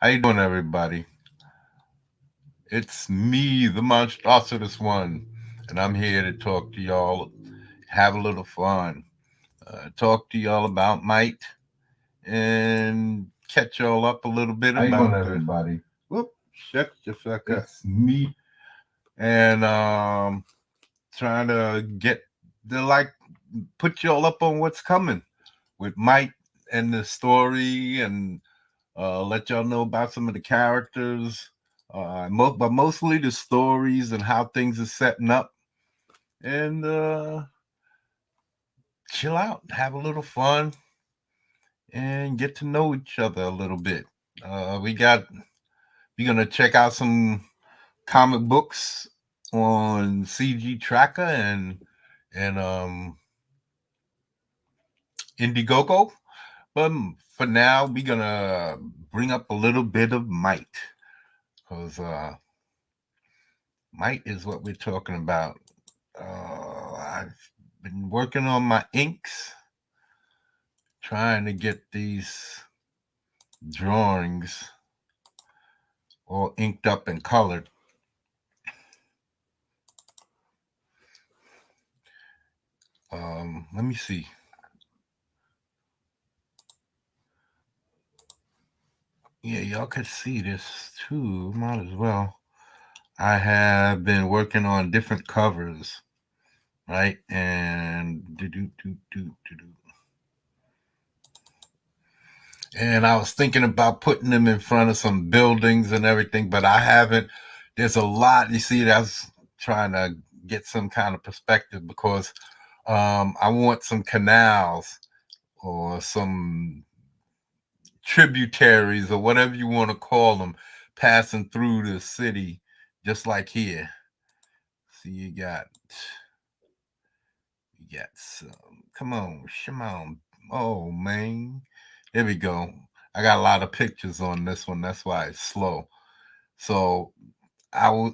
How you doing, everybody? It's me, the monstrositous one, and I'm here to talk to y'all, have a little fun, talk to y'all about might, and catch y'all up a little bit How you doing, about the everybody? whoop, shut the fuck up, It's me. and trying to get the put y'all up on what's coming with Mike and the story and let y'all know about some of the characters, but mostly the stories and how things are setting up, and chill out, have a little fun, and get to know each other a little bit. We're gonna check out some comic books on CG Tracker and Indiegogo. But for now, we're gonna bring up a little bit of might, because might is what we're talking about. I've been working on my inks, trying to get these drawings all inked up and colored. Let me see. Yeah, y'all could see this too. Might as well. I have been working on different covers, right? And and I was thinking about putting them in front of some buildings and everything, but I haven't. There's a lot. You see, that's trying to get some kind of perspective because I want some canals or some tributaries or whatever you want to call them passing through the city, just like here. See, you got some. Come on, Shimon. Oh man, there we go. I got a lot of pictures on this one. That's why it's slow. So I was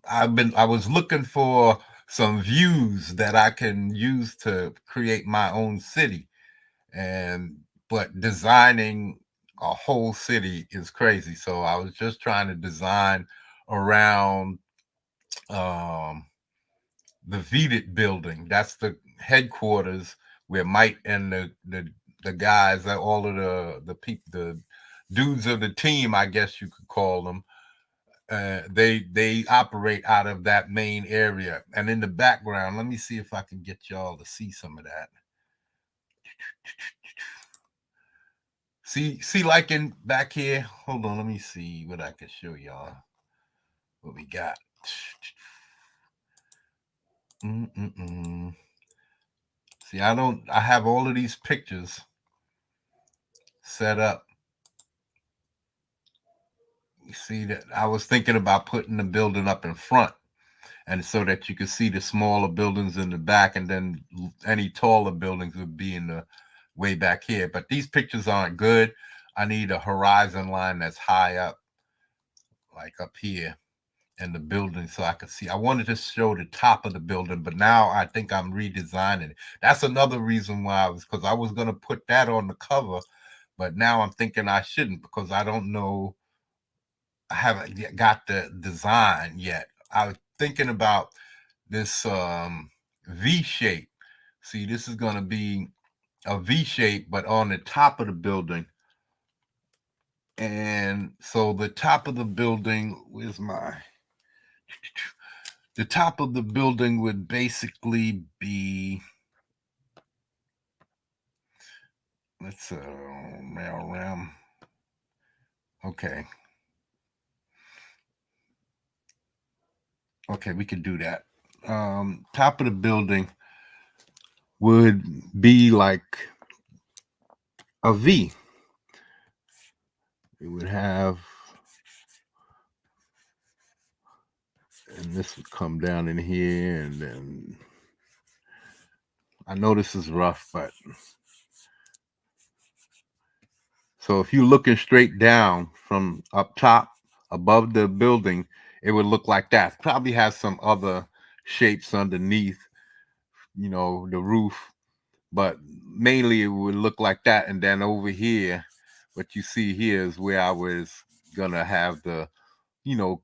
I was looking for some views that I can use to create my own city, and but designing a whole city is crazy. So I was just trying to design around um the Vedit building. That's the headquarters where Mike and the guys, all of the people, the dudes of the team, I guess you could call them. They operate out of that main area. And in the background, let me see if I can get y'all to see some of that. See, like in back here. Hold on, let me see what I can show y'all. What we got. Mm-mm-mm. See, I have all of these pictures set up. You see that I was thinking about putting the building up in front, and so that you could see the smaller buildings in the back, and then any taller buildings would be in the way back here. But these pictures aren't good. I need a horizon line that's high up, like up here in the building, so I could see. I wanted to show the top of the building, but now I think I'm redesigning it. That's another reason why because I was gonna put that on the cover, but now I'm thinking I shouldn't because I don't know. I haven't yet got the design yet. I was thinking about this V shape. See, this is going to be a V shape, but on the top of the building. And so the top of the building, where's my. The top of the building would basically be. Let's mail ram. Okay. Okay, we could do that. Top of the building would be like a V. It would have, and this would come down in here, and then I know this is rough, but so if you're looking straight down from up top above the building, it would look like that. Probably has some other shapes underneath, the roof, but mainly it would look like that. And then over here, what you see here is where I was gonna have the,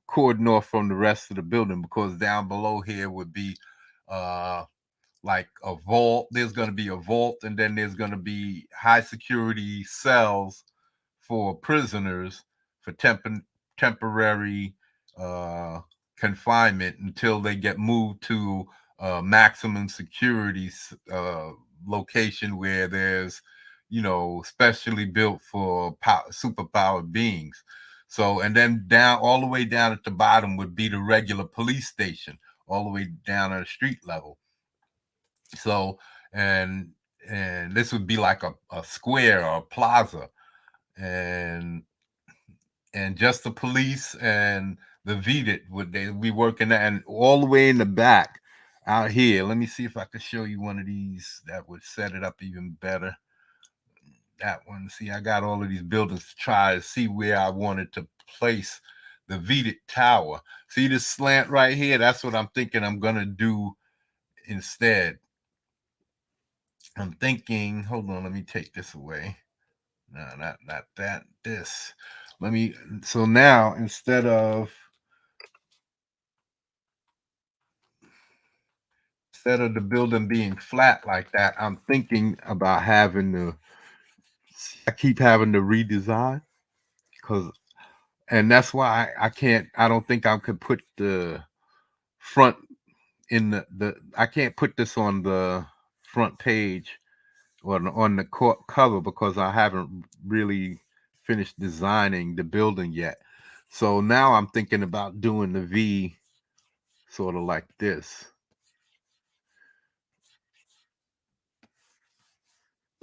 cordon off from the rest of the building, because down below here would be like a vault. There's going to be a vault, and then there's going to be high security cells for prisoners for temporary uh, confinement until they get moved to maximum security location where there's, specially built for superpowered beings. So, and then down, all the way down at the bottom would be the regular police station, all the way down at the street level. So, and this would be like a square or a plaza, and just the police and the VDIT would they be working that, and all the way in the back out here. Let me see if I could show you one of these that would set it up even better. That one. See, I got all of these buildings to try to see where I wanted to place the VDIT tower. See this slant right here? That's what I'm thinking I'm gonna do instead. I'm thinking, hold on, let me take this away. No, not that, this. Let me, so now instead of the building being flat like that, I'm thinking about having to, I keep having to redesign, because, and that's why I don't think I could put the front in I can't put this on the front page or on the cover, because I haven't really finished designing the building yet. So now I'm thinking about doing the V sort of like this.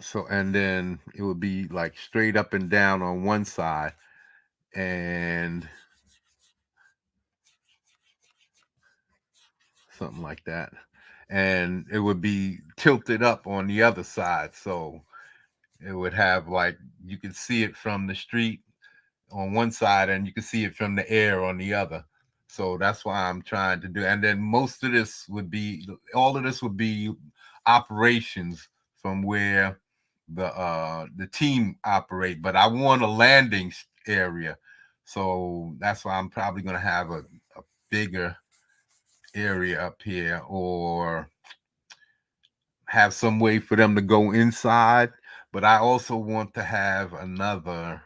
So, and then it would be like straight up and down on one side, and something like that. And it would be tilted up on the other side. So it would have, like, you can see it from the street on one side and you can see it from the air on the other. So that's why I'm trying to do. And then most of this would be, all of this would be operations from where the team operate. But I want a landing area, so that's why I'm probably going to have a bigger area up here, or have some way for them to go inside. But I also want to have another.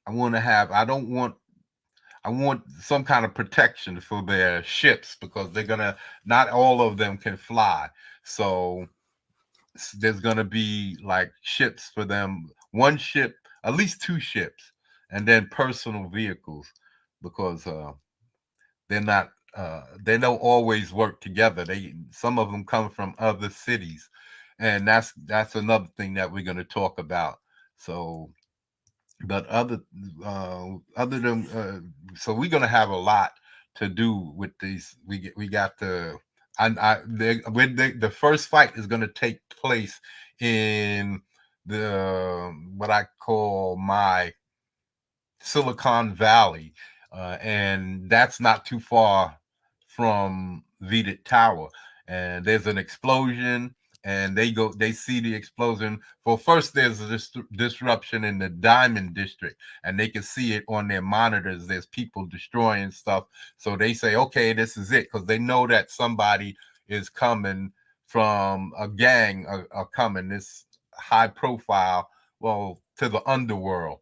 I want to have. I want some kind of protection for their ships, because they're gonna. Not all of them can fly, so there's gonna be like ships for them. One ship, at least two ships, and then personal vehicles, because they're not. They don't always work together. Some of them come from other cities, and that's another thing that we're going to talk about. So, but other than so we're going to have a lot to do with these. We got the the first fight is going to take place in the what I call my Silicon Valley, and that's not too far from Vedit Tower. And there's an explosion, and they see the explosion. Well, first there's a disruption in the Diamond District, and they can see it on their monitors. There's people destroying stuff, so they say, "Okay, this is it," because they know that somebody is coming from a gang, are coming. This high profile, well, to the underworld.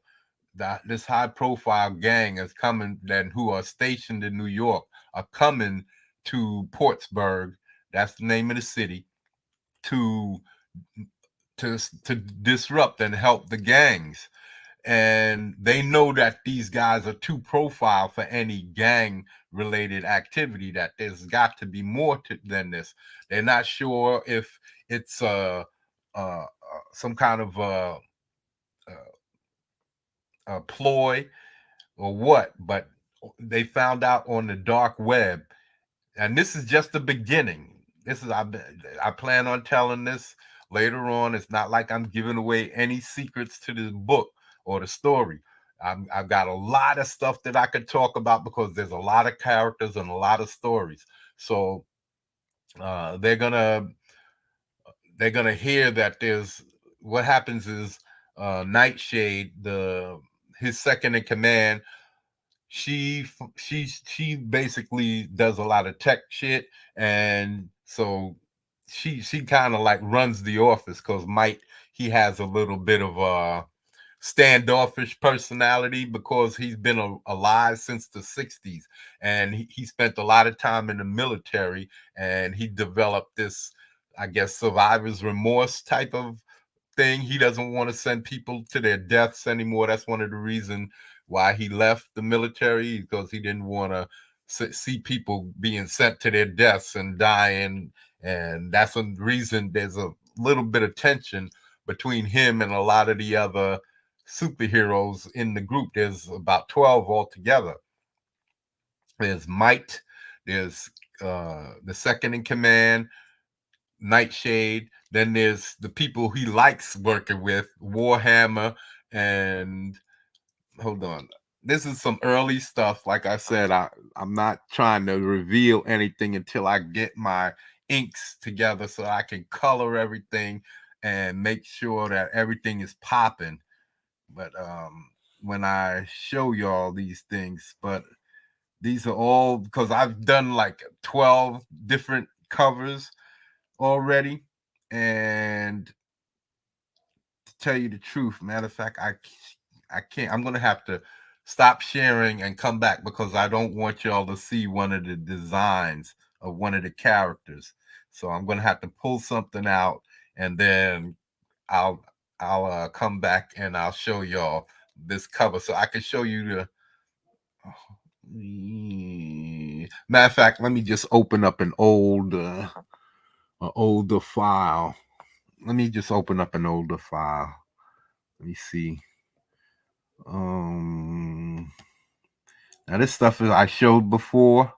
That this high profile gang is coming, then who are stationed in New York, are coming to Portsburg, that's the name of the city, to to disrupt and help the gangs. And they know that these guys are too profile for any gang related activity, that there's got to be more than this. They're not sure if it's some kind of a ploy or what, but they found out on the dark web, and this is just the beginning. This is I plan on telling this later on. It's not like I'm giving away any secrets to the book or the story. I've got a lot of stuff that I could talk about, because there's a lot of characters and a lot of stories. So they're gonna hear that there's what happens is Nightshade, his second in command, she basically does a lot of tech shit, and so she kind of like runs the office because Mike, he has a little bit of a standoffish personality because he's been alive since the 60s, and he spent a lot of time in the military, and he developed this, I guess, survivor's remorse type of thing. He doesn't want to send people to their deaths anymore. That's one of the reasons why he left the military, because he didn't want to see people being sent to their deaths and dying. And that's a reason there's a little bit of tension between him and a lot of the other superheroes in the group. There's about 12 altogether. There's Mike, there's the second in command, Nightshade. Then there's the people he likes working with, Warhammer, and hold on. This is some early stuff. Like I said, I'm not trying to reveal anything until I get my inks together so I can color everything and make sure that everything is popping. But when I show y'all these things, but these are all because I've done like 12 different covers already. And to tell you the truth, matter of fact, I can't. I'm gonna have to stop sharing and come back because I don't want y'all to see one of the designs of one of the characters. So I'm gonna have to pull something out, and then I'll I'll come back and I'll show y'all this cover so I can show you the. Matter of fact, let me just open up an older file. Let me just open up an older file. Let me see. Now this stuff is I showed before.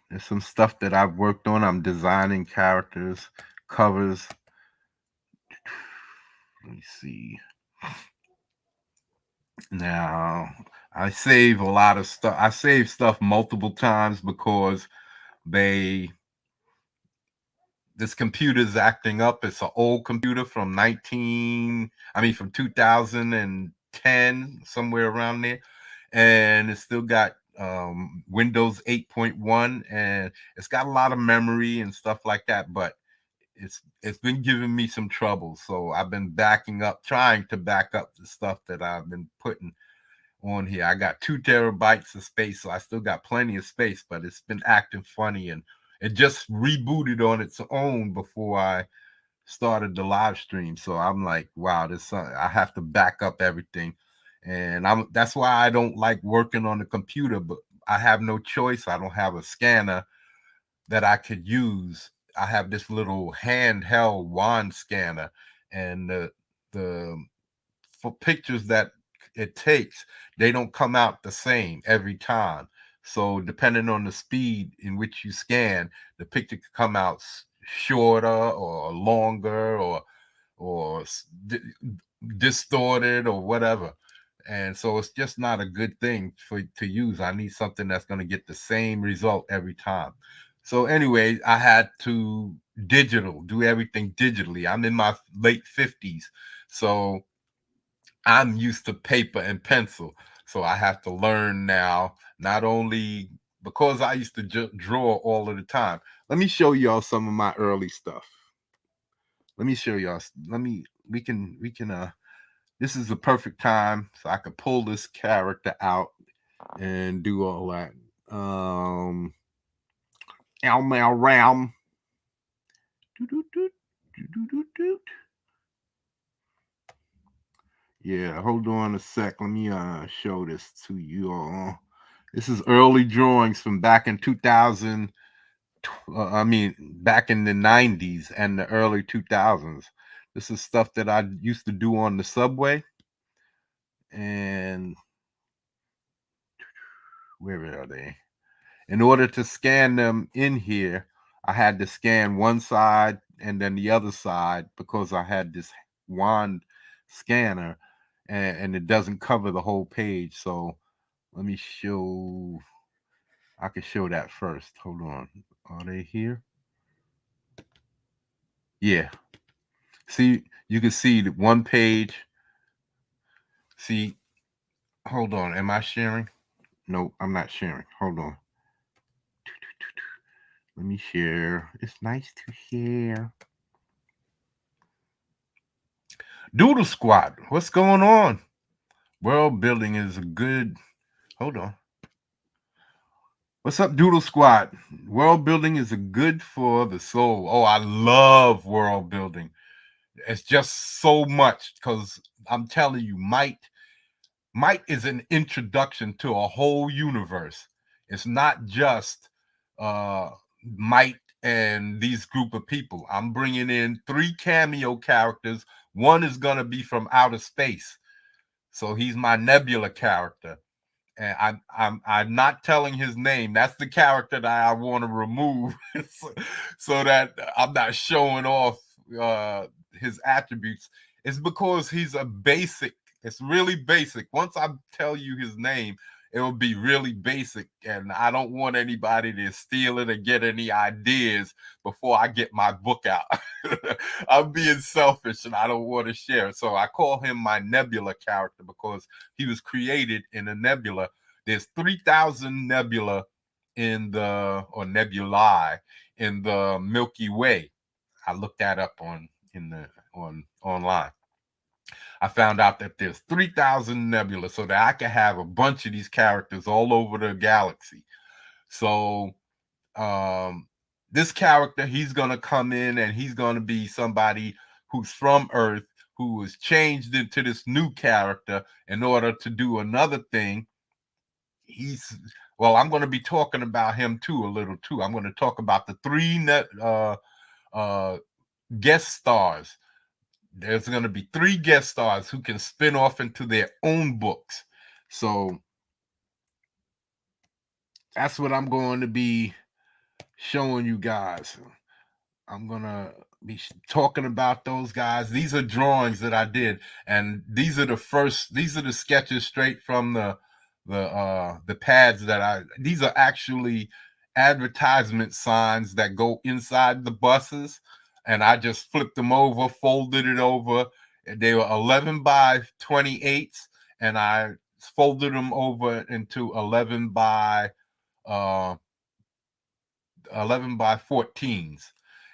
There's some stuff that I've worked on. I'm designing characters, covers. Let me see. Now I save a lot of stuff. I save stuff multiple times because they this computer's acting up. It's an old computer from from 2010, somewhere around there, and it's still got Windows 8.1, and it's got a lot of memory and stuff like that. But it's been giving me some trouble, so I've been trying to back up the stuff that I've been putting on here. I got 2 terabytes of space, so I still got plenty of space, but it's been acting funny, and it just rebooted on its own before I started the live stream. So I'm like, wow, I have to back up everything. And that's why I don't like working on the computer, but I have no choice. I don't have a scanner that I could use. I have this little handheld wand scanner, and the for pictures that it takes, they don't come out the same every time. So depending on the speed in which you scan, the picture could come out shorter or longer or distorted or whatever. And so it's just not a good thing to use. I need something that's going to get the same result every time. So anyway, I had to do everything digitally. I'm in my late 50s. So I'm used to paper and pencil. So I have to learn now, not only because I used to draw all of the time. Let me show y'all some of my early stuff. Let me show y'all. We can, this is the perfect time so I could pull this character out and do all that. Elmer Ram. Yeah, hold on a sec. Let me show this to you all. This is early drawings from back in 2000. Back in the 90s and the early 2000s. This is stuff that I used to do on the subway. And where are they? In order to scan them in here, I had to scan one side and then the other side because I had this wand scanner, and it doesn't cover the whole page. So let me show. I can show that first. Hold on. Are they here? Yeah. See, you can see the one page. See, hold on. Am I sharing? No, I'm not sharing. Hold on. Let me share. It's nice to share. Doodle Squad, what's going on? World building is a good. Hold on. What's up, Doodle Squad? World building is a good for the soul. Oh, I love world building. It's just so much because I'm telling you, Might is an introduction to a whole universe. It's not just uh Might and these group of people. I'm bringing in 3 cameo characters. One is going to be from outer space. So he's my Nebula character. And I'm not telling his name. That's the character that I want to remove so that I'm not showing off uh his attributes. It's because he's a basic. It's really basic. Once I tell you his name, it will be really basic, and I don't want anybody to steal it or get any ideas before I get my book out. I'm being selfish and I don't want to share it. So I call him my Nebula character because he was created in a nebula. There's 3,000 nebula in the or nebulae in the Milky Way. I looked that up on online. I found out that there's 3,000 nebula so that I can have a bunch of these characters all over the galaxy. So this character, he's going to come in and he's going to be somebody who's from Earth, who was changed into this new character in order to do another thing. I'm going to be talking about him too a little too. I'm going to talk about the 3 guest stars. There's going to be 3 guest stars who can spin off into their own books. So that's what I'm going to be showing you guys. I'm going to be talking about those guys. These are drawings that I did, and these are the sketches straight from the pads these are actually advertisement signs that go inside the buses, and I just flipped them over, folded it over. They were 11 by 28s, and I folded them over into 11 by 14s.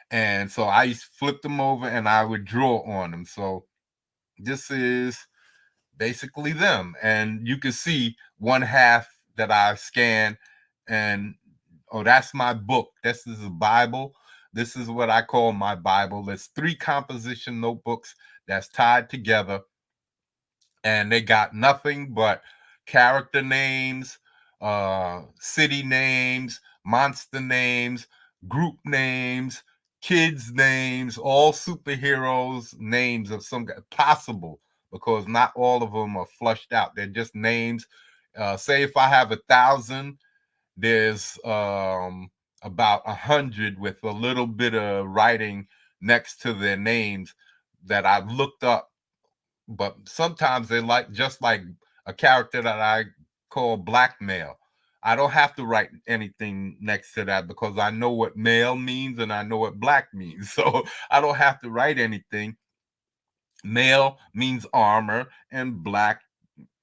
And so I flipped them over and I would draw on them. So this is basically them. And you can see one half that I scanned. And that's my book. This is a Bible. This is what I call my Bible. There's 3 composition notebooks that's tied together. And they got nothing but character names, city names, monster names, group names, kids names, all superheroes names of some possible, because not all of them are flushed out. They're just names. Say if I have 1,000, there's about 100 with a little bit of writing next to their names that I've looked up. But sometimes they just like a character that I call blackmail. I don't have to write anything next to that because I know what male means and I know what black means. So I don't have to write anything. Male means armor and black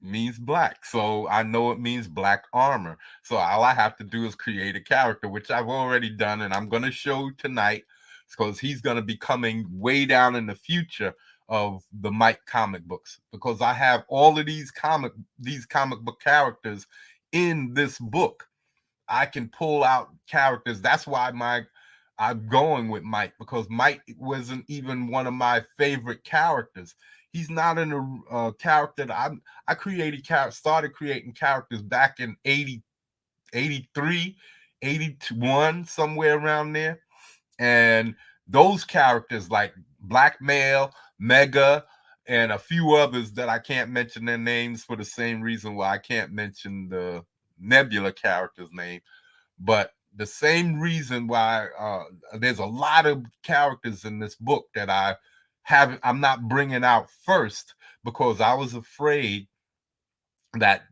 means black. So I know it means black armor. So all I have to do is create a character, which I've already done, and I'm going to show tonight because he's going to be coming way down in the future of the Mike comic books, because I have all of these comic book characters in this book. I can pull out characters. That's why I'm going with Mike, because Mike wasn't even one of my favorite characters. He's not in a character that started creating characters back in 83, 81, somewhere around there. And those characters like Blackmail, Mega, and a few others that I can't mention their names for the same reason why I can't mention the Nebula character's name. But the same reason why there's a lot of characters in this book that I'm not bringing out first, because I was afraid that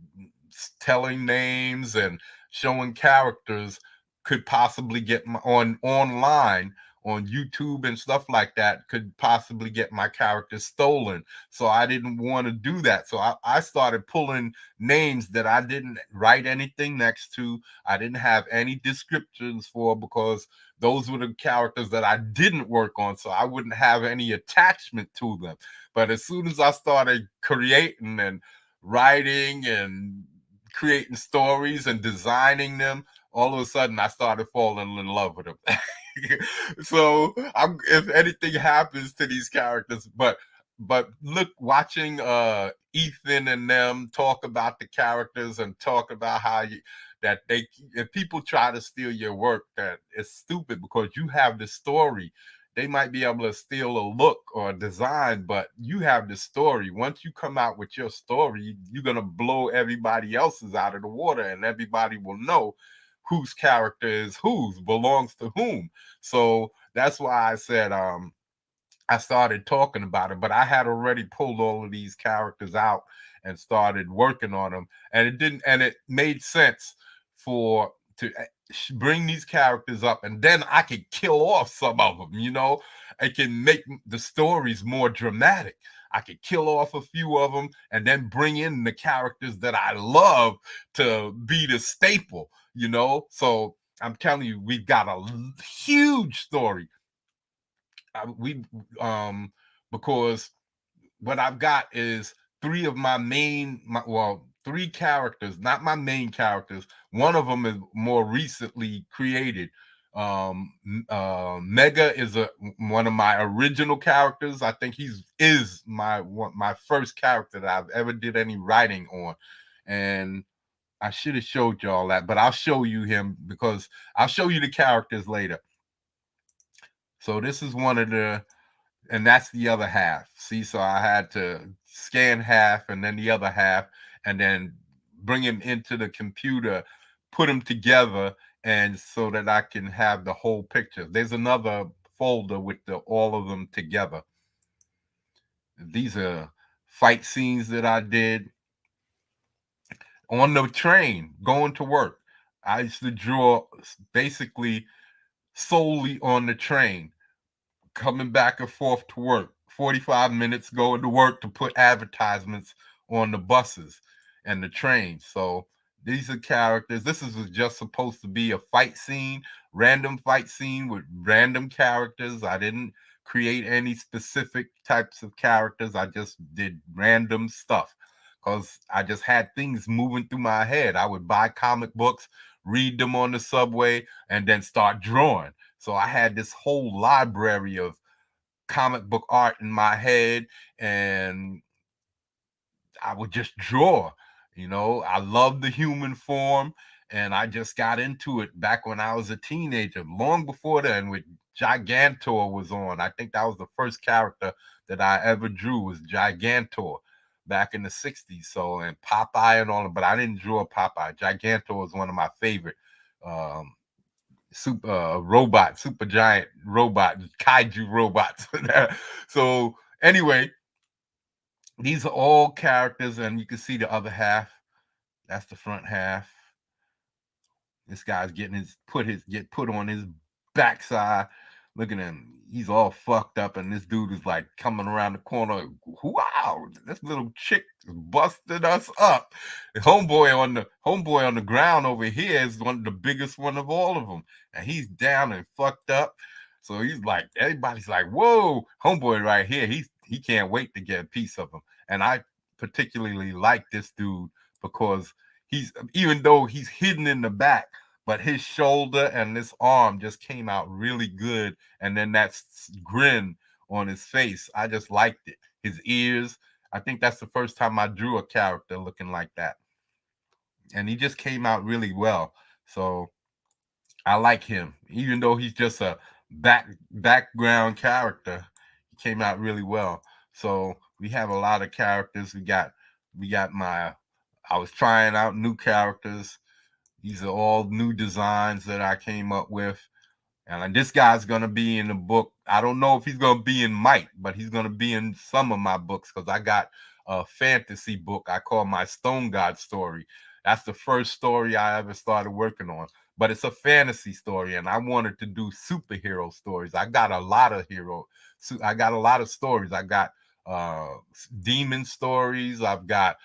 telling names and showing characters could possibly get online on YouTube and stuff like that could possibly get my character stolen. So I didn't want to do that. So I started pulling names that I didn't write anything next to. I didn't have any descriptions for, because those were the characters that I didn't work on. So I wouldn't have any attachment to them. But as soon as I started creating and writing and creating stories and designing them, all of a sudden I started falling in love with them. So if anything happens to these characters, but look, watching Ethan and them talk about the characters and talk about how that if people try to steal your work, that it's stupid, because you have the story. They might be able to steal a look or a design, but you have the story. Once you come out with your story, you're going to blow everybody else's out of the water, and everybody will know whose character is whose, belongs to whom. So that's why I said I started talking about it, but I had already pulled all of these characters out and started working on them, and it made sense to bring these characters up, and then I could kill off some of them. It can make the stories more dramatic. I could kill off a few of them and then bring in the characters that I love to be the staple. So I'm telling you, we've got a huge story. Because what I've got is three of three characters, not my main characters. One of them is more recently created. Mega is one of my original characters. I think is my first character that I've ever did any writing on, and I should have showed y'all that, but I'll show you him, because I'll show you the characters later. So this is one of the, and that's the other half. See, so I had to scan half and then the other half, and then bring him into the computer, put them together, and so that I can have the whole picture. There's another folder with all of them together. These are fight scenes that I did on the train going to work. I used to draw basically solely on the train, coming back and forth to work, 45 minutes going to work to put advertisements on the buses and the trains. So these are characters. This is just supposed to be a fight scene, random fight scene with random characters. I didn't create any specific types of characters. I just did random stuff because I just had things moving through my head. I would buy comic books, read them on the subway, and then start drawing. So I had this whole library of comic book art in my head, and I would just draw. I love the human form, and I just got into it back when I was a teenager. Long before then, with Gigantor was on. I think that was the first character that I ever drew, was Gigantor back in the 60s. So, and Popeye and all that, but I didn't draw Popeye. Gigantor was one of my favorite super giant robot, kaiju robots. So anyway, these are all characters, and you can see the other half. That's the front half. This guy's getting put on his backside. Look at him. He's all fucked up, and this dude is like coming around the corner. Wow, this little chick busted us up. Homeboy on the ground over here is one of the biggest one of all of them, and he's down and fucked up. So he's like, everybody's like, whoa, Homeboy right here. He can't wait to get a piece of him. And I particularly like this dude because even though he's hidden in the back, but his shoulder and this arm just came out really good. And then that grin on his face, I just liked it. His ears, I think that's the first time I drew a character looking like that. And he just came out really well. So I like him. Even though he's just a background character, he came out really well. So we have a lot of characters. We got I was trying out new characters. These are all new designs that I came up with. And this guy's going to be in the book. I don't know if he's going to be in Might, but he's going to be in some of my books because I got a fantasy book I call my Stone God story. That's the first story I ever started working on. But it's a fantasy story, and I wanted to do superhero stories. I got a lot of I got a lot of stories. I got uh demon stories. I've got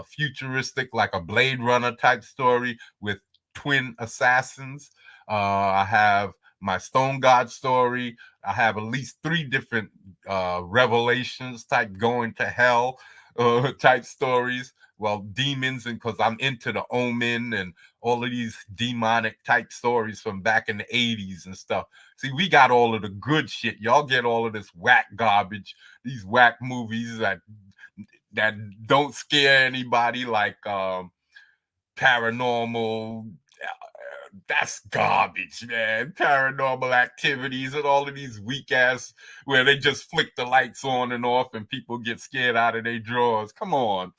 futuristic, like a Blade Runner type story with twin assassins. I have my Stone God story. I have at least 3 different revelations type going to hell type stories. Well, demons, and because I'm into the Omen and all of these demonic type stories from back in the 80s and stuff. See, we got all of the good shit. Y'all get all of this whack garbage, these whack movies that don't scare anybody, like Paranormal. That's garbage, man. Paranormal Activities and all of these weak ass where they just flick the lights on and off and people get scared out of their drawers. Come on,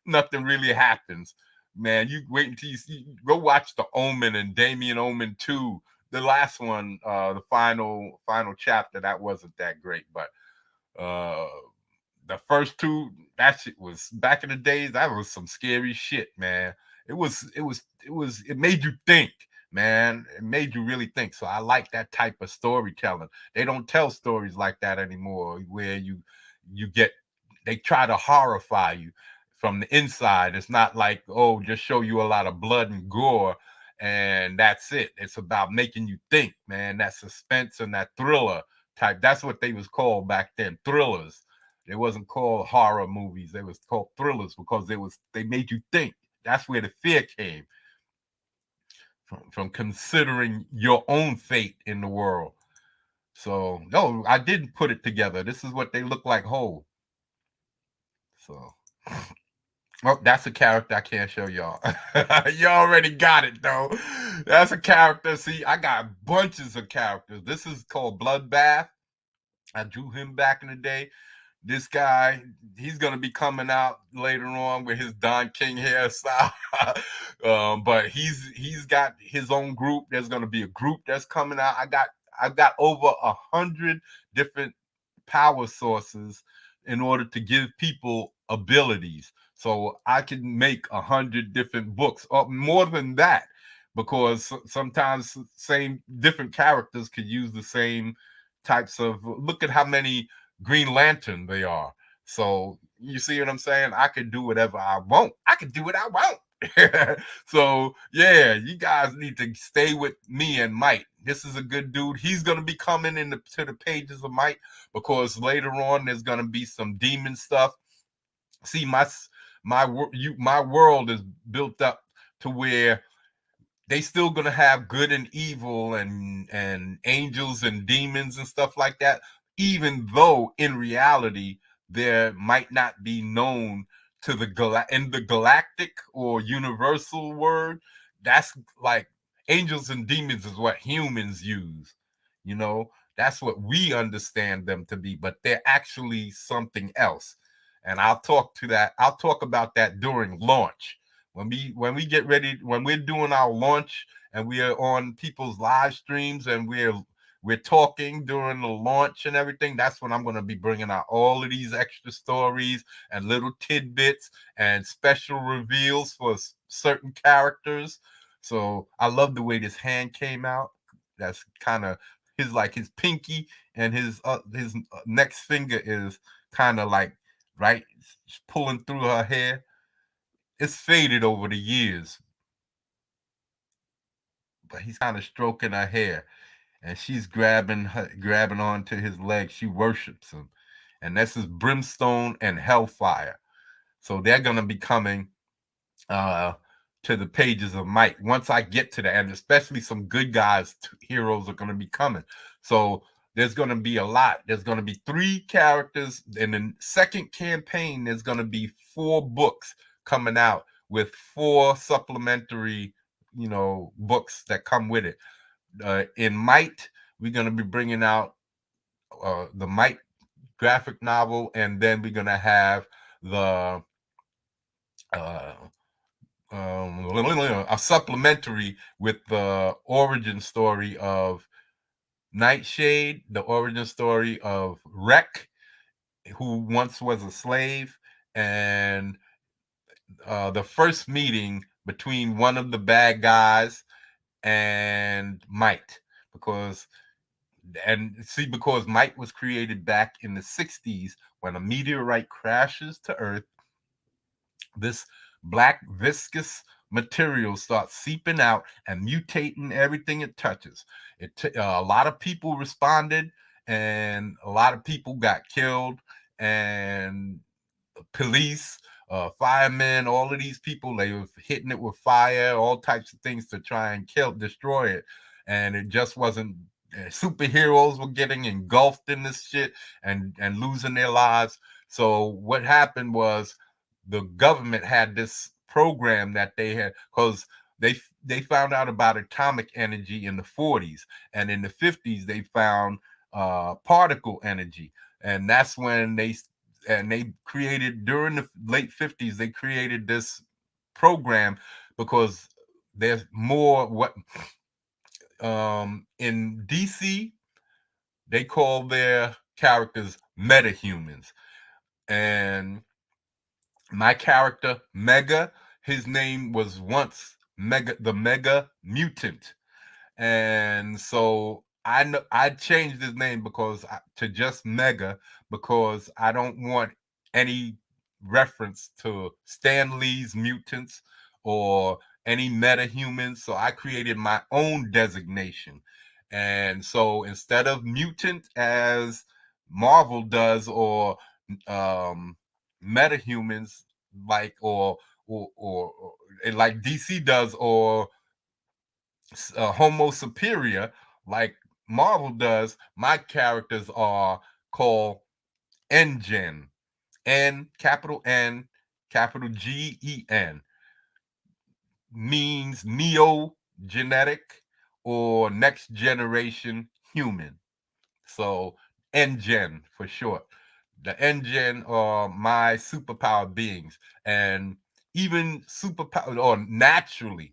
nothing really happens, man. You wait until you see. Go watch The Omen and Damien Omen 2. The last one, the final chapter, that wasn't that great, but uh the first 2, that shit was back in the days. That was some scary shit, man. It made you think, man. It made you really think. So I like that type of storytelling. They don't tell stories like that anymore, where you get, they try to horrify you from the inside. It's not like, oh, just show you a lot of blood and gore and that's it. It's about making you think, man. That suspense and that thriller type. That's what they was called back then, thrillers. It wasn't called horror movies. They was called thrillers because they made you think. That's where the fear came from considering your own fate in the world. So no, I didn't put it together. This is what they look like whole. So oh, that's a character I can't show y'all. You already got it though. That's a character. See, I got bunches of characters. This is called Bloodbath. I drew him back in the day. This guy, he's gonna be coming out later on with his Don King hairstyle. But he's got his own group. There's gonna be a group that's coming out. I've got over 100 different power sources in order to give people abilities. So I can make 100 different books, or more than that, because sometimes same different characters could use the same types of. Look at how many Green Lantern they are. So you see what I'm saying? I could do whatever I want. I could do what I want. So yeah, you guys need to stay with me and Mike. This is a good dude. He's gonna be coming to the pages of Mike, because later on there's gonna be some demon stuff. See, my world is built up to where they still gonna have good and evil and angels and demons and stuff like that, even though in reality there might not be known to in the galactic or universal word. That's like angels and demons is what humans use, you know. That's what we understand them to be, but they're actually something else. And I'll talk about that during launch, when we get ready, when we're doing our launch and we are on people's live streams and we're talking during the launch and everything. That's when I'm going to be bringing out all of these extra stories and little tidbits and special reveals for certain characters. So I love the way this hand came out. That's kind of his pinky, and his next finger is kind of like right pulling through her hair. It's faded over the years, but he's kind of stroking her hair, and she's grabbing onto his leg. She worships him, and this is Brimstone and Hellfire. So they're gonna be coming uh, to the pages of Mike once I get to that, and especially some good guys, heroes are gonna be coming. So there's gonna be a lot. There's gonna be 3 characters in the second campaign. There's gonna be 4 books coming out with 4 supplementary, books that come with it. In Might, we're going to be bringing out the Might graphic novel, and then we're going to have the a supplementary with the origin story of Nightshade, the origin story of Wreck, who once was a slave, and the first meeting between one of the bad guys and Might, because Might was created back in the 60s when a meteorite crashes to Earth. This black viscous material starts seeping out and mutating everything it touches. A lot of people responded, and a lot of people got killed, and police, firemen, all of these people, they were hitting it with fire, all types of things to try and destroy it. And it just wasn't. Superheroes were getting engulfed in this shit and losing their lives. So what happened was the government had this program that they had, because they found out about atomic energy in the 40s, and in the 50s they found particle energy, and that's when they created, during the late 50s, they created this program because there's more what in DC they call their characters metahumans. And my character Mega, his name was once the Mega Mutant, and so I changed his name to just Mega, because I don't want any reference to Stan Lee's mutants or any metahumans. So I created my own designation, and so instead of mutant as Marvel does, or metahumans like or like DC does, or Homo superior like Marvel does, my characters are called NGen. Capital N, capital GEN, means neo genetic or next generation human. So NGen for short. The NGen are my superpowered beings, and even superpowered or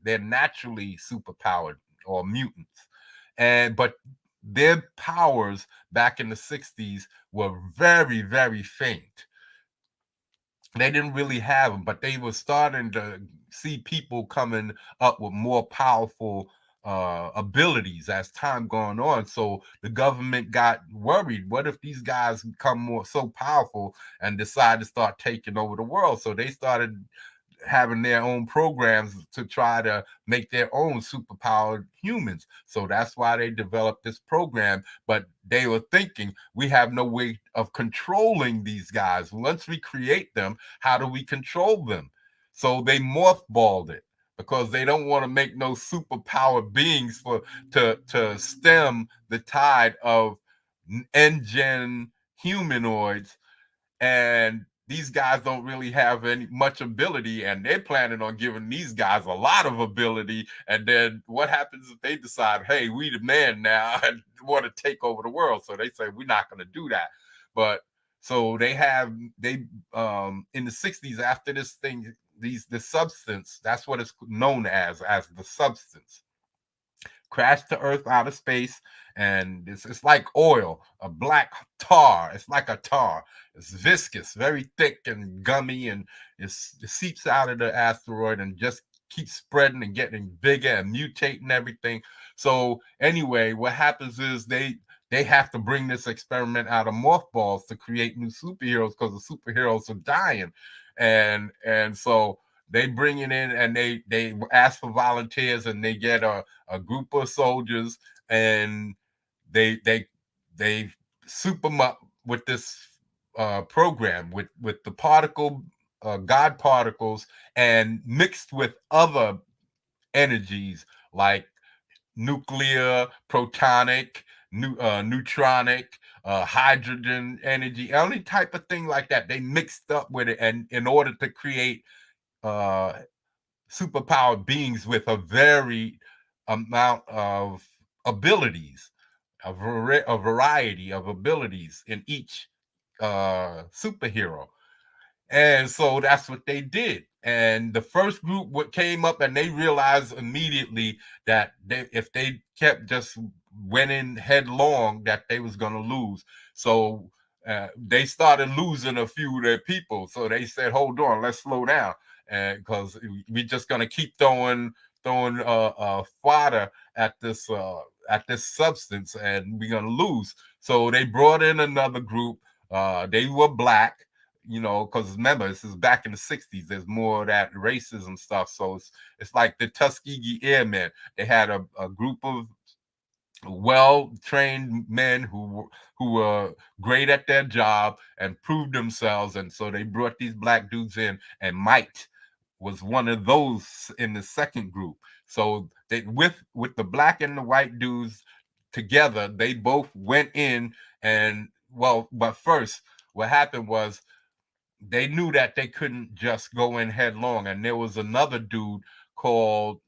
they're naturally superpowered or mutants. But their powers back in the 60s were very, very faint. They didn't really have them, but they were starting to see people coming up with more powerful abilities as time going on. So the government got worried. What if these guys become so powerful and decide to start taking over the world? So they started having their own programs to try to make their own superpowered humans. So that's why they developed this program. But they were thinking, we have no way of controlling these guys. Once we create them, how do we control them? So they mothballed it, because they don't want to make no superpowered beings to stem the tide of NGen humanoids. And these guys don't really have much ability, and they're planning on giving these guys a lot of ability. And then what happens if they decide, hey, we the man now and want to take over the world? So they say, we're not going to do that. But so they in the 60s, after this thing, the substance, that's what it's known as the substance, crashed to Earth out of space, and it's like oil, a black tar. It's like a tar. It's viscous, very thick and gummy, and it seeps out of the asteroid and just keeps spreading and getting bigger and mutating everything. So anyway, what happens is they have to bring this experiment out of mothballs to create new superheroes, because the superheroes are dying, and so they bring it in, and they ask for volunteers, and they get a group of soldiers, and they soup them up with this program with the God particles, and mixed with other energies like nuclear, protonic, neutronic, hydrogen energy, any type of thing like that. They mixed up with it, and in order to create superpowered beings with a varied amount of abilities, a variety of abilities in each superhero. And so that's what they did. And the first group came up, and they realized immediately that if they kept just went in headlong, that they was going to lose. So they started losing a few of their people. So they said, hold on, let's slow down. and because we're just gonna keep throwing fodder at this substance, and we're gonna lose. So they brought in another group. They were black, because remember, this is back in the 60s. There's more of that racism stuff. So it's like the Tuskegee Airmen. They had a group of well-trained men who were great at their job and proved themselves, and so they brought these black dudes in, and Mike was one of those in the second group. So they with the black and the white dudes together, they both went in, and but first what happened was they knew that they couldn't just go in headlong, and there was another dude called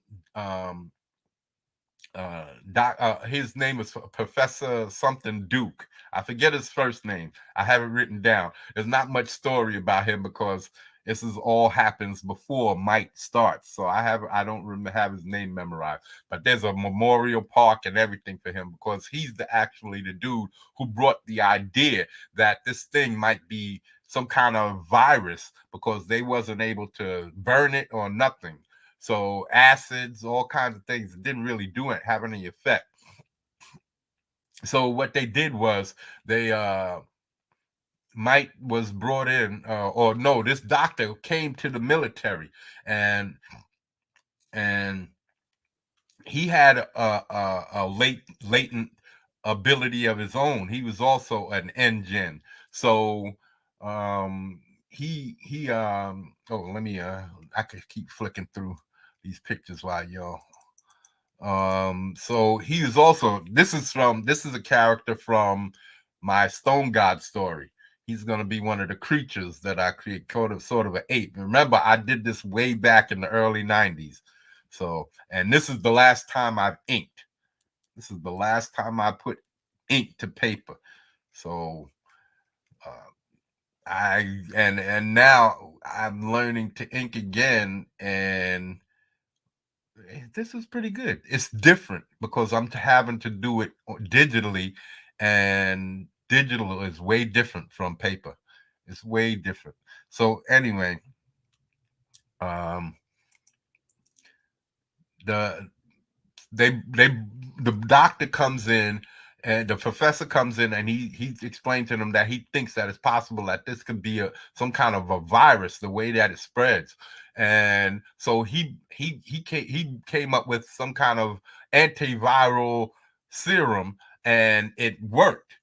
his name was Professor something Duke. I forget his first name. I have it written down. There's not much story about him because this is all happens before Mike starts. So I don't remember have his name memorized. But there's a memorial park and everything for him because he's actually the dude who brought the idea that this thing might be some kind of virus because they wasn't able to burn it or nothing. So acids, all kinds of things didn't really have any effect. So what they did was they Mike was brought in, or no, this doctor came to the military, and he had a latent ability of his own. He was also an engine. So let me I could keep flicking through these pictures while y'all. So he is also this is a character from my Stone God story. He's gonna be one of the creatures that I create, sort of an ape. Remember, I did this way back in the early 90s. So, and this is the last time I've inked. This is the last time I put ink to paper. So and now I'm learning to ink again, and this is pretty good. It's different because I'm having to do it digitally, and digital is way different from paper. It's way different. So anyway, the the doctor comes in, and the professor comes in, and he explained to them that he thinks that it's possible that this could be some kind of a virus, the way that it spreads. And so he came up with some kind of antiviral serum, and it worked.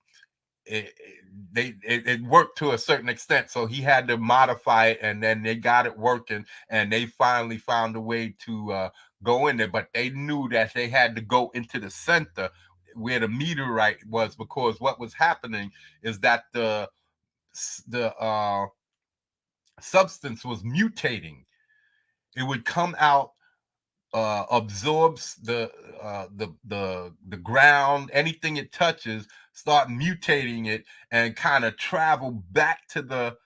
It worked to a certain extent, so he had to modify it, and then they got it working, and they finally found a way to go in there. But they knew that they had to go into the center where the meteorite was, because what was happening is that the substance was mutating. It would come out, absorbs the ground, anything it touches, start mutating it, and kind of travel back to the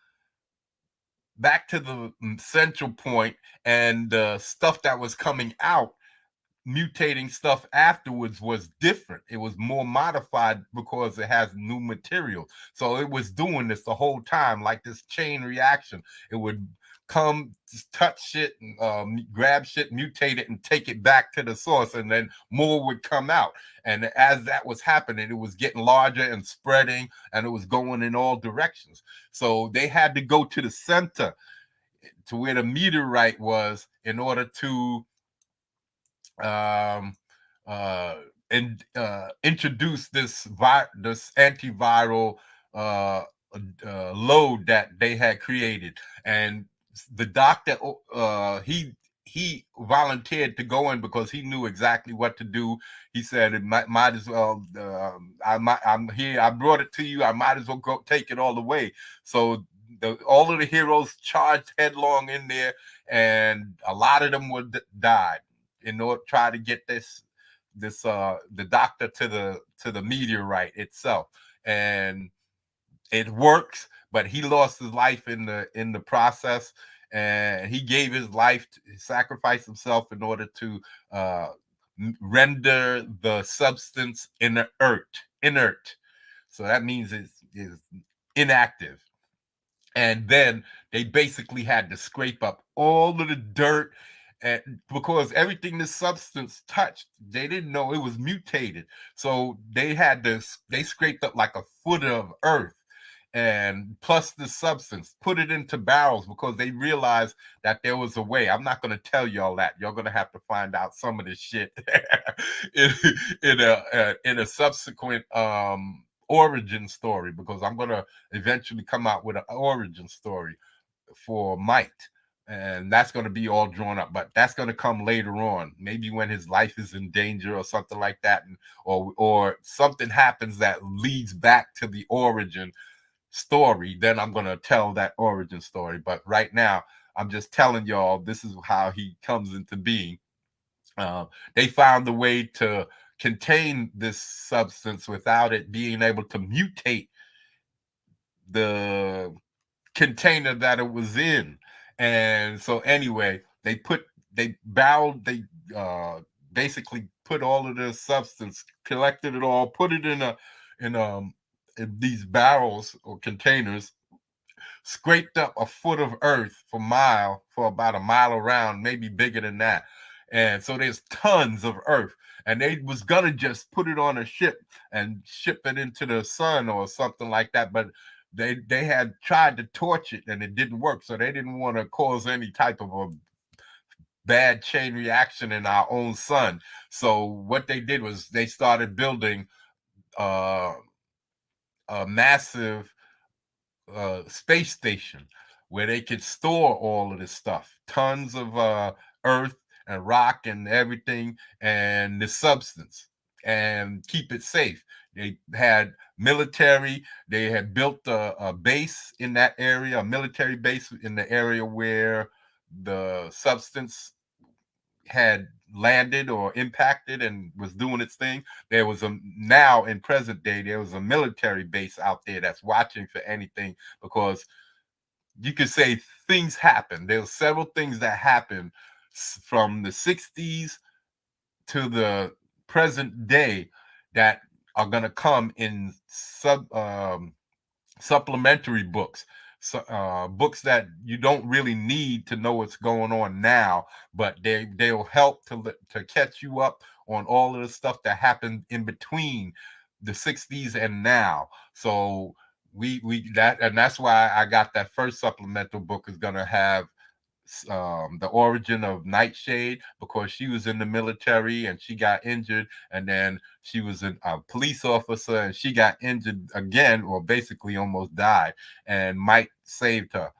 central point, and the stuff that was coming out, mutating stuff afterwards, was different. It was more modified because it has new material. So it was doing this the whole time, like this chain reaction. It would come, touch shit, and grab shit, mutate it, and take it back to the source, and then more would come out. And as that was happening, it was getting larger and spreading, and it was going in all directions. So they had to go to the center, to where the meteorite was, in order to introduce this antiviral load that they had created. And the doctor, he volunteered to go in because he knew exactly what to do. He said it might as well. I'm here. I brought it to you. I might as well go take it all the way. So all of the heroes charged headlong in there, and a lot of them died in order to try to get the doctor to the meteorite itself. And it works, but he lost his life in the process, and he gave his life sacrificed himself in order to render the substance inert. So that means it's inactive. And then they basically had to scrape up all of the dirt, and because everything this substance touched, they didn't know it was mutated. So they scraped up like a foot of earth, and plus the substance, put it into barrels because they realized that there was a way. I'm not going to tell y'all that. You're going to have to find out some of this shit in, in a subsequent origin story, because I'm going to eventually come out with an origin story for Mike. And that's going to be all drawn up, but that's going to come later on, maybe when his life is in danger or something like that, and, or something happens that leads back to the origin story. Then I'm going to tell that origin story. But right now, I'm just telling y'all this is how he comes into being. They found a way to contain this substance without it being able to mutate the container that it was in. And so anyway, they uh basically put all of the substance, collected it all, put it in in these barrels or containers, scraped up a foot of earth for about a mile around, maybe bigger than that. And so there's tons of earth. And they was gonna just put it on a ship and ship it into the sun or something like that. But they had tried to torch it and it didn't work. So they didn't want to cause any type of a bad chain reaction in our own sun. So what they did was they started building uh, a massive space station where they could store all of this stuff, tons of earth and rock and everything, and the substance, and keep it safe. They had military. They had built a base in that area, a military base in the area where the substance had landed or impacted and was doing its thing. There was a now in present day there was a military base out there that's watching for anything, because you could say things happen. There were several things that happened from the 60s to the present day that are going to come in supplementary books. So, books that you don't really need to know what's going on now, but they'll help to catch you up on all of the stuff that happened in between the 60s and now. So we that and that's why I got that first supplemental book is gonna have the origin of Nightshade, because she was in the military and she got injured, and then she was a police officer and she got injured again, or basically almost died, and Mike saved her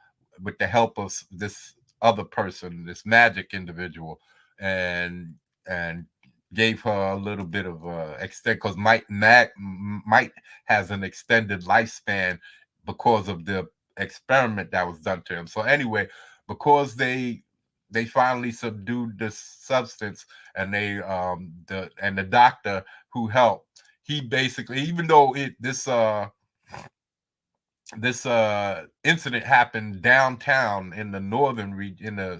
with the help of this other person, this magic individual, and and gave her a little bit of extent, because Mike has an extended lifespan because of the experiment that was done to him. So anyway, because they finally subdued this substance, and the doctor who helped, he basically, even though this incident happened downtown in the in the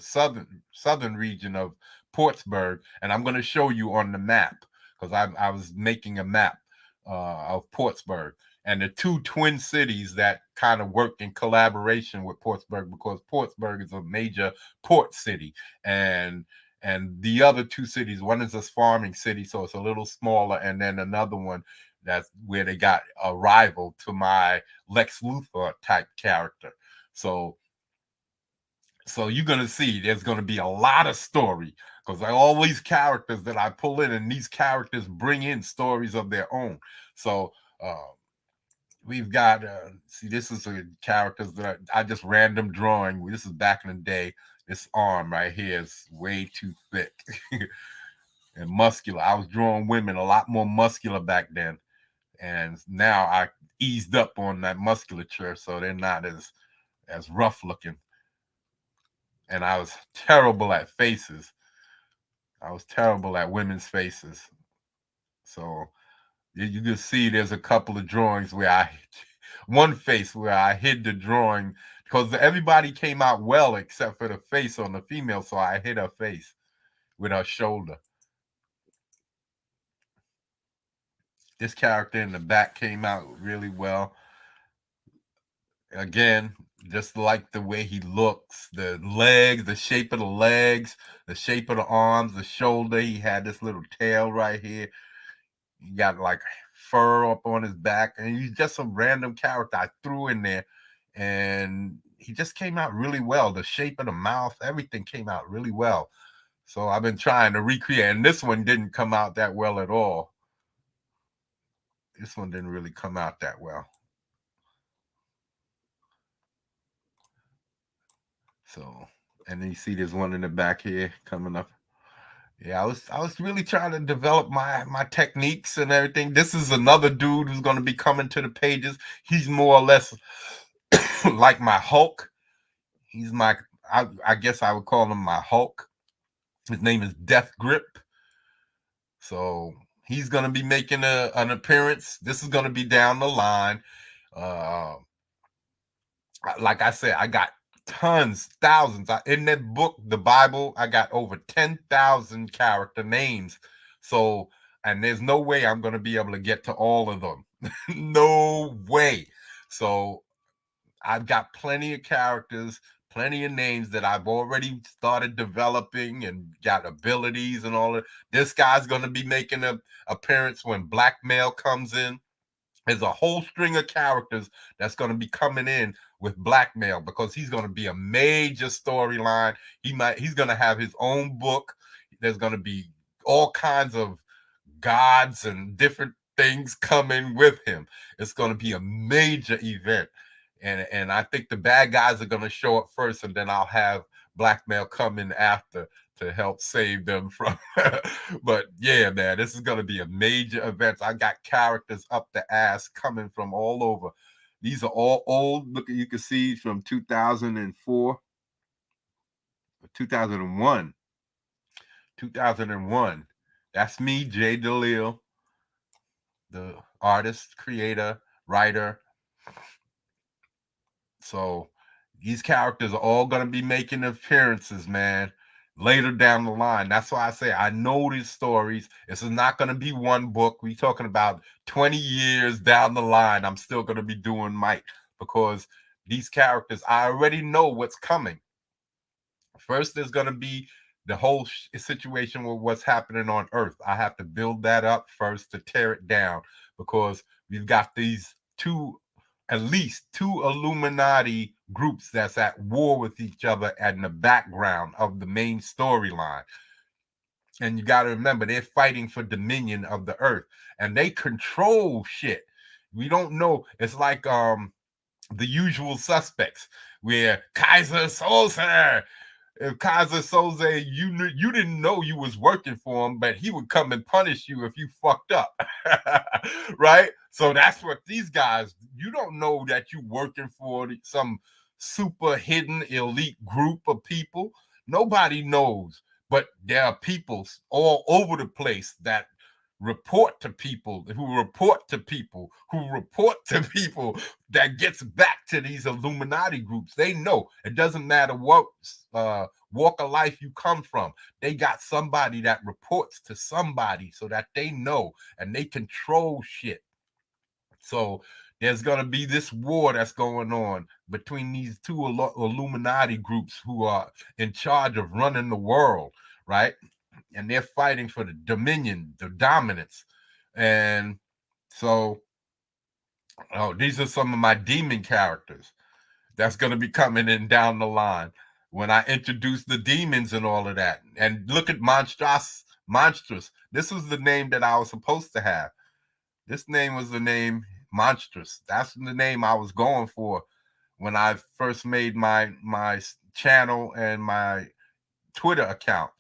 southern region of Portsburg, and I'm going to show you on the map, because I was making a map of Portsburg and the two twin cities that kind of work in collaboration with Portsburg, because Portsburg is a major port city, and the other two cities, one is a farming city, so it's a little smaller, and then another one that's where they got a rival to my Lex Luthor type character. So you're gonna see there's gonna be a lot of story, because all these characters that I pull in, and these characters bring in stories of their own. So we've got see, this is a characters that I just random drawing. This is back in the day. This arm right here is way too thick and muscular. I was drawing women a lot more muscular back then, and now I eased up on that musculature, so they're not as rough looking. And I was terrible at faces. I was terrible at women's faces. So you can see there's a couple of drawings where one face where I hid the drawing, because everybody came out well except for the face on the female, so I hid her face with her shoulder. This character in the back came out really well. again, just like the way he looks, the legs, the shape of the legs, the shape of the arms, the shoulder. He had this little tail right here. He got like fur up on his back, and he's just some random character I threw in there, and he just came out really well. The shape of the mouth, everything came out really well. So I've been trying to recreate, and this one didn't come out that well at all. This one didn't really come out that well. So, and then you see there's one in the back here coming up. Yeah, I was really trying to develop my techniques and everything. This is another dude who's going to be coming to the pages. He's more or less like my Hulk. He's my I guess I would call him my Hulk. His name is Death Grip. So he's going to be making an appearance. This is going to be down the line. Uh, like I said, I got tons, thousands. In that book, the Bible, I got over 10,000 character names. So, and there's no way I'm going to be able to get to all of them. No way. So, I've got plenty of characters, plenty of names that I've already started developing and got abilities and all of. This guy's going to be making an appearance when Blackmail comes in. There's a whole string of characters that's going to be coming in with Blackmail because he's going to be a major storyline. He's going to have his own book. There's going to be all kinds of gods and different things coming with him. It's going to be a major event. And I think the bad guys are going to show up first, and then I'll have Blackmail come in after to help save them from. But yeah, man, this is going to be a major event. I got characters up the ass coming from all over. These are all old. Look, you can see from 2004, 2001, 2001. That's me, Jay DeLille, the artist, creator, writer. So these characters are all going to be making appearances, man, later down the line. That's why I say I know these stories. This is not going to be one book. We're talking about 20 years down the line. I'm still going to be doing Mike because these characters, I already know what's coming. First, there's going to be the whole situation with what's happening on Earth. I have to build that up first to tear it down because we've got these at least two Illuminati groups that's at war with each other in the background of the main storyline. And you got to remember, they're fighting for dominion of the Earth, and they control shit. We don't know. It's like the usual suspects, where Kaiser Soze, if Kaiser Soze, you didn't know you was working for him, but he would come and punish you if you fucked up, right? So that's what these guys. You don't know that you working for some super hidden elite group of people. Nobody knows, but there are people all over the place that report to people who report to people who report to people that gets back to these Illuminati groups. They know it doesn't matter what walk of life you come from. They got somebody that reports to somebody so that they know and they control shit. So there's going to be this war that's going on between these two Illuminati groups who are in charge of running the world, right? And they're fighting for the dominion, the dominance. And so, these are some of my demon characters that's going to be coming in down the line when I introduce the demons and all of that. And look at Monstrous. This was the name that I was supposed to have. This name was the name Monstrous. That's the name I was going for when I first made my channel and my Twitter account.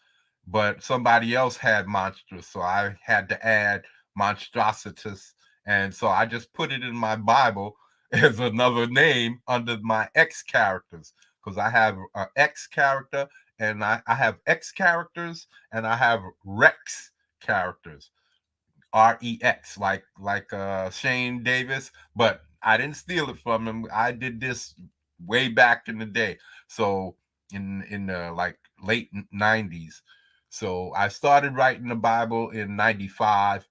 But somebody else had Monstrous, so I had to add Monstrositus. And so I just put it in my Bible as another name under my X characters, because I have an X character and I have X characters and I have Rex characters. REX, like Shane Davis, but I didn't steal it from him. I did this way back in the day. So in the like late 90s. So I started writing the Bible in 95.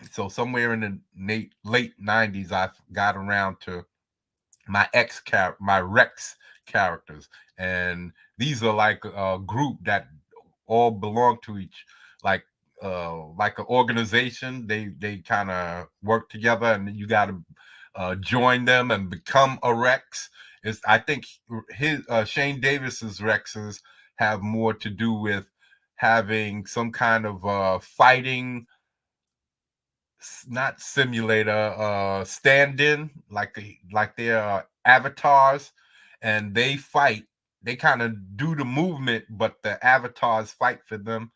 So somewhere in the late 90s, I got around to my Rex characters, and these are like a group that all belong to each, like like an organization. They kind of work together, and you got to join them and become a Rex. Is I think his Shane Davis's Rexes have more to do with having some kind of fighting, not simulator, stand-in, like their avatars, and they fight. They kind of do the movement, but the avatars fight for them,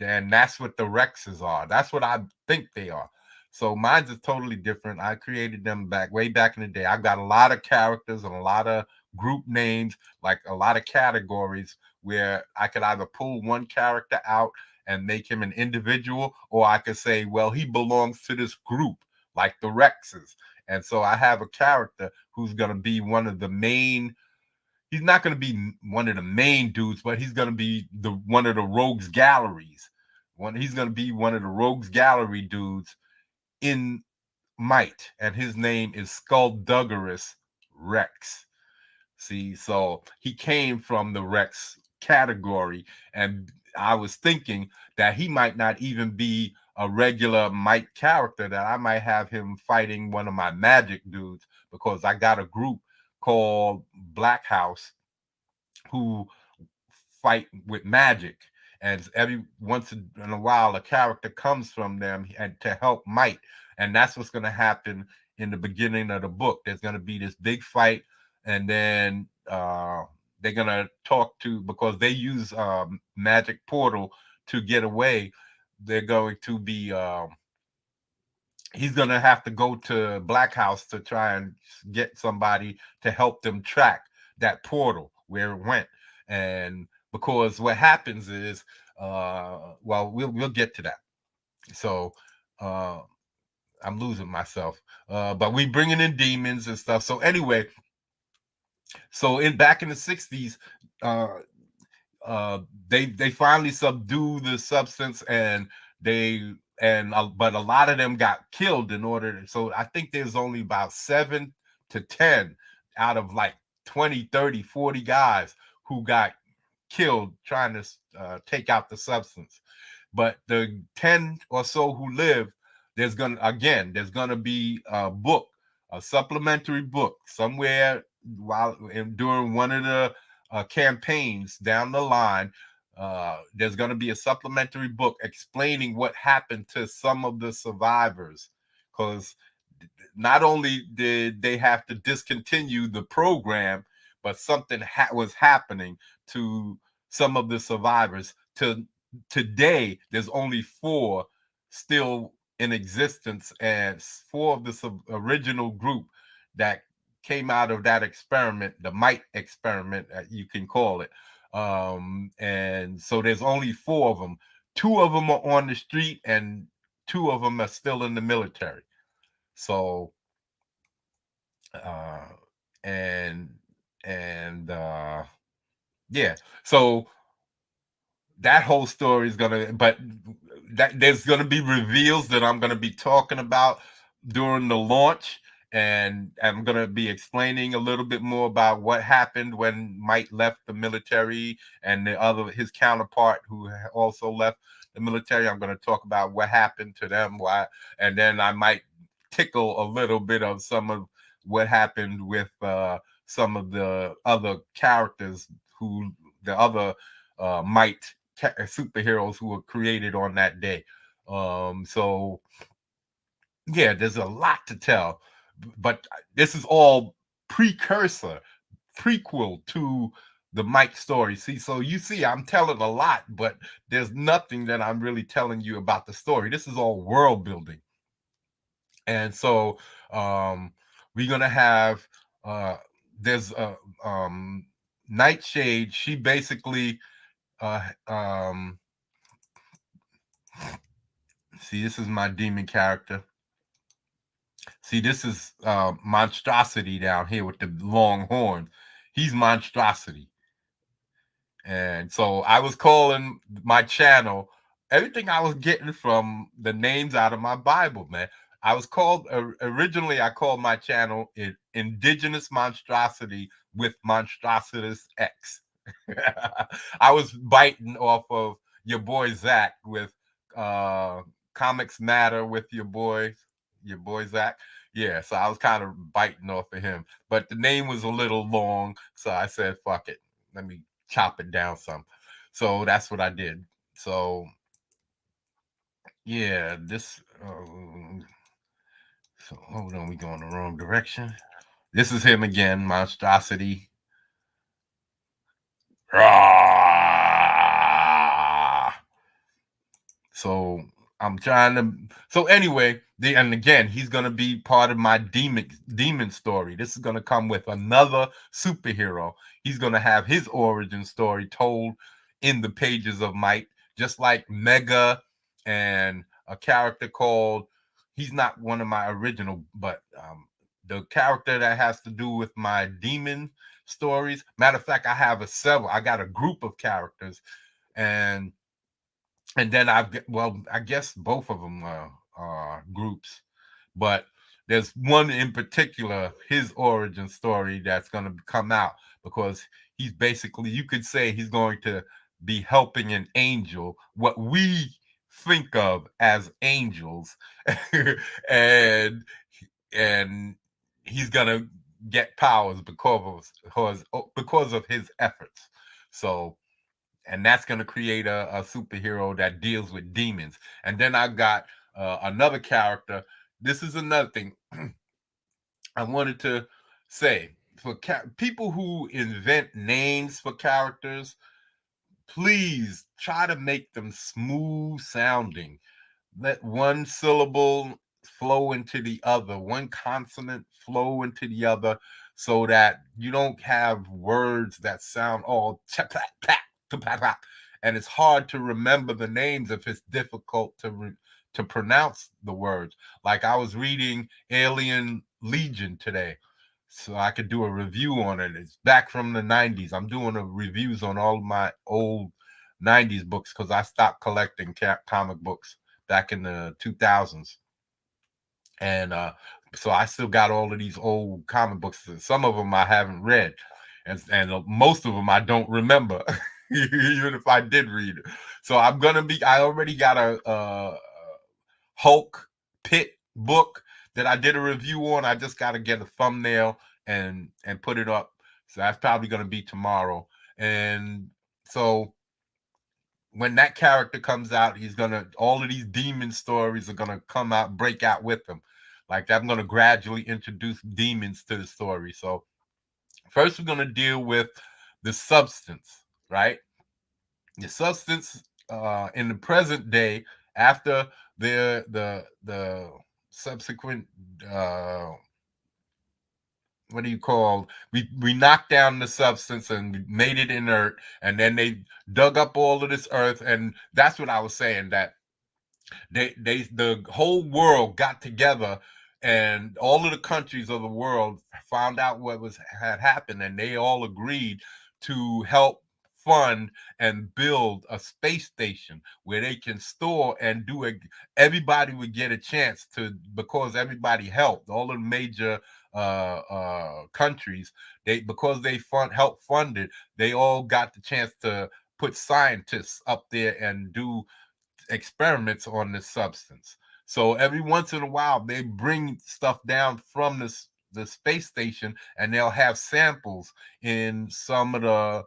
and that's what the Rexes are. That's what I think they are. So mine's is totally different. I created them way back in the day. I've got a lot of characters and a lot of group names, like a lot of categories where I could either pull one character out and make him an individual, or I could say, well, he belongs to this group, like the Rexes. And so I have a character who's going to be one of the main. He's not going to be one of the main dudes, but he's going to be one of the rogues galleries. He's going to be one of the rogues gallery dudes in Might, and his name is Skullduggerous Rex. See, so he came from the Rex category, and I was thinking that he might not even be a regular Might character, that I might have him fighting one of my magic dudes, because I got a group called Black House who fight with magic, and every once in a while a character comes from them and to help Might, and that's what's going to happen in the beginning of the book. There's going to be this big fight, and then they're going to talk to, because they use magic portal to get away. They're going to be he's going to have to go to Black House to try and get somebody to help them track that portal where it went. And because what happens is, well, we'll get to that. So I'm losing myself, but we bringing in demons and stuff. So anyway, so back in the 60s, they finally subdue the substance, and but a lot of them got killed in order. So I think there's only about 7 to 10 out of like 20, 30, 40 guys who got killed trying to take out the substance. But the 10 or so who live, there's gonna be a book, a supplementary book somewhere during one of the campaigns down the line. There's going to be a supplementary book explaining what happened to some of the survivors, because not only did they have to discontinue the program, but something was happening to some of the survivors. Today, there's only 4 still in existence, and 4 of the original group that came out of that experiment, the Might experiment, you can call it. And so there's only 4 of them. 2 of them are on the street, and 2 of them are still in the military. So, uh, and yeah, so that whole story is but there's gonna be reveals that I'm gonna be talking about during the launch, and I'm gonna be explaining a little bit more about what happened when Mike left the military, and his counterpart who also left the military. I'm gonna talk about what happened to them, why, and then I might tickle a little bit of some of what happened with some of the other characters the other Might superheroes who were created on that day. So yeah, there's a lot to tell, but this is all prequel to the Mike story. See, so you see, I'm telling a lot, but there's nothing that I'm really telling you about the story. This is all world building. And so we're gonna have there's a Nightshade. She basically see, this is my demon character. See, this is Monstrosity down here with the long horns. He's Monstrosity. And so I was calling my channel everything I was getting from the names out of my Bible, man. I was called originally. I called my channel Indigenous Monstrosity with Monstrositous X. I was biting off of your boy Zach with uh Comics Matter with your boy Zach. Yeah, so I was kind of biting off of him, but the name was a little long, so I said, "Fuck it, let me chop it down some." So that's what I did. So yeah, this. So hold on, we going the wrong direction. This is him again, Monstrosity. So I'm trying to. So anyway, and again, he's gonna be part of my demon story. This is gonna come with another superhero. He's gonna have his origin story told in the pages of Might, just like Mega and a character called. He's not one of my original, but the character that has to do with my demon stories. Matter of fact, I have a several. I got a group of characters, and then I guess both of them are groups, but there's one in particular, his origin story, that's going to come out because he's basically, you could say, he's going to be helping an angel, what we think of as angels, and and he's going to get powers because of his efforts. So and that's going to create a superhero that deals with demons. And then I got another character. This is another thing I wanted to say for people who invent names for characters. Please try to make them smooth sounding. Let one syllable flow into the other, one consonant flow into the other, so that you don't have words that sound all and it's hard to remember the names if it's difficult to pronounce the words. Like I was reading Alien Legion today, so I could do a review on it. It's back from the 90s. I'm doing reviews on all of my old 90s books because I stopped collecting comic books back in the 2000s. And so I still got all of these old comic books. Some of them I haven't read, and most of them I don't remember, even if I did read it. So I already got a Hulk Pit book that I did a review on. I just got to get a thumbnail and put it up. So that's probably going to be tomorrow. And so when that character comes out, all of these demon stories are gonna come out, break out with him. Like I'm gonna gradually introduce demons to the story. So first we're gonna deal with the substance, right? The substance in the present day, after the subsequent what do you call, we knocked down the substance and made it inert, and then they dug up all of this earth, and that's what I was saying, that the whole world got together, and all of the countries of the world found out what had happened, and they all agreed to help fund and build a space station where they can store and do it. Everybody would get a chance to, because everybody helped, all the major countries, because they helped fund it, they all got the chance to put scientists up there and do experiments on this substance. So every once in a while, they bring stuff down from the space station, and they'll have samples in some of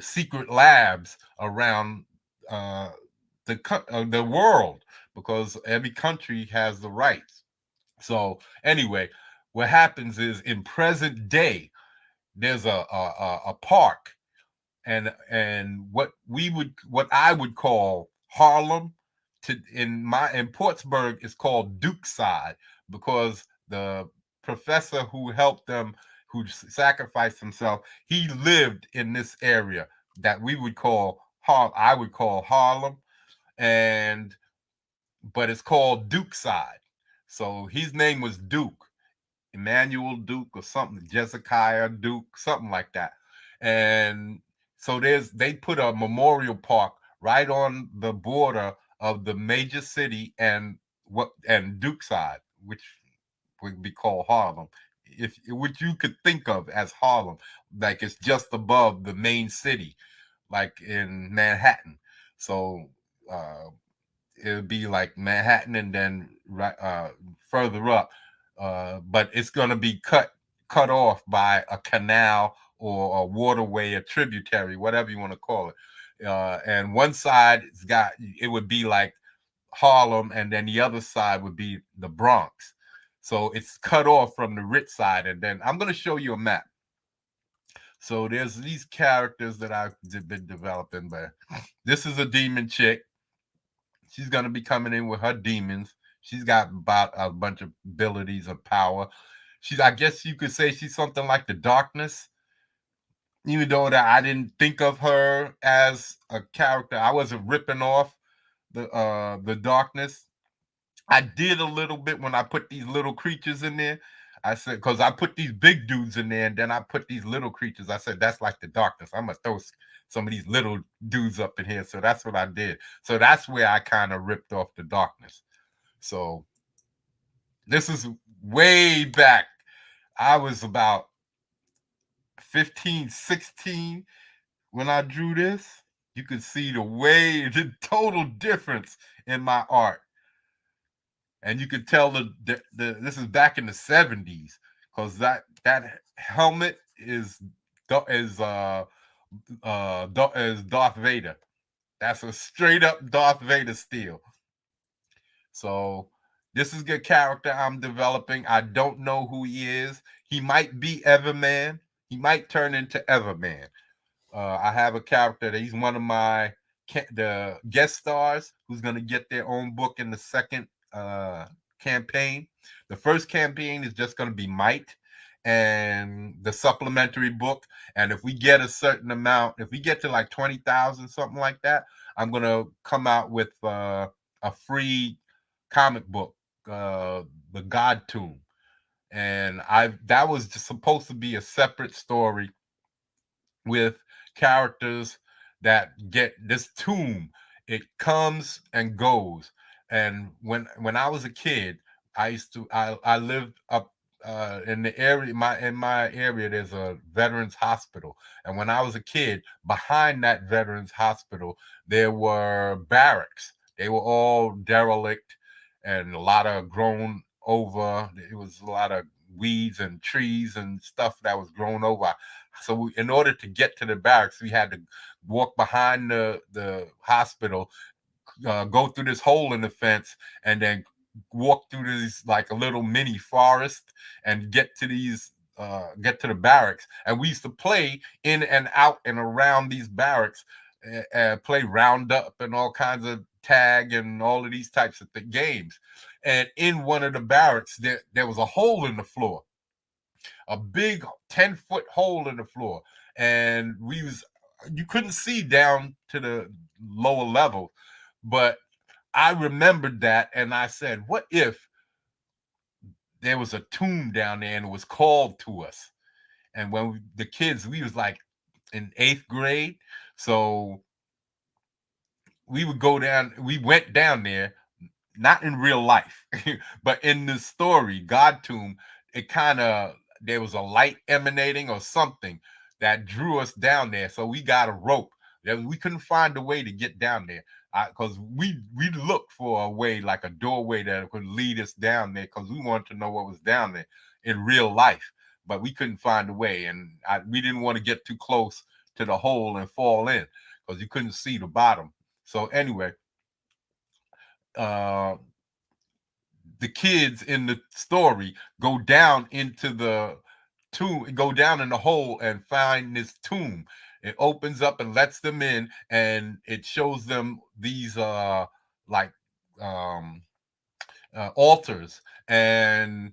secret labs around the world, because every country has the rights. So anyway, what happens is, in present day, there's a park, and what I would call Harlem, in Portsburg is called Dukeside, because the professor who helped them, who sacrificed himself, he lived in this area that I would call Harlem, and but it's called Dukeside. So his name was Duke, Emmanuel Duke or something, Jesikiah Duke, something like that. And so they put a memorial park right on the border of the major city and Duke side, which would be called Harlem, if which you could think of as Harlem, like it's just above the main city, like in Manhattan. So it would be like Manhattan and then further up, but it's going to be cut off by a canal or a waterway, a tributary, whatever you want to call it. And one side it would be like Harlem, and then the other side would be the Bronx. So it's cut off from the rich side, and then I'm going to show you a map. So there's these characters that I've been developing, but this is a demon chick. She's going to be coming in with her demons. She's got about a bunch of abilities of power. I guess you could say she's something like the darkness, even though that I didn't think of her as a character. I wasn't ripping off the darkness. I did a little bit when I put these little creatures in there. I said, because I put these big dudes in there and then I put these little creatures. I said, that's like the darkness. I'm going to throw some of these little dudes up in here. So that's what I did. So that's where I kind of ripped off the darkness. So this is way back. I was about 15, 16 when I drew this. You could see the total difference in my art. And you could tell this is back in the 70s, because that helmet is Darth Vader. That's a straight up Darth Vader steel. So this is the character I'm developing. I don't know who he is. He might be Everman. He might turn into Everman. I have a character that he's one of the guest stars who's going to get their own book in the second campaign. The first campaign is just going to be Might and the supplementary book. And if we get a certain amount, if we get to like 20,000, something like that, I'm going to come out with a free comic book, the God Tomb. And that was just supposed to be a separate story with characters that get this tomb. It comes and goes. And when I was a kid, I lived up in the area. In my area, there's a veterans hospital, and when I was a kid, behind that veterans hospital, there were barracks. They were all derelict, and a lot of grown over. It was a lot of weeds and trees and stuff that was grown over. So in order to get to the barracks, we had to walk behind the hospital, go through this hole in the fence, and then walk through this like a little mini forest and get to the barracks. And we used to play in and out and around these barracks, play roundup and all kinds of tag and all of these types of games. And in one of the barracks, there was a hole in the floor, a big 10-foot hole in the floor, and you couldn't see down to the lower level. But I remembered that, and I said, what if there was a tomb down there and it was called to us? And when the kids, we was like in 8th grade, so we went down there, not in real life, but in the story, God Tomb, there was a light emanating or something that drew us down there. So we got a rope. We couldn't find a way to get down there, because we looked for a way, like a doorway that could lead us down there, because we wanted to know what was down there in real life. But we couldn't find a way, and we didn't want to get too close to the hole and fall in, because you couldn't see the bottom. So anyway, the kids in the story go down into the tomb, go down in the hole and find this tomb. It opens up and lets them in, and it shows them these altars, and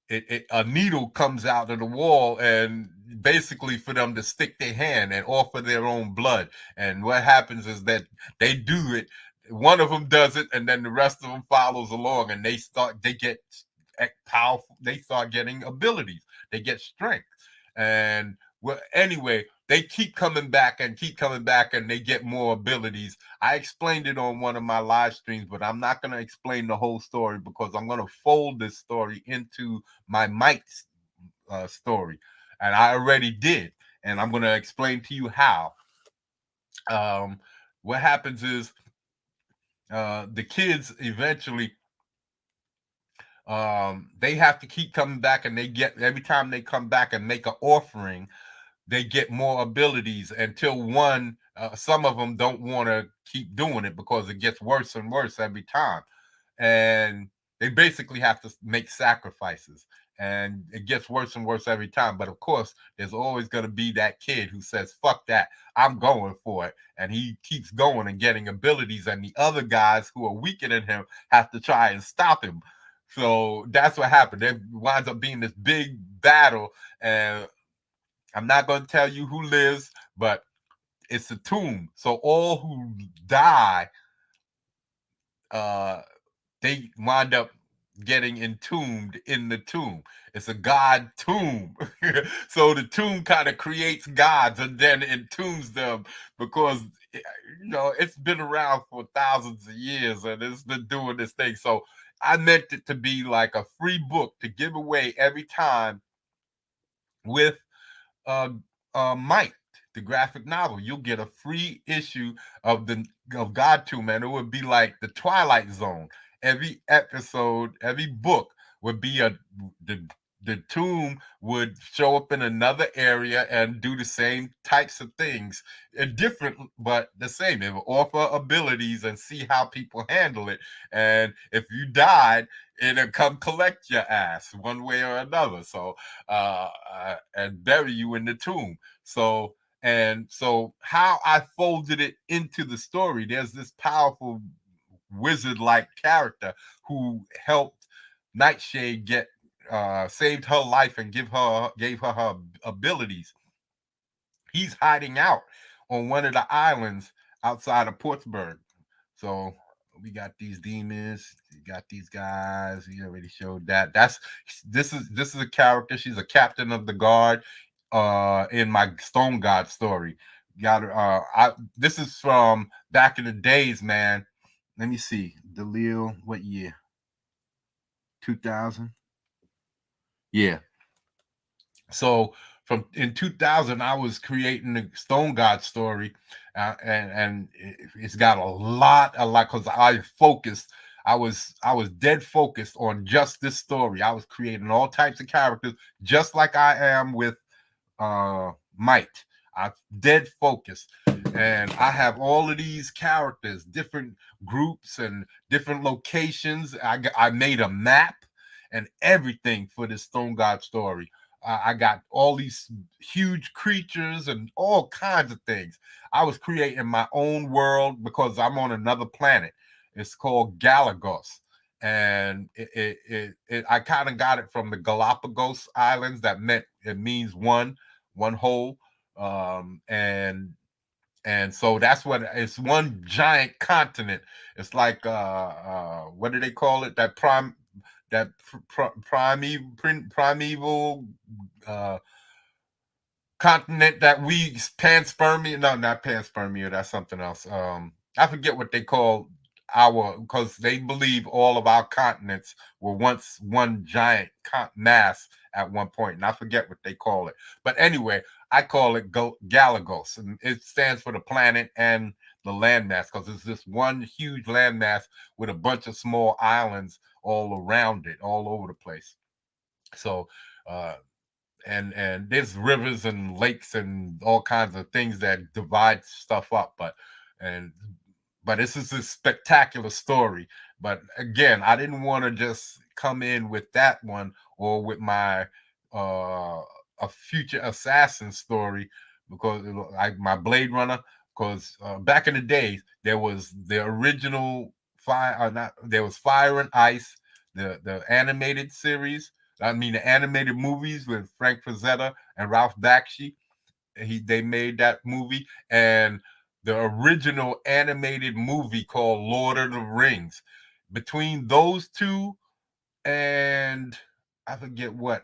a needle comes out of the wall, and basically for them to stick their hand and offer their own blood. And what happens is that they do it. One of them does it, and then the rest of them follows along, and they get powerful. They start getting abilities. They get strength. And anyway, they keep coming back and they get more abilities. I explained it on one of my live streams, but I'm not going to explain the whole story because I'm going to fold this story into my Mike's story, and I already did, and I'm going to explain to you how. What happens is the kids eventually they have to keep coming back, and they get, every time they come back and make an offering, they get more abilities until one, some of them don't want to keep doing it because it gets worse and worse every time, and they basically have to make sacrifices, and it gets worse and worse every time. But of course, there's always going to be that kid who says, fuck that, I'm going for it, and he keeps going and getting abilities, and the other guys who are weaker than him have to try and stop him. So that's what happened. There winds up being this big battle, and I'm not going to tell you who lives, but it's a tomb. So all who die, they wind up getting entombed in the tomb. It's a god tomb. So the tomb kind of creates gods and then entombs them because, it's been around for thousands of years and it's been doing this thing. So I meant it to be like a free book to give away every time with uh, Mike, the graphic novel. You'll get a free issue of God Tomb, and it would be like the Twilight Zone. Every episode, every book would be the tomb would show up in another area and do the same types of things, different but the same. It will offer abilities and see how people handle it. And if you died, it'll come collect your ass one way or another. So and bury you in the tomb. So how I folded it into the story, there's this powerful wizard-like character who helped Nightshade get saved her life and gave her abilities. He's hiding out on one of the islands outside of Portsburg. So we got these demons, we got these guys. We already showed that. This is a character. She's a captain of the guard in my Stone God story. This is from back in the days, man. Let me see. Delil, what year? 2000? Yeah. So from in 2000, I was creating the Stone God story, and it's got a lot because I focused. I was dead focused on just this story. I was creating all types of characters, just like I am with Might. I'm dead focused, and I have all of these characters, different groups and different locations. I made a map and everything for this Stone God story. I got all these huge creatures and all kinds of things. I was creating my own world because I'm on another planet. It's called Galagos, and I kind of got it from the Galapagos Islands. That meant it means one whole, and so that's what it's, one giant continent. It's like what do they call it? Primeval continent that we panspermia. No, not panspermia. That's something else. I forget what they call because they believe all of our continents were once one giant mass at one point, and I forget what they call it. But anyway, I call it Galagos, and it stands for the planet and the landmass because it's this one huge landmass with a bunch of small islands all around it, all over the place. So and there's rivers and lakes and all kinds of things that divide stuff up, but this is a spectacular story. But again, I didn't want to just come in with that one or with my a future assassin story, because like my Blade Runner, because back in the days there was the original there was Fire and Ice, the animated series. I mean, the animated movies with Frank Frazetta and Ralph Bakshi. They made that movie, and the original animated movie called Lord of the Rings. Between those two and I forget what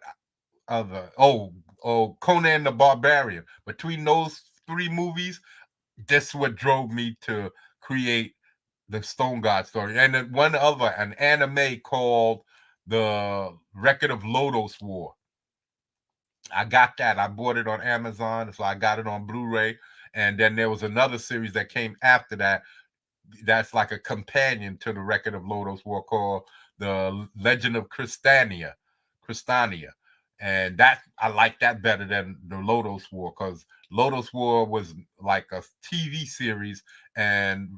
other. Oh, Conan the Barbarian. Between those three movies, that's what drove me to create the Stone God story. And then one other, an anime called The Record of Lodoss War. I got that. I bought it on Amazon, so I got it on Blu-ray. And then there was another series that came after that. That's like a companion to the Record of Lodoss War called The Legend of Crystania. And that I like that better than the Lodoss War, because Lodoss War was like a TV series and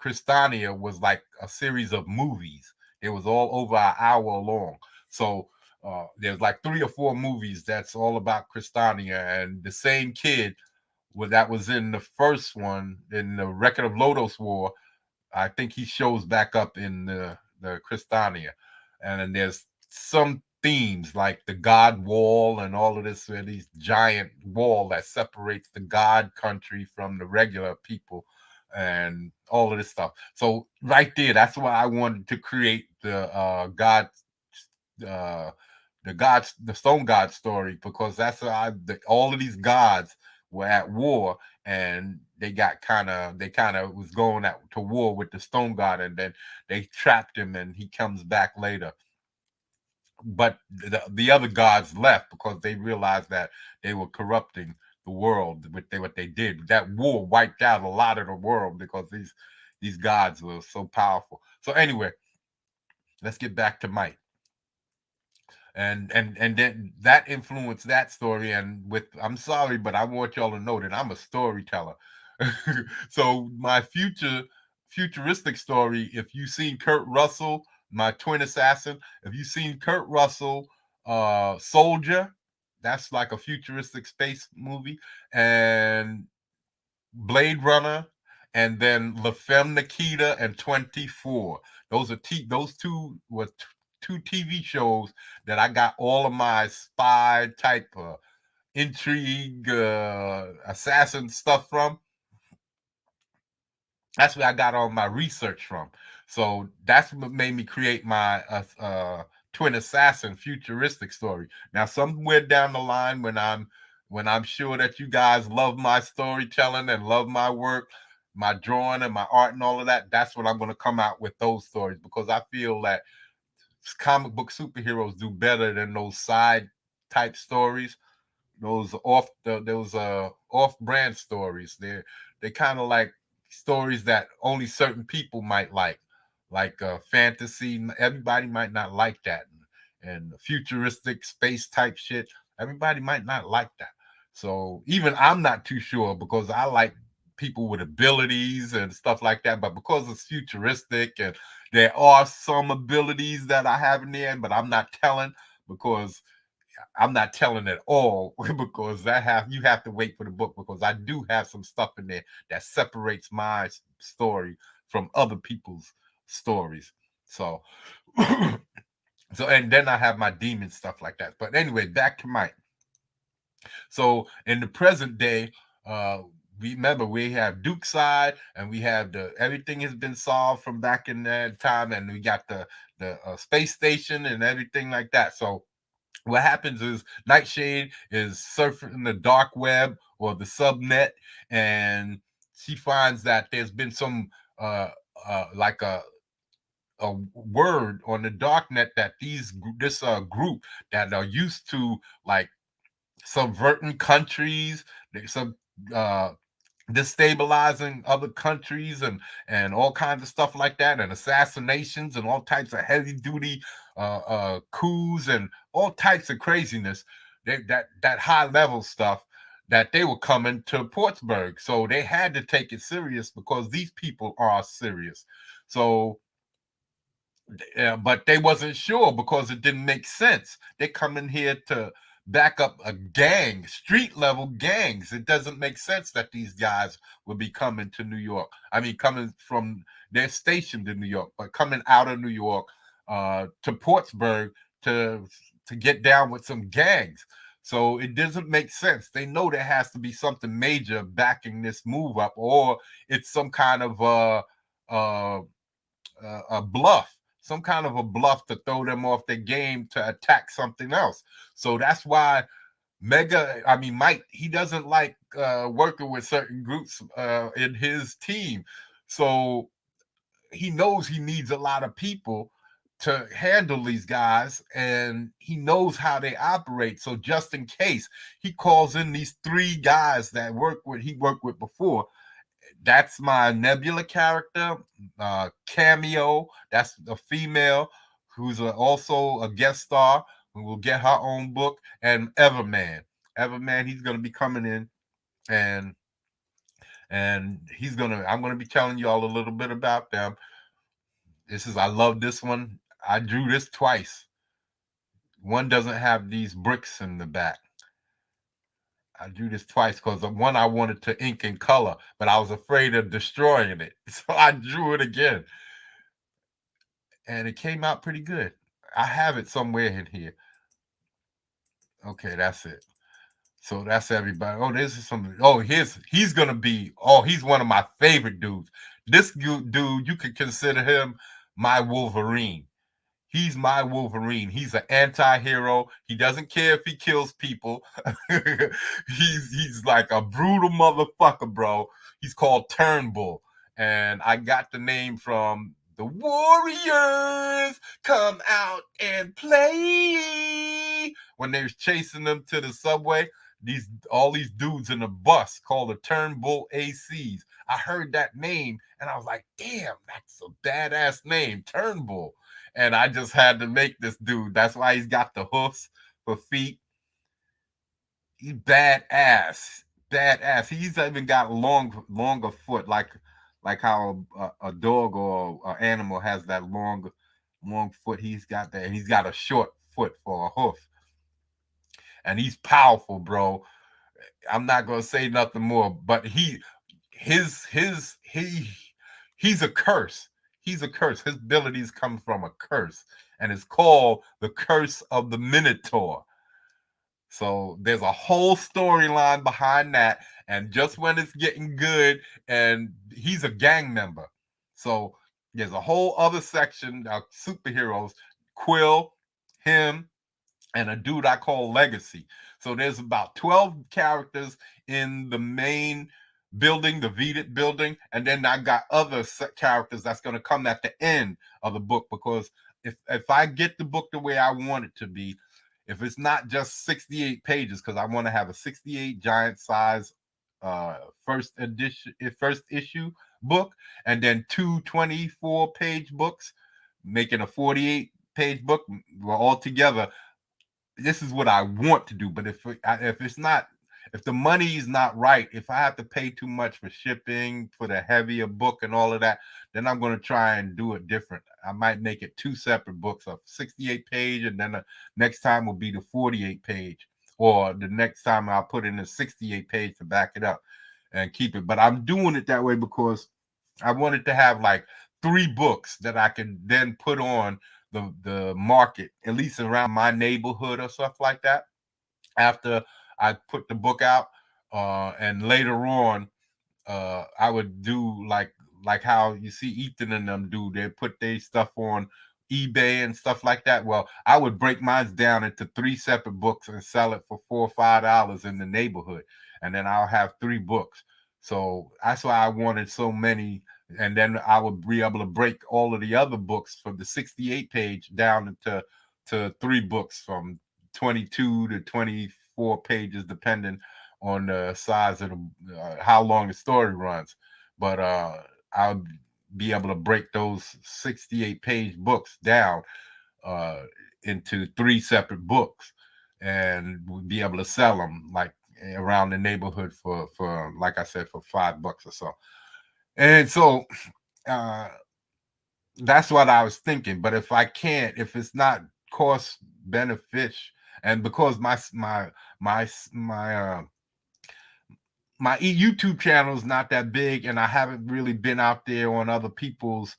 Crystania was like a series of movies. It was all over an hour long. So there's like 3 or 4 movies that's all about Crystania, and the same kid that was in the first one in the Record of Lodoss War, I think he shows back up in the Crystania. And then there's some themes like the God Wall and all of this, these giant wall that separates the God country from the regular people and all of this stuff. So right there, that's why I wanted to create uh, the Stone God story, because that's all of these gods were at war, and they kind of was going to war with the Stone God, and then they trapped him, and he comes back later. But the other gods left because they realized that they were corrupting the world with what they did. That war wiped out a lot of the world because these gods were so powerful. So anyway, let's get back to Mike. And then that influenced that story. And I'm sorry, but I want y'all to know that I'm a storyteller. So my futuristic story, if you've seen Kurt Russell, my twin assassin, if you've seen Kurt Russell, Soldier, that's like a futuristic space movie, and Blade Runner, and then La Femme Nikita and 24. Those two were two TV shows that I got all of my spy type intrigue assassin stuff from. That's where I got all my research from. So that's what made me create my twin assassin futuristic story. Now, somewhere down the line, when I'm sure that you guys love my storytelling and love my work, my drawing and my art and all of that, that's what I'm going to come out with, those stories, because I feel that comic book superheroes do better than those side type stories, those off brand stories. They kind of like stories that only certain people might like fantasy. Everybody might not like that, and futuristic space type shit. Everybody might not like that. So even I'm not too sure, because I like people with abilities and stuff like that. But because it's futuristic and there are some abilities that I have in there, but I'm not telling, because I'm not telling it all, because you have to wait for the book, because I do have some stuff in there that separates my story from other people's stories. So and then I have my demon stuff like that. But anyway, back to Mike. So in the present day, remember, we have Duke side, and we have everything has been solved from back in that time, and we got the space station and everything like that. So what happens is Nightshade is surfing the dark web or the subnet, and she finds that there's been some like a word on the darknet that this group that are used to like subverting countries, some uh destabilizing other countries, and all kinds of stuff like that, and assassinations and all types of heavy duty coups and all types of craziness, that high level stuff, that they were coming to Portsburg. So they had to take it serious, because these people are serious. So but they wasn't sure, because it didn't make sense. They come in here to back up a gang, street level gangs. It doesn't make sense that these guys would be coming to New York. I mean, coming from, they're stationed in New York, but coming out of New York to Portsburg to get down with some gangs. So it doesn't make sense. They know there has to be something major backing this move up, or it's some kind of a bluff, some kind of a bluff to throw them off their game to attack something else. So that's why Mike, he doesn't like working with certain groups in his team. So he knows he needs a lot of people to handle these guys, and he knows how they operate. So just in case, he calls in these 3 guys that he worked with before. That's my Nebula character, Cameo. That's a female who's also a guest star who will get her own book, and Everman. Everman, he's going to be coming in, and I'm gonna be telling you all a little bit about them. I love this one. I drew this twice. One doesn't have these bricks in the back. I drew this twice because the one I wanted to ink in color, but I was afraid of destroying it. So I drew it again. And it came out pretty good. I have it somewhere in here. Okay, that's it. So that's everybody. Oh, this is something. Oh, he's gonna be. Oh, he's one of my favorite dudes. This dude, you could consider him my Wolverine. He's my Wolverine. He's an anti-hero. He doesn't care if he kills people. he's like a brutal motherfucker, bro. He's called Turnbull. And I got the name from the Warriors come out and play. When they was chasing them to the subway, all these dudes in a bus called the Turnbull ACs. I heard that name and I was like, damn, that's a badass name, Turnbull. And I just had to make this dude. That's why he's got the hoofs for feet. He's badass. Badass. He's even got longer foot, like how a dog or an animal has that long foot. He's got that. And he's got a short foot for a hoof. And he's powerful, bro. I'm not gonna say nothing more, but he's a curse. He's a curse. His abilities come from a curse, and it's called the Curse of the Minotaur. So there's a whole storyline behind that, and just when it's getting good, and he's a gang member. So there's a whole other section of superheroes, Quill, him, and a dude I call Legacy. So there's about 12 characters in the main building, the Vedit building, and then I got other characters that's going to come at the end of the book, because if I get the book the way I want it to be, if it's not just 68 pages, because I want to have a 68 giant size first issue book, and then 2 24-page books, making a 48-page book, well, all together, this is what I want to do. But if it's not, if the money is not right, if I have to pay too much for shipping for the heavier book and all of that, then I'm going to try and do it different. I might make it 2 separate books, a 68-page, and then the next time will be the 48-page, or the next time I'll put in a 68-page to back it up and keep it. But I'm doing it that way because I wanted to have like 3 books that I can then put on the market, at least around my neighborhood or stuff like that, after I put the book out. And later on, I would do like how you see Ethan and them do. They put their stuff on eBay and stuff like that. Well, I would break mine down into 3 separate books and sell it for $4 or $5 in the neighborhood, and then I'll have 3 books. So that's why I wanted so many. And then I would be able to break all of the other books from the 68-page down to 3 books from 22 to 24 pages, depending on the size of the how long the story runs. But I'll be able to break those 68-page books down into 3 separate books, and be able to sell them like around the neighborhood for like I said, for $5 or so. And so that's what I was thinking. But if it's not cost benefit, and because my YouTube channel is not that big, and I haven't really been out there on other people's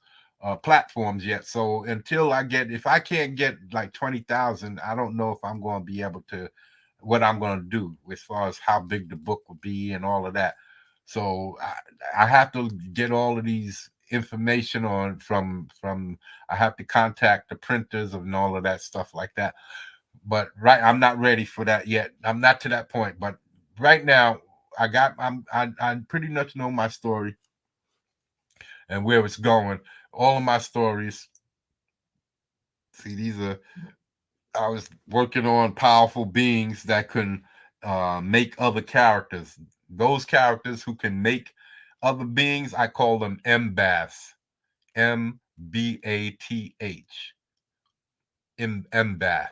platforms yet. So if I can't get like 20,000, I don't know if I'm going to be able to, what I'm going to do as far as how big the book will be and all of that. So I have to get all of these information from I have to contact the printers and all of that stuff like that. But I'm not ready for that yet. I'm not to that point. But right now, I pretty much know my story and where it's going. All of my stories. See, I was working on powerful beings that can make other characters. Those characters who can make other beings, I call them Mbaths. Mbath. Mbath.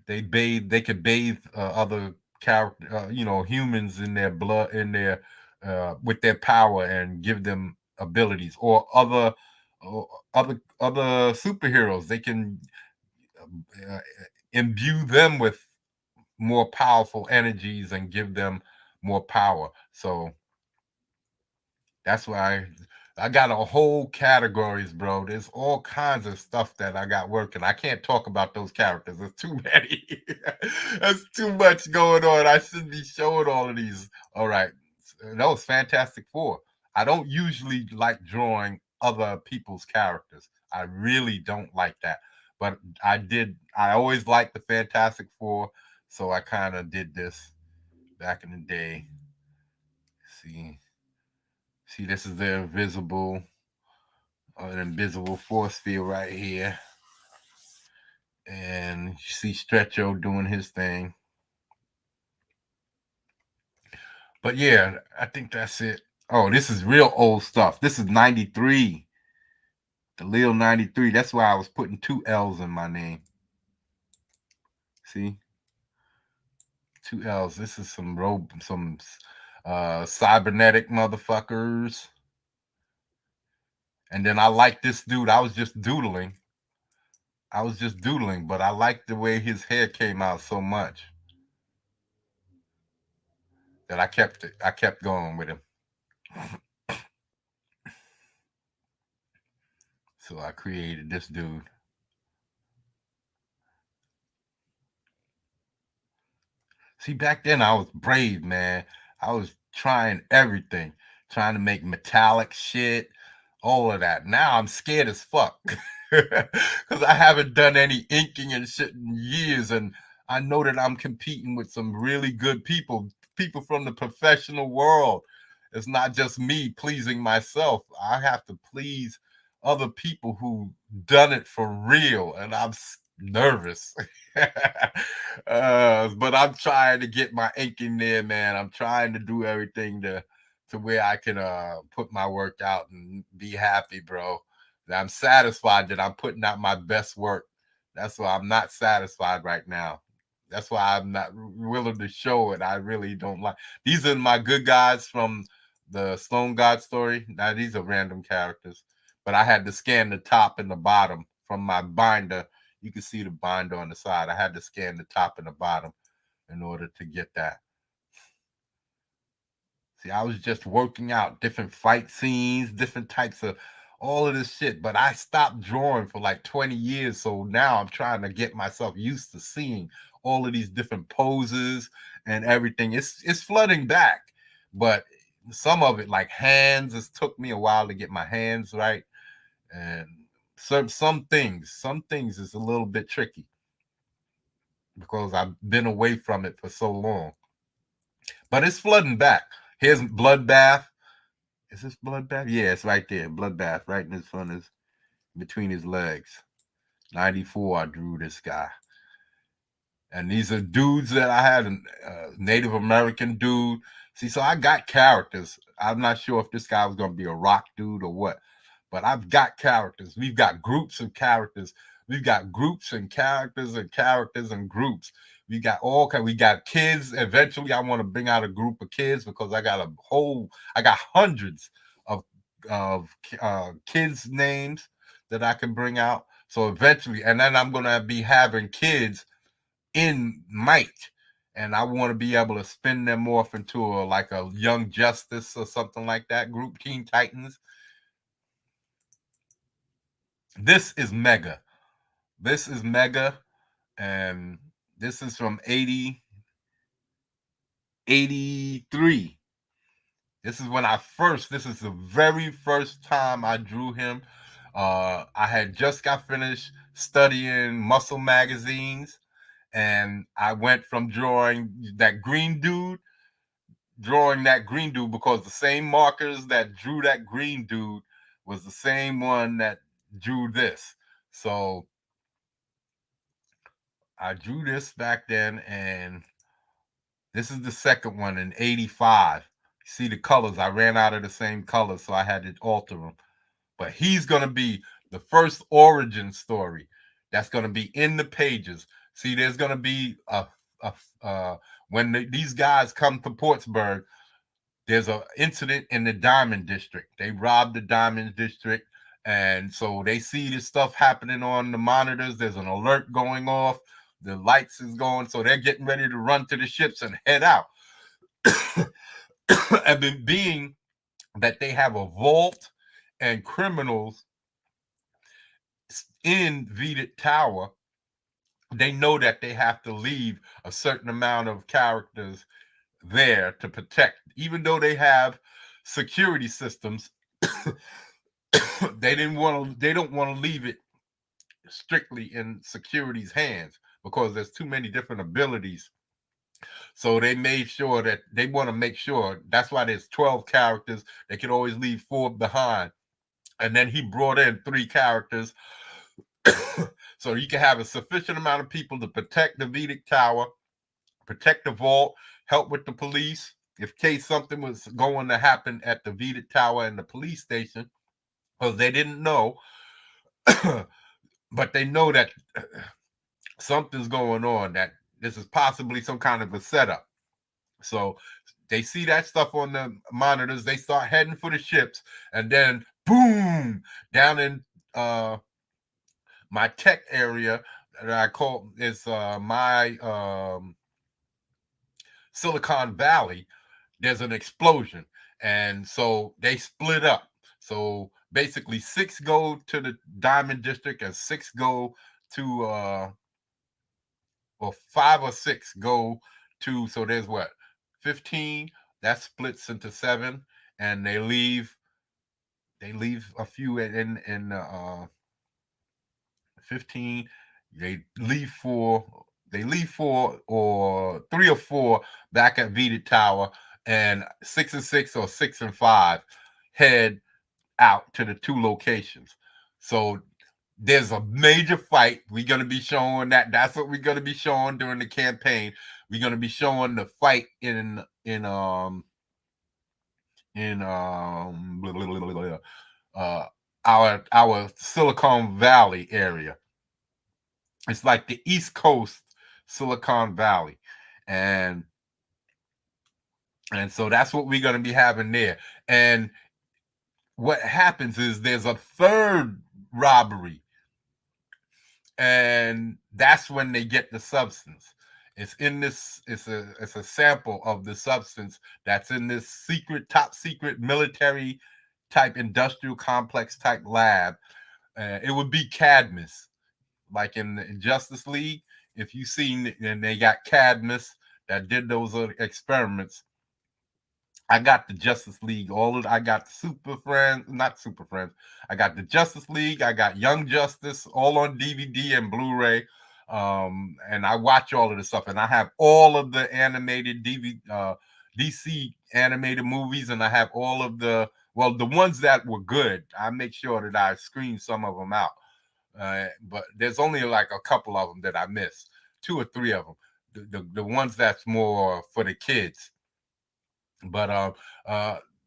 They could bathe other character, humans in their blood, in their with their power, and give them abilities, or other superheroes. They can uh, imbue them with more powerful energies and give them more power. So that's why I got a whole categories, bro. There's all kinds of stuff that I got working. I can't talk about those characters. There's too many. There's too much going on. I shouldn't be showing all of these. All right. That was Fantastic Four. I don't usually like drawing other people's characters. I really don't like that. But I always liked the Fantastic Four, so I kind of did this back in the day. See, this is the an invisible force field right here. And you see Stretcho doing his thing. But yeah, I think that's it. Oh, this is real old stuff. This is 93. The Lil 93. That's why I was putting two L's in my name. See? Two L's. This is some cybernetic motherfuckers. And then I like this dude. I was just doodling, but I liked the way his hair came out so much that I kept going with him. So I created this dude. See, back then I was brave, man. I was trying everything, trying to make metallic shit, all of that. Now I'm scared as fuck because I haven't done any inking and shit in years, and I know that I'm competing with some really good people from the professional world. It's not just me pleasing myself. I have to please other people who done it for real, and I'm nervous. But I'm trying to get my ink in there, man. I'm trying to do everything to where I can put my work out and be happy, bro. I'm satisfied that I'm putting out my best work. That's why I'm not satisfied right now. That's why I'm not willing to show it. I really don't like. These are my good guys from the Stone God story. Now these are random characters, but I had to scan the top and the bottom from my binder. You can see the binder on the side. I had to scan the top and the bottom in order to get that. See, I was just working out different fight scenes, different types of all of this shit. But I stopped drawing for like 20 years. So now I'm trying to get myself used to seeing all of these different poses and everything. It's flooding back. But some of it, like hands, it took me a while to get my hands right. And some things is a little bit tricky because I've been away from it for so long. But it's flooding back. Here's Bloodbath. Is this Bloodbath? Yeah, it's right there. Bloodbath, right in his front, his between his legs. 94, I drew this guy. And these are dudes that I had, a Native American dude. See, so I got characters. I'm not sure if this guy was going to be a rock dude or what, but I've got characters. We've got groups of characters. We've got groups and characters and characters and groups. We got all kind. We got kids. Eventually, I want to bring out a group of kids because I got hundreds of kids' names that I can bring out. So eventually, and then I'm gonna be having kids in might, and I want to be able to spin them off into like a Young Justice or something like that group, Teen Titans. This is Mega. This is Mega, and this is from 83. This is the very first time I drew him. I had just got finished studying muscle magazines, and I went from drawing that green dude because the same markers that drew that green dude was the same one that drew this. So I drew this back then, and this is the second one in '85. See the colors? I ran out of the same colors, so I had to alter them. But he's going to be the first origin story that's going to be in the pages. See, there's going to be when these guys come to Portsburg, there's an incident in the Diamond District. They robbed the Diamond District, and so they see this stuff happening on the monitors. There's an alert going off. The lights is going, so they're getting ready to run to the ships and head out. And being that they have a vault and criminals in Vedit Tower, they know that they have to leave a certain amount of characters there to protect. Even though they have security systems, they don't want to leave it strictly in security's hands because there's too many different abilities. So they made sure that they want to make sure. That's why there's 12 characters. They could always leave 4 behind. And then he brought in 3 characters so you can have a sufficient amount of people to protect the Vedic Tower, protect the vault, help with the police if case something was going to happen at the Vedic Tower and the police station, because they didn't know, but they know that something's going on, that this is possibly some kind of a setup. So they see that stuff on the monitors, they start heading for the ships, and then boom, down in my tech area that I call is my Silicon Valley, there's an explosion. And so they split up. So basically 6 go to the Diamond District and 6 go to or 5 or 6 go to, so there's what, 15, that splits into 7, and they leave a few in 15, they leave 4 or 3 or 4 back at Vita Tower, and 6 and 6 or 6 and 5 head out to the 2 locations. So there's a major fight. We're going to be showing that. That's what we're going to be showing during the campaign. We're going to be showing the fight in our Silicon Valley area. It's like the East Coast Silicon Valley, and so that's what we're going to be having there. And what happens is there's a third robbery, and that's when they get the substance. It's in this. It's a sample of the substance that's in this top secret military type industrial complex type lab. It would be Cadmus, like in Justice League. If you've seen, and they got Cadmus that did those experiments. I got the Justice League, I got the Super Friends, not Super Friends. I got the Justice League, I got Young Justice, all on DVD and Blu-ray. And I watch all of this stuff, and I have all of the animated DC animated movies, and I have all of the ones that were good. I make sure that I screen some of them out. But there's only like a couple of them that I missed, 2 or 3 of them. The ones that's more for the kids. But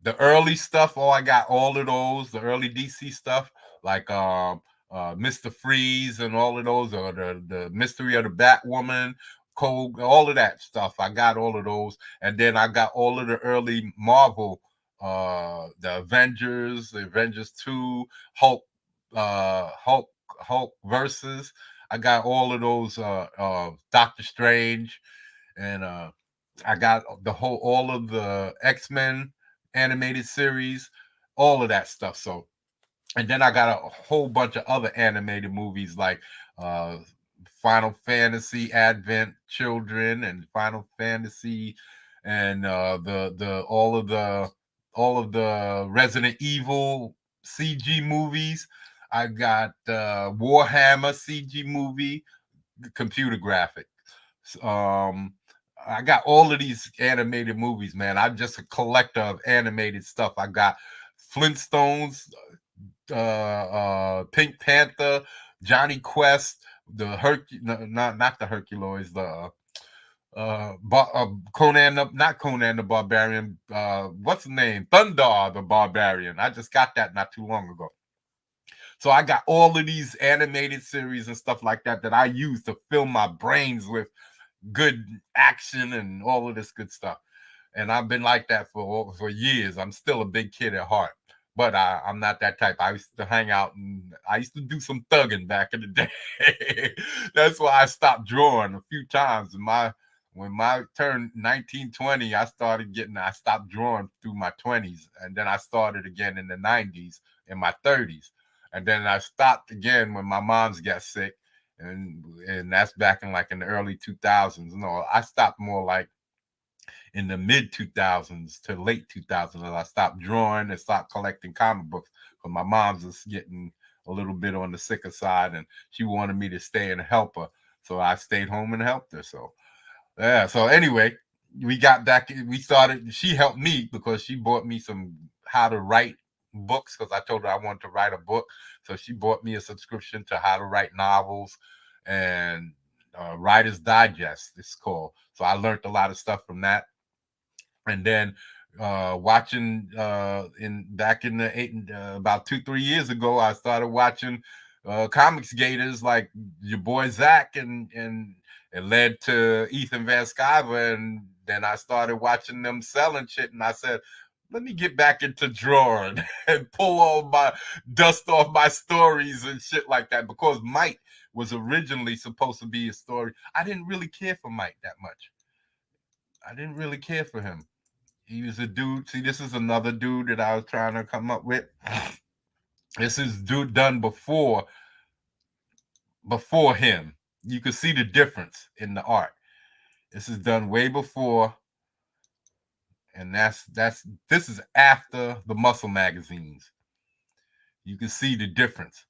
the early stuff, I got all of those, the early DC stuff, like Mr. Freeze and all of those, or the Mystery of the Batwoman, Cold, all of that stuff. I got all of those. And then I got all of the early Marvel, the Avengers 2, Hulk versus. I got all of those, Doctor Strange, and I got all of the X-Men animated series, all of that stuff. So, and then I got a whole bunch of other animated movies like Final Fantasy Advent Children and Final Fantasy, and all of the Resident Evil CG movies. I got Warhammer CG movie, computer graphic. I got all of these animated movies, man. I'm just a collector of animated stuff. I got Flintstones, Pink Panther, Johnny Quest, the not the Herculoids, the Conan, not Conan the Barbarian. What's the name? Thundar the Barbarian. I just got that not too long ago. So I got all of these animated series and stuff like that that I use to fill my brains with good action and all of this good stuff. And I've been like that for years. I'm still a big kid at heart, but I'm not that type. I used to hang out and I used to do some thugging back in the day. That's why I stopped drawing a few times. When my turn 19, 20, I stopped drawing through my 20s. And then I started again in the 90s, in my 30s. And then I stopped again when my mom's got sick. And that's back in like in the early 2000s. No, I stopped more like in the mid 2000s to late 2000s. I stopped drawing and stopped collecting comic books because my mom's was getting a little bit on the sicker side, and she wanted me to stay and help her. So I stayed home and helped her. So yeah. So anyway, we got back. We started. She helped me because she bought me some how to write books because I told her I wanted to write a book. So she bought me a subscription to how to write novels and Writer's Digest. It's called. So I learned a lot of stuff from that. And then watching in back in the about 2-3 years ago, I started watching Comicsgaters like your boy Zach, and it led to Ethan Van Sciver, and then I started watching them selling shit, and I said, let me get back into drawing and pull all my dust off my stories and shit like that, because Mike was originally supposed to be a story. I didn't really care for Mike that much. I didn't really care for him. He was a dude. See, this is another dude that I was trying to come up with. This is dude done before him. You can see the difference in the art. This is done way before, and this is after the muscle magazines. You can see the difference.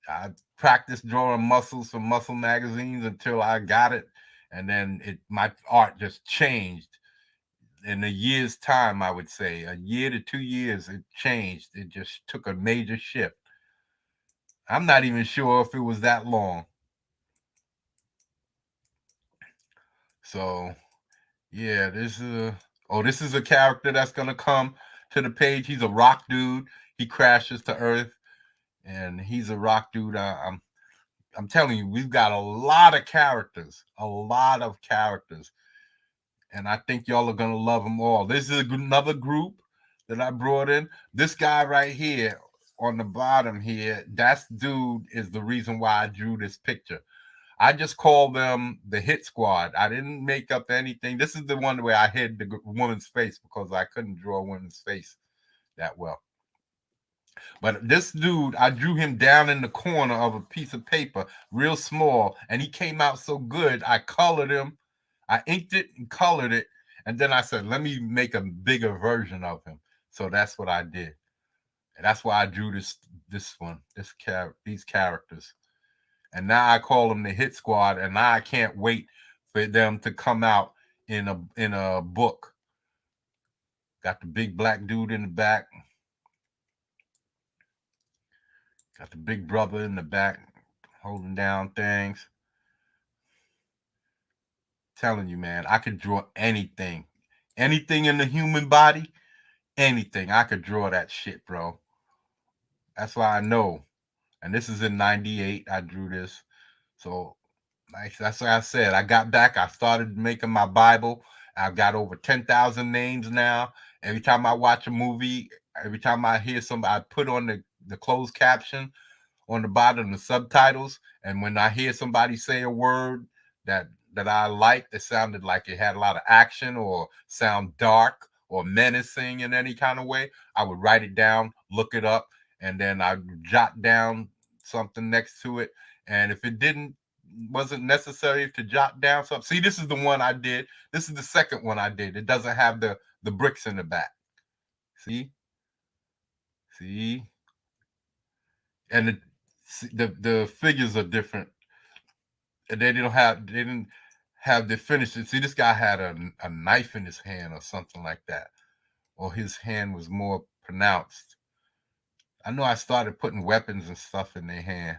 I practiced drawing muscles from muscle magazines until I got it, and then my art just changed. In a year's time, I would say a year to 2 years, it changed. It just took a major shift. I'm not even sure if it was that long. So yeah, this is a character that's gonna come to the page. He's a rock dude. He crashes to Earth, and he's a rock dude. I'm telling you, we've got a lot of characters, and I think y'all are gonna love them all. This is another group that I brought in. This guy right here on the bottom here, that dude is the reason why I drew this picture. I just call them the Hit Squad. I didn't make up anything. This is the one where I hid the woman's face because I couldn't draw a woman's face that well. But this dude, I drew him down in the corner of a piece of paper, real small, and he came out so good. I colored him. I inked it and colored it, and then I said, let me make a bigger version of him. So that's what I did. And that's why I drew these characters. And now I call them the Hit Squad, and now I can't wait for them to come out in a book. Got the big black dude in the back. Got the big brother in the back holding down things. Telling you, man, I could draw anything. Anything in the human body, anything. I could draw that shit, bro. That's why I know. And this is in 98. I drew this. So that's what I said. I got back. I started making my Bible. I've got over 10,000 names now. Every time I watch a movie, every time I hear somebody, I put on the closed caption on the bottom, the subtitles. And when I hear somebody say a word that I liked, that sounded like it had a lot of action or sound dark or menacing in any kind of way, I would write it down, look it up, and then I jot down something next to it. And if it wasn't necessary to jot down something. See, this is the one I did. This is the second one I did. It doesn't have the bricks in the back. See? and the figures are different. And they didn't have the finishes. See, this guy had a knife in his hand or something like that, or his hand was more pronounced. I know I started putting weapons and stuff in their hand.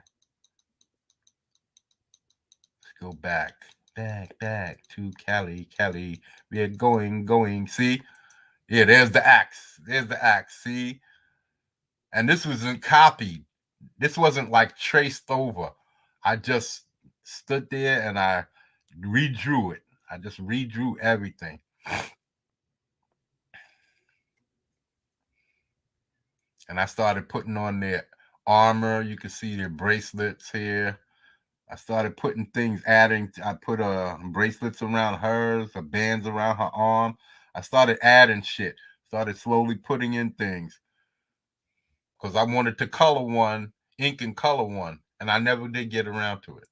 Let's go back to Cali. We are going. See, yeah, there's the axe. There's the axe. See, and this wasn't copied. This wasn't like traced over. I just stood there and I redrew it. I just redrew everything. And I started putting on their armor. You can see their bracelets here. I started putting things, I put bracelets around hers, bands around her arm. I started adding shit, started slowly putting in things because I wanted to color one, ink and color one, and I never did get around to it.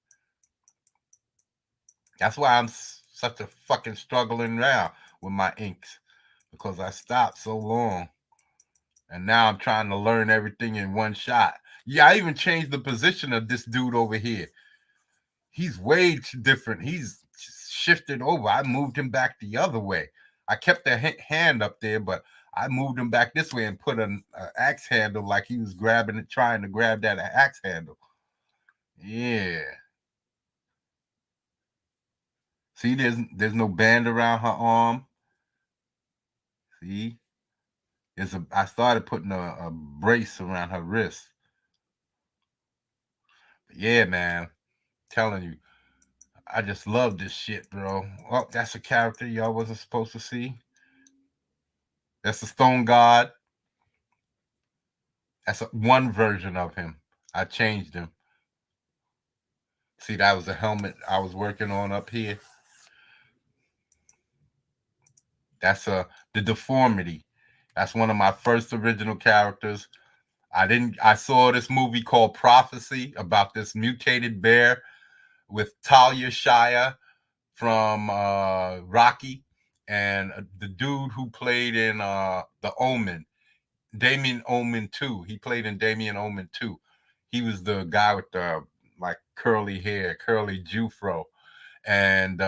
That's why I'm such a fucking struggling now with my inks because I stopped so long. And now I'm trying to learn everything in one shot. Yeah, I even changed the position of this dude over here. He's way different. He's shifted over. I moved him back the other way. I kept the hand up there, but I moved him back this way and put an axe handle like he was grabbing it, trying to grab that axe handle. Yeah. See, there's no band around her arm. See, I started putting a brace around her wrist. Yeah, man, telling you, I just love this shit, bro. Oh, that's a character y'all wasn't supposed to see. That's the Stone God. That's one version of him. I changed him. See, that was the helmet I was working on up here. That's the deformity. That's one of my first original characters. I saw this movie called Prophecy about this mutated bear with Talia Shire from Rocky and the dude who played in The Omen, Damien Omen 2. He played in Damien Omen 2. He was the guy with the like curly hair, curly Jufro. And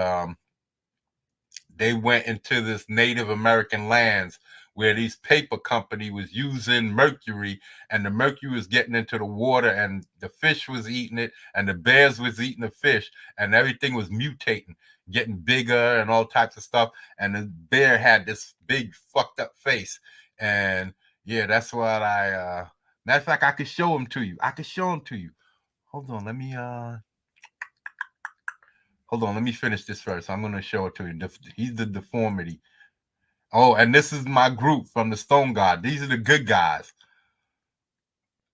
they went into this Native American lands where these paper company was using mercury, and the mercury was getting into the water, and the fish was eating it, and the bears was eating the fish, and everything was mutating, getting bigger and all types of stuff. And the bear had this big fucked up face. And yeah, that's what matter of fact, I could show him to you. I could show him to you. Hold on, let me finish this first. I'm gonna show it to you. He's the deformity. Oh, and this is my group from the Stone God. These are the good guys.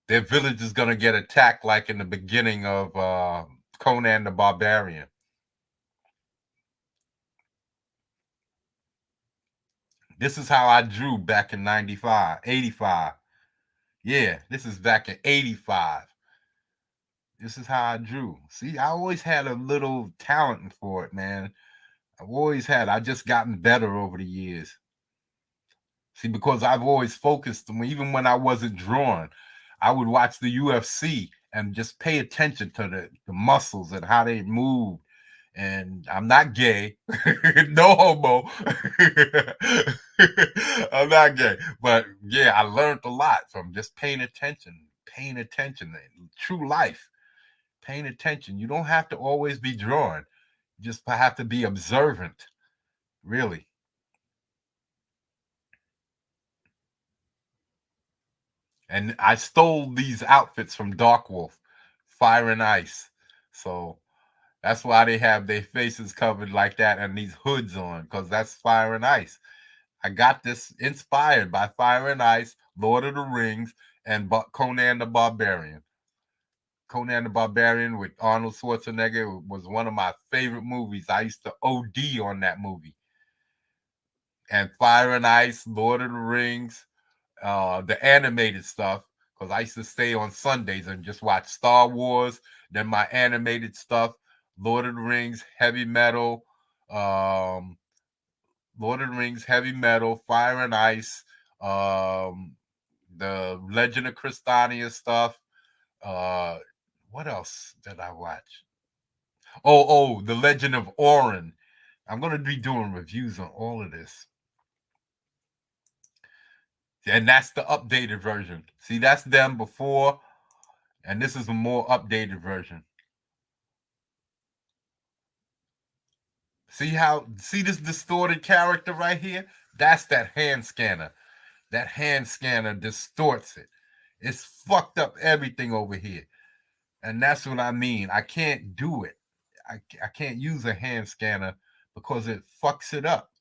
Their village is gonna get attacked like in the beginning of Conan the Barbarian. This is how I drew back in 95, 85. Yeah, this is back in 85. This is how I drew. See, I always had a little talent for it, man. I've always had. I just gotten better over the years. See, because I've always focused, even when I wasn't drawing, I would watch the UFC and just pay attention to the muscles and how they move. And I'm not gay, no homo. I'm not gay, but yeah, I learned a lot from just paying attention, true life, paying attention. You don't have to always be drawing; you just have to be observant, really. And I stole these outfits from Dark Wolf, Fire and Ice. So that's why they have their faces covered like that and these hoods on, because that's Fire and Ice. I got this inspired by Fire and Ice, Lord of the Rings, and Conan the Barbarian. Conan the Barbarian with Arnold Schwarzenegger was one of my favorite movies. I used to OD on that movie. And Fire and Ice, Lord of the Rings, the animated stuff, because I used to stay on Sundays and just watch Star Wars, then my animated stuff, Lord of the Rings, heavy metal, um, Lord of the Rings, heavy metal, Fire and Ice, the Legend of Crystania stuff, What else did I watch? Oh, The Legend of Orin. I'm gonna be doing reviews on all of this. And that's the updated version. See, that's them before, and this is a more updated version. See this distorted character right here? That's that hand scanner. That hand scanner distorts it. It's fucked up everything over here. And that's what I mean. I can't do it. I can't use a hand scanner because it fucks it up.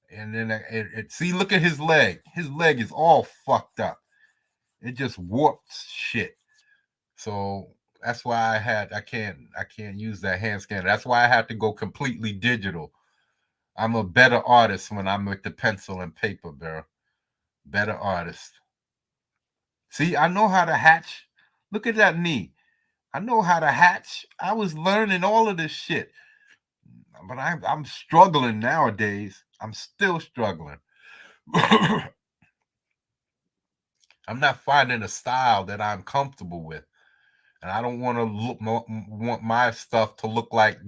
And then see, look at his leg. His leg is all fucked up. It just warps shit. So that's why I can't use that hand scanner. That's why I have to go completely digital. I'm a better artist when I'm with the pencil and paper, bro. Better artist. See, I know how to hatch. Look at that knee. I know how to hatch. I was learning all of this shit. But I'm struggling nowadays. I'm still struggling. I'm not finding a style that I'm comfortable with. And I don't want my stuff to look like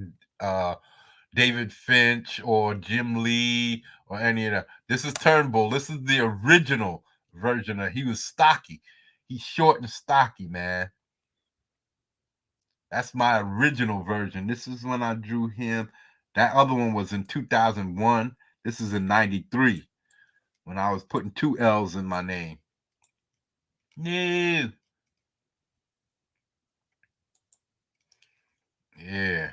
David Finch or Jim Lee or any of that. This is Turnbull. This is the original version of. He was stocky. He's short and stocky, man. That's my original version. This is when I drew him. That other one was in 2001. This is in 93 when I was putting 2 L's in my name. Yeah. Yeah.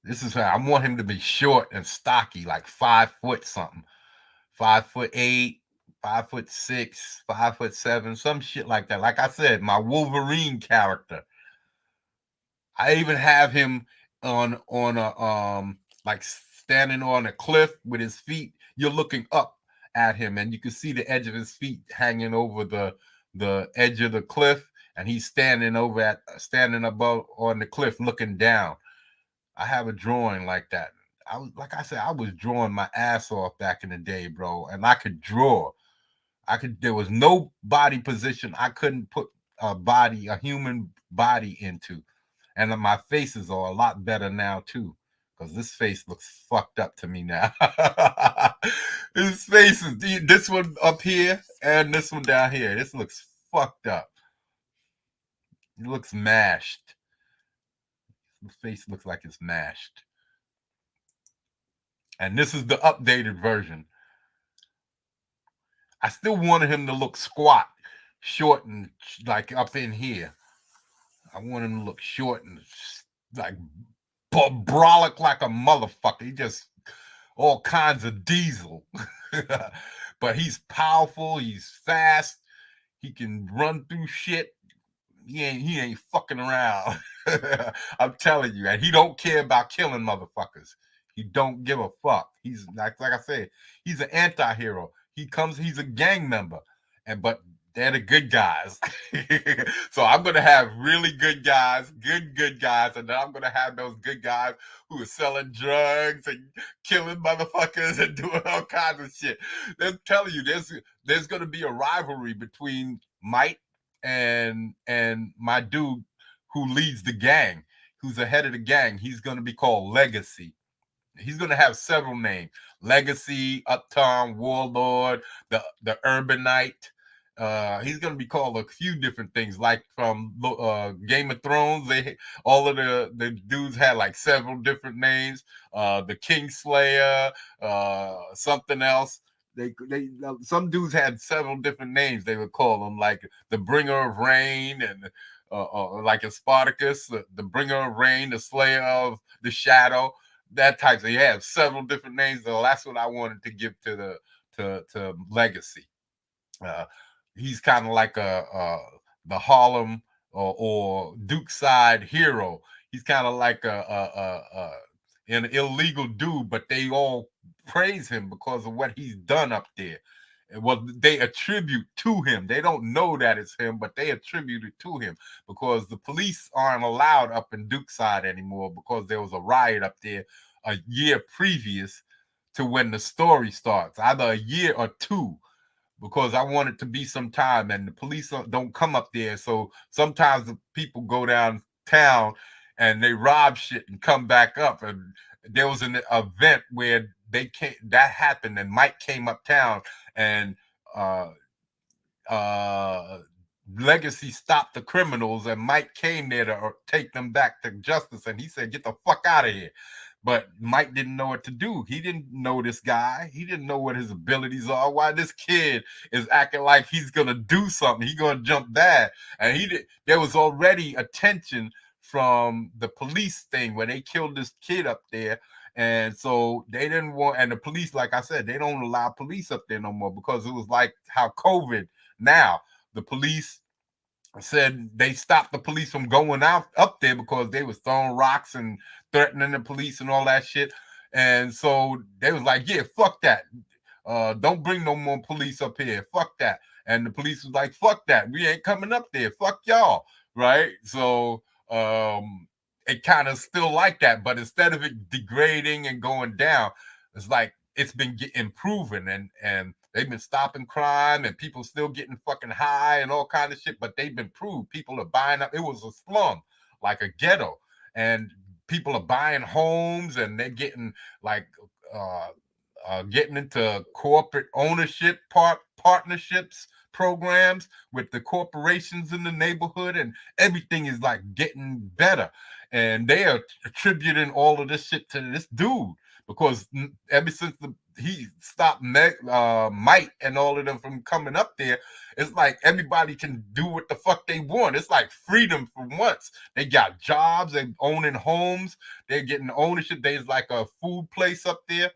This is how I want him to be short and stocky, like 5 foot something. 5'8", 5'6", 5'7", some shit like that. Like I said, my Wolverine character. I even have him on a like standing on a cliff with his feet. You're looking up at him, and you can see the edge of his feet hanging over the edge of the cliff, and he's standing above on the cliff looking down. I have a drawing like that. Like I said, I was drawing my ass off back in the day, bro, and I could draw. There was no body position I couldn't put a human body into. And my faces are a lot better now too, because this face looks fucked up to me now. His face is this one up here and this one down here. This looks fucked up. It looks mashed. The face looks like it's mashed. And this is the updated version. I still wanted him to look squat, short, and like up in here. I want him to look short and like brolic like a motherfucker. He just all kinds of diesel. But he's powerful, he's fast, he can run through shit. He ain't fucking around. I'm telling you, and he don't care about killing motherfuckers. He don't give a fuck. He's like I said, he's an anti-hero. He's a gang member, but they're the good guys. So I'm gonna have really good guys, good guys, and then I'm gonna have those good guys who are selling drugs and killing motherfuckers and doing all kinds of shit. They're telling you there's gonna be a rivalry between Might and my dude who leads the gang, who's the head of the gang. He's gonna be called Legacy. He's gonna have several names: Legacy, Uptown Warlord, the Urbanite. He's gonna be called a few different things, like from Game of Thrones. All of the dudes had like several different names. The Kingslayer, something else. They some dudes had several different names. They would call them, like the Bringer of Rain, and like in Spartacus, the Bringer of Rain, the Slayer of the Shadow. That type. So you have several different names. So that's what I wanted to give to Legacy. He's kind of like the Harlem or Duke side hero. He's kind of like an illegal dude, but they all praise him because of what he's done up there. Well, they attribute to him. They don't know that it's him, but they attribute it to him because the police aren't allowed up in Duke side anymore because there was a riot up there a year previous to when the story starts, either a year or two because I want it to be some time, and the police don't come up there. So sometimes the people go downtown and they rob shit and come back up. And there was an event where that happened, and Mike came uptown, and uh uh Legacy stopped the criminals, and Mike came there to take them back to justice, and he said, "Get the fuck out of here." But Mike didn't know what to do. He didn't know this guy. He didn't know what his abilities are. Why this kid is acting like he's gonna do something. He's gonna jump bad. And there was already attention from the police thing where they killed this kid up there. And so they didn't want, and the police, like I said, they don't allow police up there no more, because it was like how COVID now, the police said they stopped the police from going out up there because they was throwing rocks and threatening the police and all that shit. And so they was like, yeah, fuck that. Don't bring no more police up here. Fuck that. And the police was like, fuck that. We ain't coming up there. Fuck y'all. Right? So it kind of still like that. But instead of it degrading and going down, it's like it's been improving, and they've been stopping crime, and people still getting fucking high and all kind of shit, but they've been proved. People are buying up. It was a slum, like a ghetto, and people are buying homes, and they're getting like getting into corporate ownership partnerships programs with the corporations in the neighborhood, and everything is like getting better. And they are attributing all of this shit to this dude, because ever since he stopped Mike and all of them from coming up there, it's like everybody can do what the fuck they want. It's like freedom for once. They got jobs, they owning homes, they're getting ownership. There's like a food place up there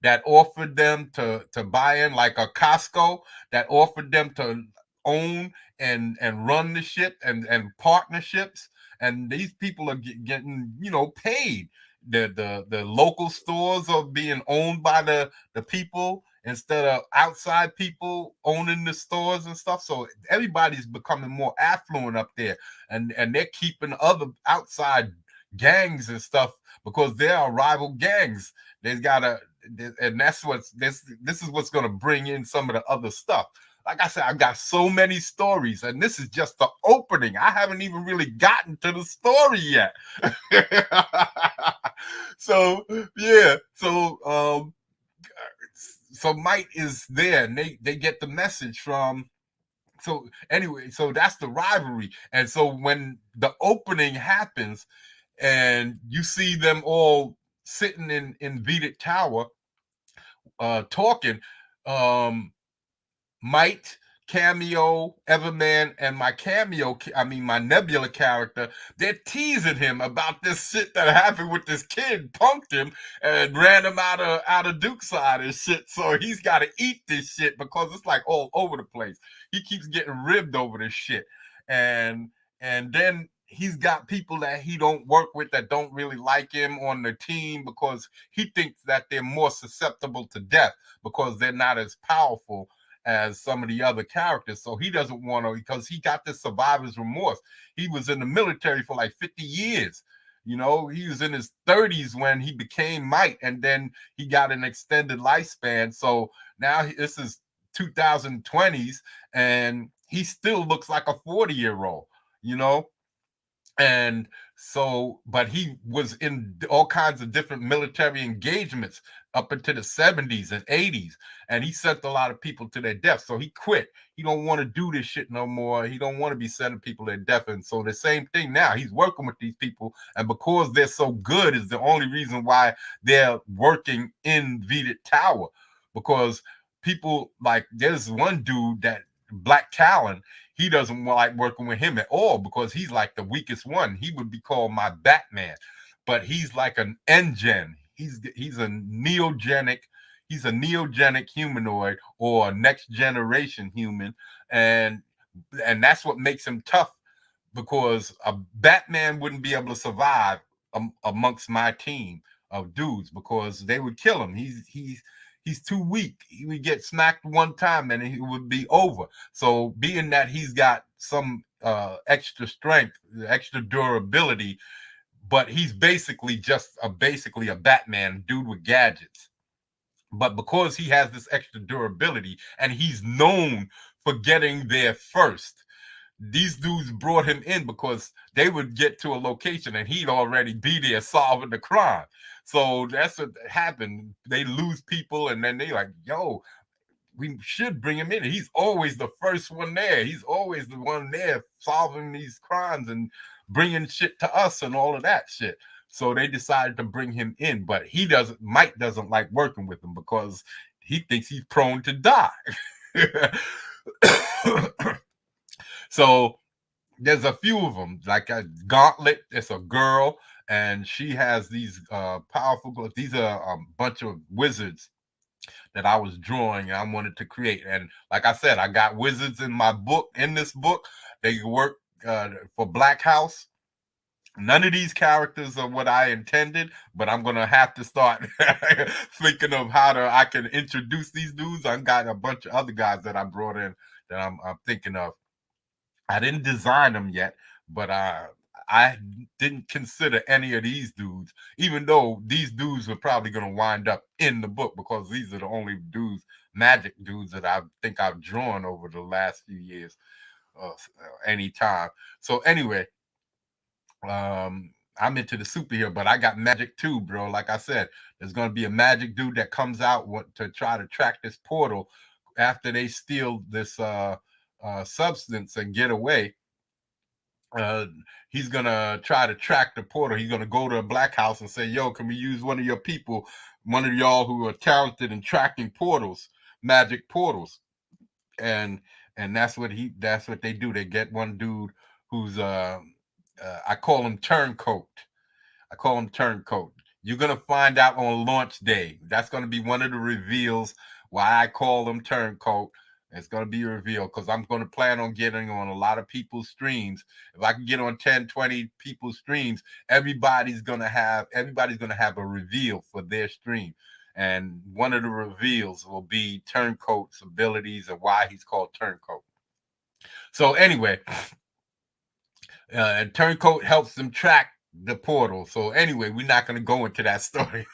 that offered them to buy in, like a Costco, that offered them to own and run the shit, and partnerships. And these people are getting, paid. The local stores are being owned by the people instead of outside people owning the stores and stuff. So everybody's becoming more affluent up there, and they're keeping other outside gangs and stuff, because there are rival gangs. They've got to, and that's what's this is what's going to bring in some of the other stuff. Like I said, I've got so many stories, and this is just the opening. I haven't even really gotten to the story yet. So yeah, so Mike is there, and they get the message from. So anyway, so that's the rivalry. And so when the opening happens, and you see them all sitting in Vedic Tower, talking, Might, Cameo, Everman, and my Nebula character, they're teasing him about this shit that happened with this kid, punked him and ran him out of Dukeside and shit. So he's got to eat this shit, because it's like all over the place. He keeps getting ribbed over this shit, and then he's got people that he don't work with that don't really like him on the team, because he thinks that they're more susceptible to death because they're not as powerful as some of the other characters. So he doesn't want to, because he got this survivor's remorse. He was in the military for like 50 years. He was in his 30s when he became Mike, and then he got an extended lifespan. So now this is 2020s, and he still looks like a 40-year-old, And so, but he was in all kinds of different military engagements up into the 70s and 80s, and he sent a lot of people to their death. So he quit. He don't want to do this shit no more. He don't want to be sending people to their death. And so the same thing now, he's working with these people, and because they're so good is the only reason why they're working in Vedic Tower, because people, like, there's one dude, that Black Talon, he doesn't like working with him at all, because he's like the weakest one. He would be called my Batman, but he's like an N-gen. He's a neogenic humanoid, or a next generation human, and that's what makes him tough, because a Batman wouldn't be able to survive amongst my team of dudes, because they would kill him. He's too weak. He would get smacked one time and it would be over. So being that he's got some extra strength, extra durability, but he's basically just a Batman dude with gadgets. But because he has this extra durability and he's known for getting there first, these dudes brought him in because they would get to a location and he'd already be there solving the crime. So that's what happened. They lose people and then they like, yo, we should bring him in. He's always the first one there. He's always the one there solving these crimes and bringing shit to us and all of that shit. So they decided to bring him in, but Mike doesn't like working with him because he thinks he's prone to die. So there's a few of them, like a Gauntlet. It's a girl, and she has these powerful. These are a bunch of wizards that I was drawing and I wanted to create. And like I said, I got wizards in my book. In this book, they work for Black House. None of these characters are what I intended, but I'm gonna have to start thinking of how I can introduce these dudes. I've got a bunch of other guys that I brought in that I'm thinking of. I didn't design them yet, but I didn't consider any of these dudes, even though these dudes are probably going to wind up in the book because these are the only dudes, magic dudes, that I think I've drawn over the last few years, any time. So anyway, I'm into the superhero, but I got magic too, bro. Like I said, there's going to be a magic dude that comes out to try to track this portal after they steal this substance and get away. He's gonna try to track the portal. He's gonna go to a Black House and say, yo, can we use one of your people, one of y'all who are talented in tracking portals, magic portals? And that's what they do. They get one dude who's I call him Turncoat. You're gonna find out on launch day. That's gonna be one of the reveals why I call him Turncoat. It's going to be revealed because I'm going to plan on getting on a lot of people's streams. If I can get on 10, 20 people's streams, everybody's going to have a reveal for their stream. And one of the reveals will be Turncoat's abilities and why he's called Turncoat. So anyway, Turncoat helps them track the portal. So anyway, we're not going to go into that story.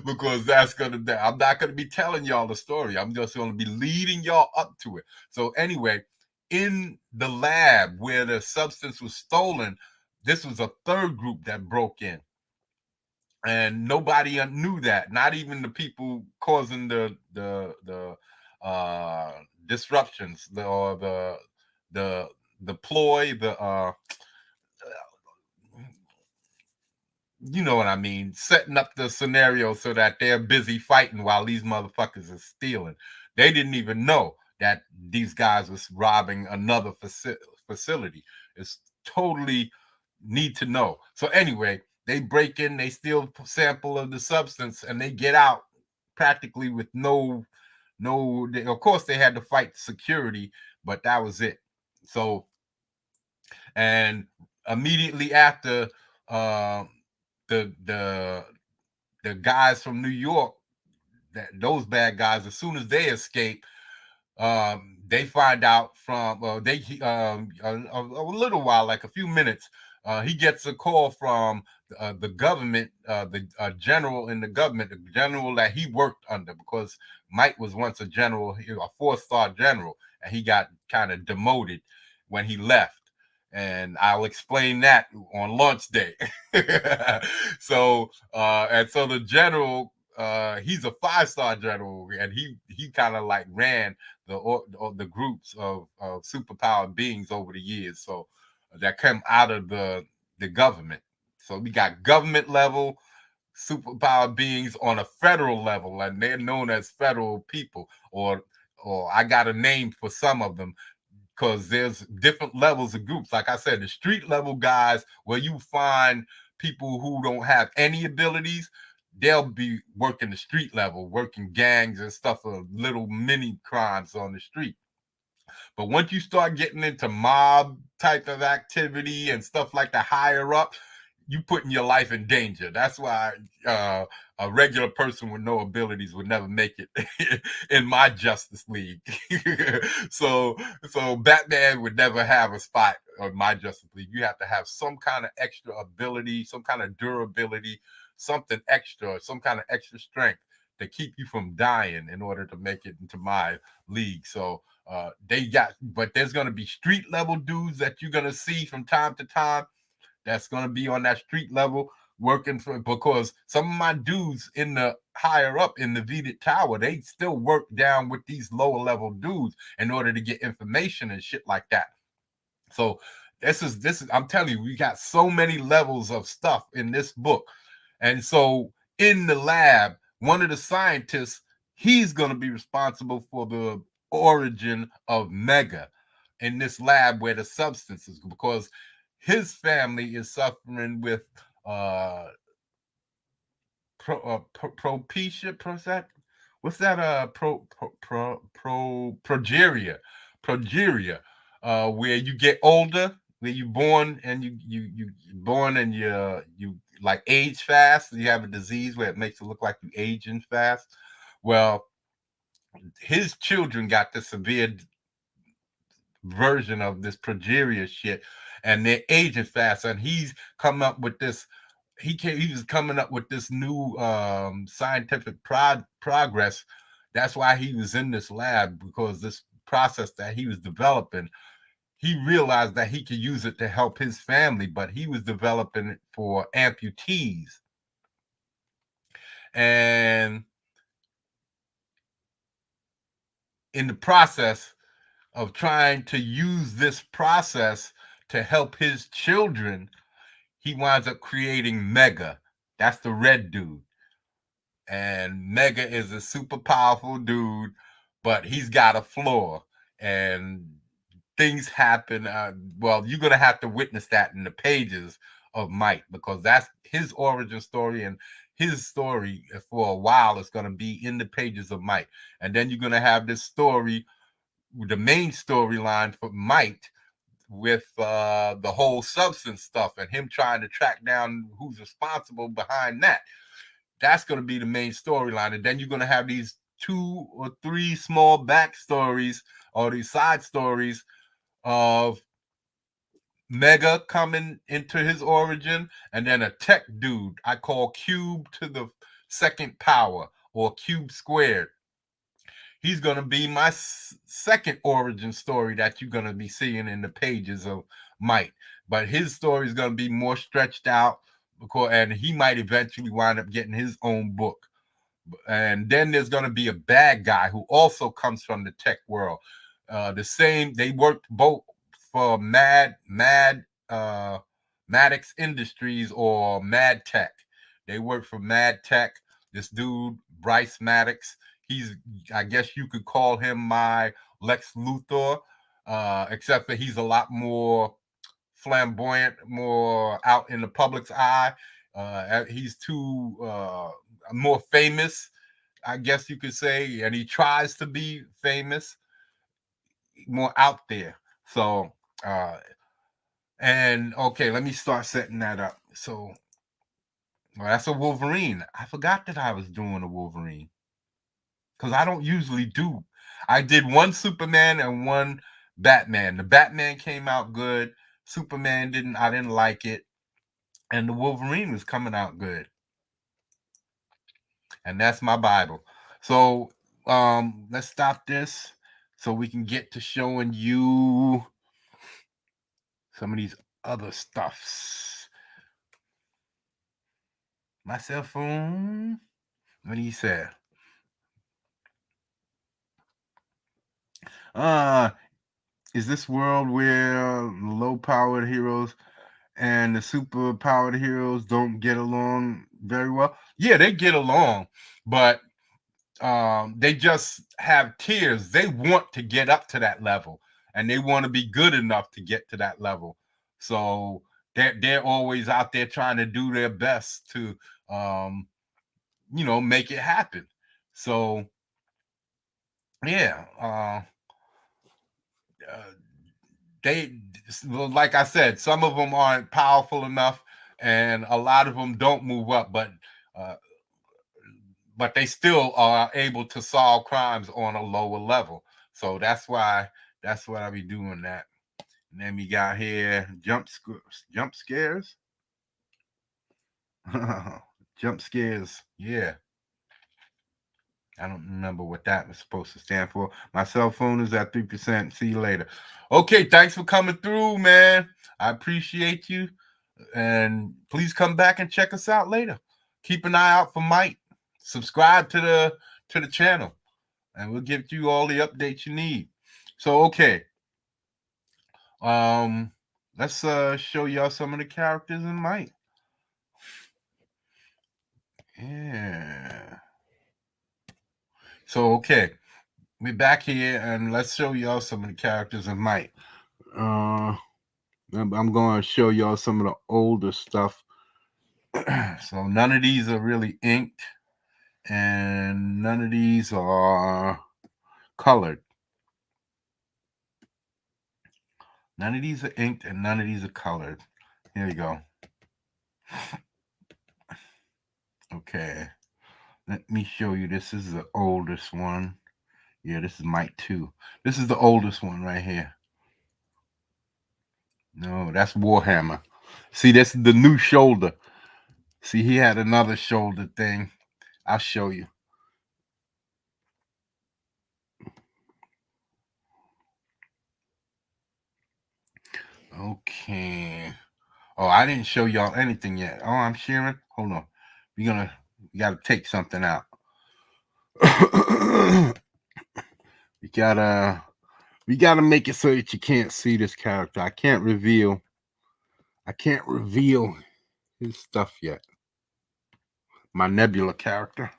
Because I'm not gonna be telling y'all the story. I'm just gonna be leading y'all up to it. So anyway, in the lab where the substance was stolen, this was a third group that broke in, and nobody knew that. Not even the people causing the disruptions, the ploy, you know what I mean, setting up the scenario so that they're busy fighting while these motherfuckers are stealing. They didn't even know that these guys was robbing another facility. It's totally need to know. So anyway, they break in, they steal a sample of the substance, and they get out practically with no. Of course, they had to fight security, but that was it. So, and immediately after, the guys from New York, those bad guys, as soon as they escape, they find out from a little while, like a few minutes, he gets a call from the government, the general in the government, the general that he worked under, because Mike was once a general, a 4-star general, and he got kind of demoted when he left. And I'll explain that on launch day. So the general, he's a 5-star general, and he kind of like ran the groups of superpowered beings over the years. So that came out of the government. So we got government level superpowered beings on a federal level, and they're known as federal people, or I got a name for some of them, because there's different levels of groups. Like I said, the street level guys, where you find people who don't have any abilities, they'll be working the street level, working gangs and stuff, of little mini crimes on the street. But once you start getting into mob type of activity and stuff like that higher up, you putting your life in danger. That's why a regular person with no abilities would never make it in my Justice League. so Batman would never have a spot on my Justice League. You have to have some kind of extra ability, some kind of durability, something extra, some kind of extra strength to keep you from dying in order to make it into my league. So they got, but there's going to be street level dudes that you're going to see from time to time that's going to be on that street level working for, because some of my dudes in the higher up in the Vedic Tower, they still work down with these lower level dudes in order to get information and shit like that. So this is I'm telling you, we got so many levels of stuff in this book. And so in the lab, one of the scientists, he's going to be responsible for the origin of Mega in this lab where the substance is, because his family is suffering with progeria, where you get older, where you born and you born and you like age fast. You have a disease where it makes it look like you aging fast. Well, his children got the severe version of this progeria shit, and they're aging fast. And he's come up with this. He was coming up with this new scientific progress. That's why he was in this lab, because this process that he was developing, he realized that he could use it to help his family, but he was developing it for amputees. And in the process of trying to use this process to help his children, he winds up creating Mega. That's the red dude. And Mega is a super powerful dude, but he's got a flaw. And things happen. Well, you're going to have to witness that in the pages of Might, because that's his origin story, and his story for a while is going to be in the pages of Might. And then you're going to have this story, the main storyline for Might, with the whole substance stuff and him trying to track down who's responsible behind that. That's going to be the main storyline. And then you're going to have these 2 or 3 small backstories or these side stories of Mega coming into his origin, and then a tech dude I call Cube to the second power, or Cube squared. He's going to be my second origin story that you're going to be seeing in the pages of Might. But his story is going to be more stretched out, and he might eventually wind up getting his own book. And then there's going to be a bad guy who also comes from the tech world. They worked both for Maddox Industries or Mad Tech. They work for Mad Tech. This dude, Bryce Maddox, I guess you could call him my Lex Luthor, except that he's a lot more flamboyant, more out in the public's eye. He's too more famous, I guess you could say, and he tries to be famous, more out there. So, and okay, let me start setting that up. So, well, that's a Wolverine. I forgot that I was doing a Wolverine, because I don't usually do. I did one Superman and one Batman. The Batman came out good. Superman didn't. I didn't like it, and the Wolverine was coming out good. And that's my Bible. So let's stop this so we can get to showing you some of these other stuffs. My cell phone. What do you say? Is this world where low-powered heroes and the super-powered heroes don't get along very well? Yeah, they get along, but they just have tiers. They want to get up to that level, and they want to be good enough to get to that level. So they're always out there trying to do their best to make it happen. So yeah, they, like I said, some of them aren't powerful enough, and a lot of them don't move up, but they still are able to solve crimes on a lower level. So that's why I be doing that. And then we got here jump scares. Jump scares, yeah. I don't remember what that was supposed to stand for. My cell phone is at 3%. See you later. Okay, thanks for coming through, man. I appreciate you. And please come back and check us out later. Keep an eye out for Mike. Subscribe to the channel, and we'll give you all the updates you need. So okay. Let's show y'all some of the characters in Mike. Yeah. So okay, we're back here, and let's show y'all some of the characters in Mike. I'm going to show y'all some of the older stuff. So none of these are really inked, and none of these are colored. None of these are inked, and none of these are colored. Here you go. Okay, let me show you. This is the oldest one. Yeah, this is Mike 2. This is the oldest one right here. No, that's Warhammer. See, this is the new shoulder. See, he had another shoulder thing. I'll show you. Okay. Oh, I didn't show y'all anything yet. Oh, I'm sharing. Hold on. We gotta take something out. we gotta make it so that you can't see this character. I can't reveal his stuff yet. My Nebula character.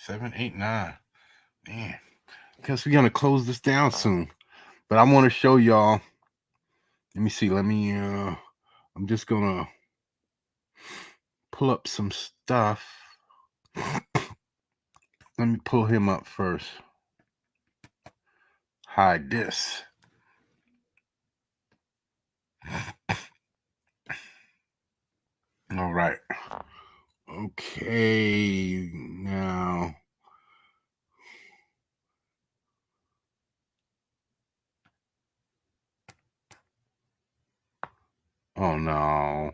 Seven, 8, 9. Man. Because we're gonna close this down soon. But I want to show y'all. Let me see. I'm just gonna pull up some stuff. Let me pull him up first. Hide this. All right. Okay. Now. Oh no.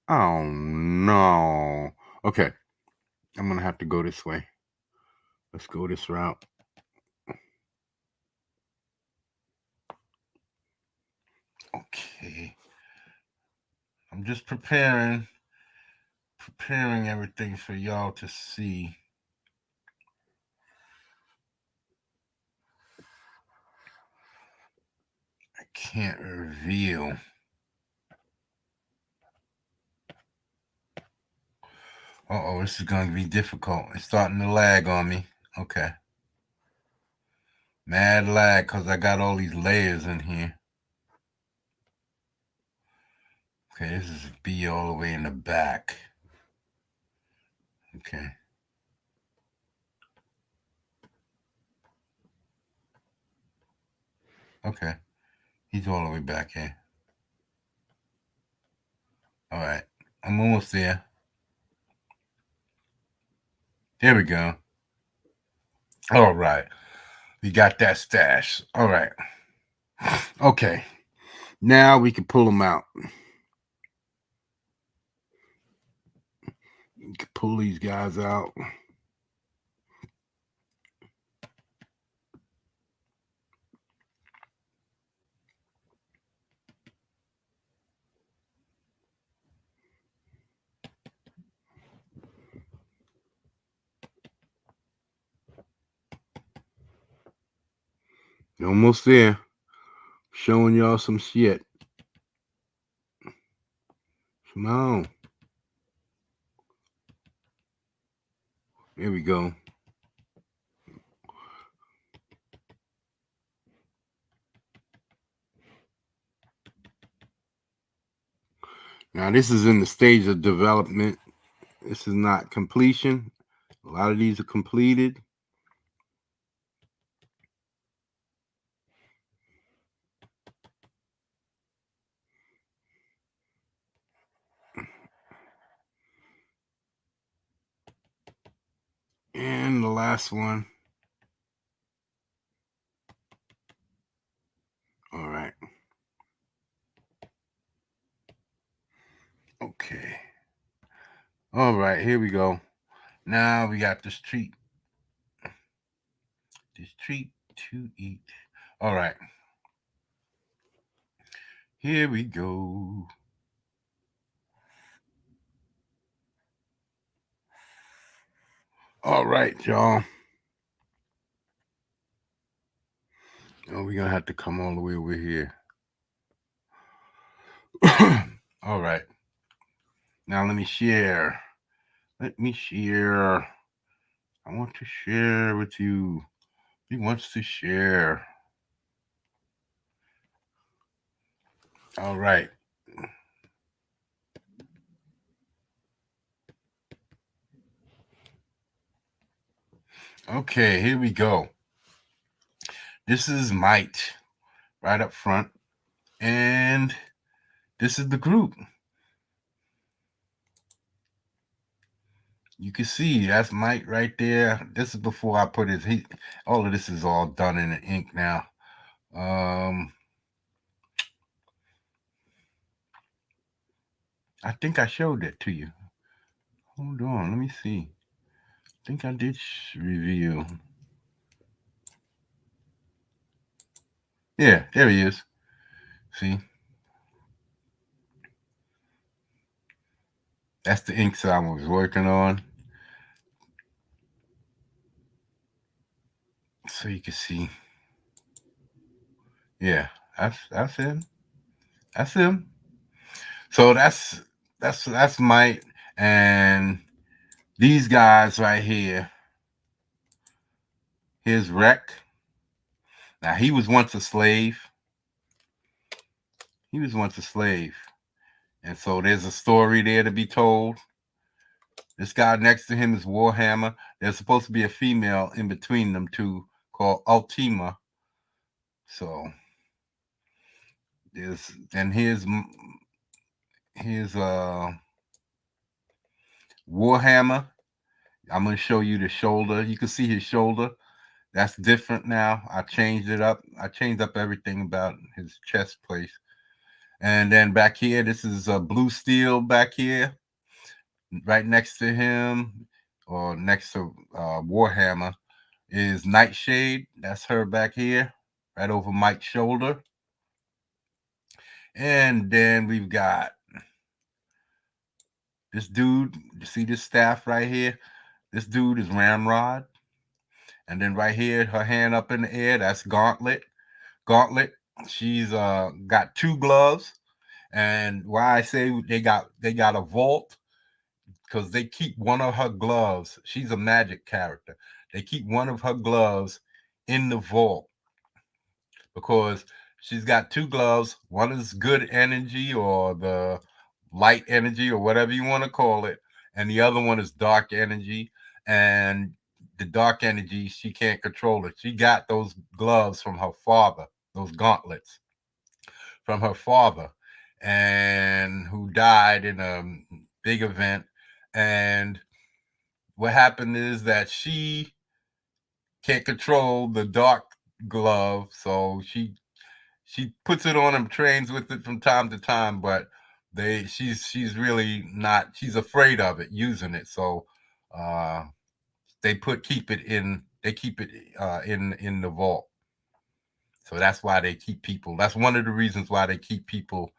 Oh no. Okay. I'm gonna have to go this way. Let's go this route. Okay. I'm just preparing everything for y'all to see. I can't reveal. Uh-oh, this is going to be difficult. It's starting to lag on me. Okay. Mad lag because I got all these layers in here. Okay, this is B all the way in the back. Okay. Okay. He's all the way back here. All right. I'm almost there. There we go. All right. We got that stash. All right. Okay. Now we can pull them out. You can pull these guys out. Almost there. Showing y'all some shit. Come on. There we go. Now this is in the stage of development. This is not completion. A lot of these are completed. And last one. All right. Okay. All right, here we go. Now we got this treat. This treat to eat. All right. Here we go. All right, y'all. Oh, we're going to have to come all the way over here. All right. Now let me share. Let me share. I want to share with you. He wants to share. All right. Okay, here we go. This is Might right up front. And this is the group. You can see that's Mike right there. This is before I put his all of this is all done in the ink now. I think I showed it to you. Hold on, let me see. I think I did review. Yeah, there he is. See? That's the inks I was working on. So you can see. Yeah, that's him. That's him. So that's Mike, and these guys right here. Here's Wreck. Now he was once a slave. He was once a slave. And so there's a story there to be told. This guy next to him is Warhammer. There's supposed to be a female in between them two called Ultima. So here's Warhammer. I'm gonna show you the shoulder. You can see his shoulder. That's different now. I changed it up. I changed up everything about his chest place. And then back here, this is a blue steel back here. Right next to him, or next to Warhammer, is Nightshade. That's her back here, right over Mike's shoulder. And then we've got this dude. You see this staff right here? This dude is Ramrod. And then right here, her hand up in the air, that's Gauntlet. Gauntlet, she's got two gloves. And why I say they got a vault, because they keep one of her gloves. She's a magic character. They keep one of her gloves in the vault because she's got two gloves. One is good energy, or the light energy, or whatever you want to call it, and the other one is dark energy. And the dark energy, she can't control it. She got those gloves from her father, those gauntlets from her father, and who died in a big event. And what happened is that she can't control the dark glove, so she puts it on and trains with it from time to time, but she's really not, she's afraid of it, using it. So they keep it in in the vault. So that's why they keep people. That's one of the reasons why they keep people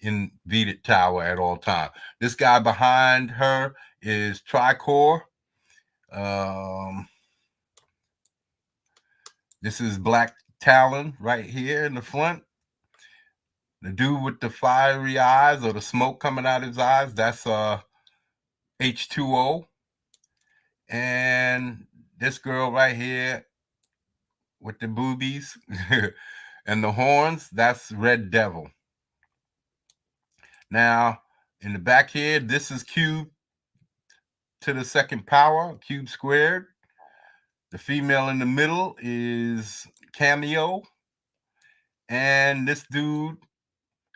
in Vedit Tower at all times. This guy behind her is Tricor. This is Black Talon right here in the front. The dude with the fiery eyes, or the smoke coming out his eyes, that's H2O. And this girl right here with the boobies and the horns, that's Red Devil. Now, in the back here, this is Cube to the second power, Cube squared. The female in the middle is Cameo. And this dude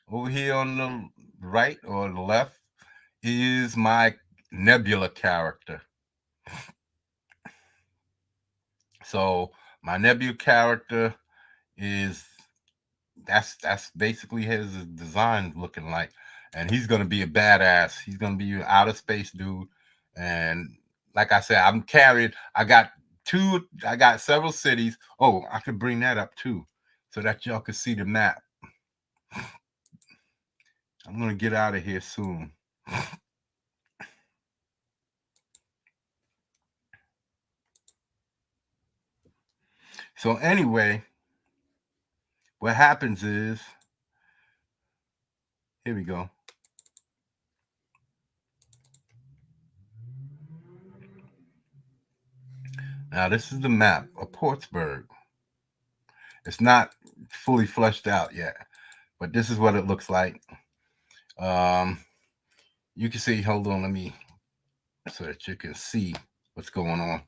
over here on the right or the left is my Nebula character. So my Nebula character is that's basically his design looking like, and he's gonna be a badass. He's gonna be an outer space dude, and like I said, I'm carried. I got several cities. Oh, I could bring that up too, so that y'all can see the map. I'm gonna get out of here soon. So anyway, what happens is, here we go. Now this is the map of Portsburg. It's not fully fleshed out yet, but this is what it looks like. Um, you can see. Hold on, let me so that you can see what's going on.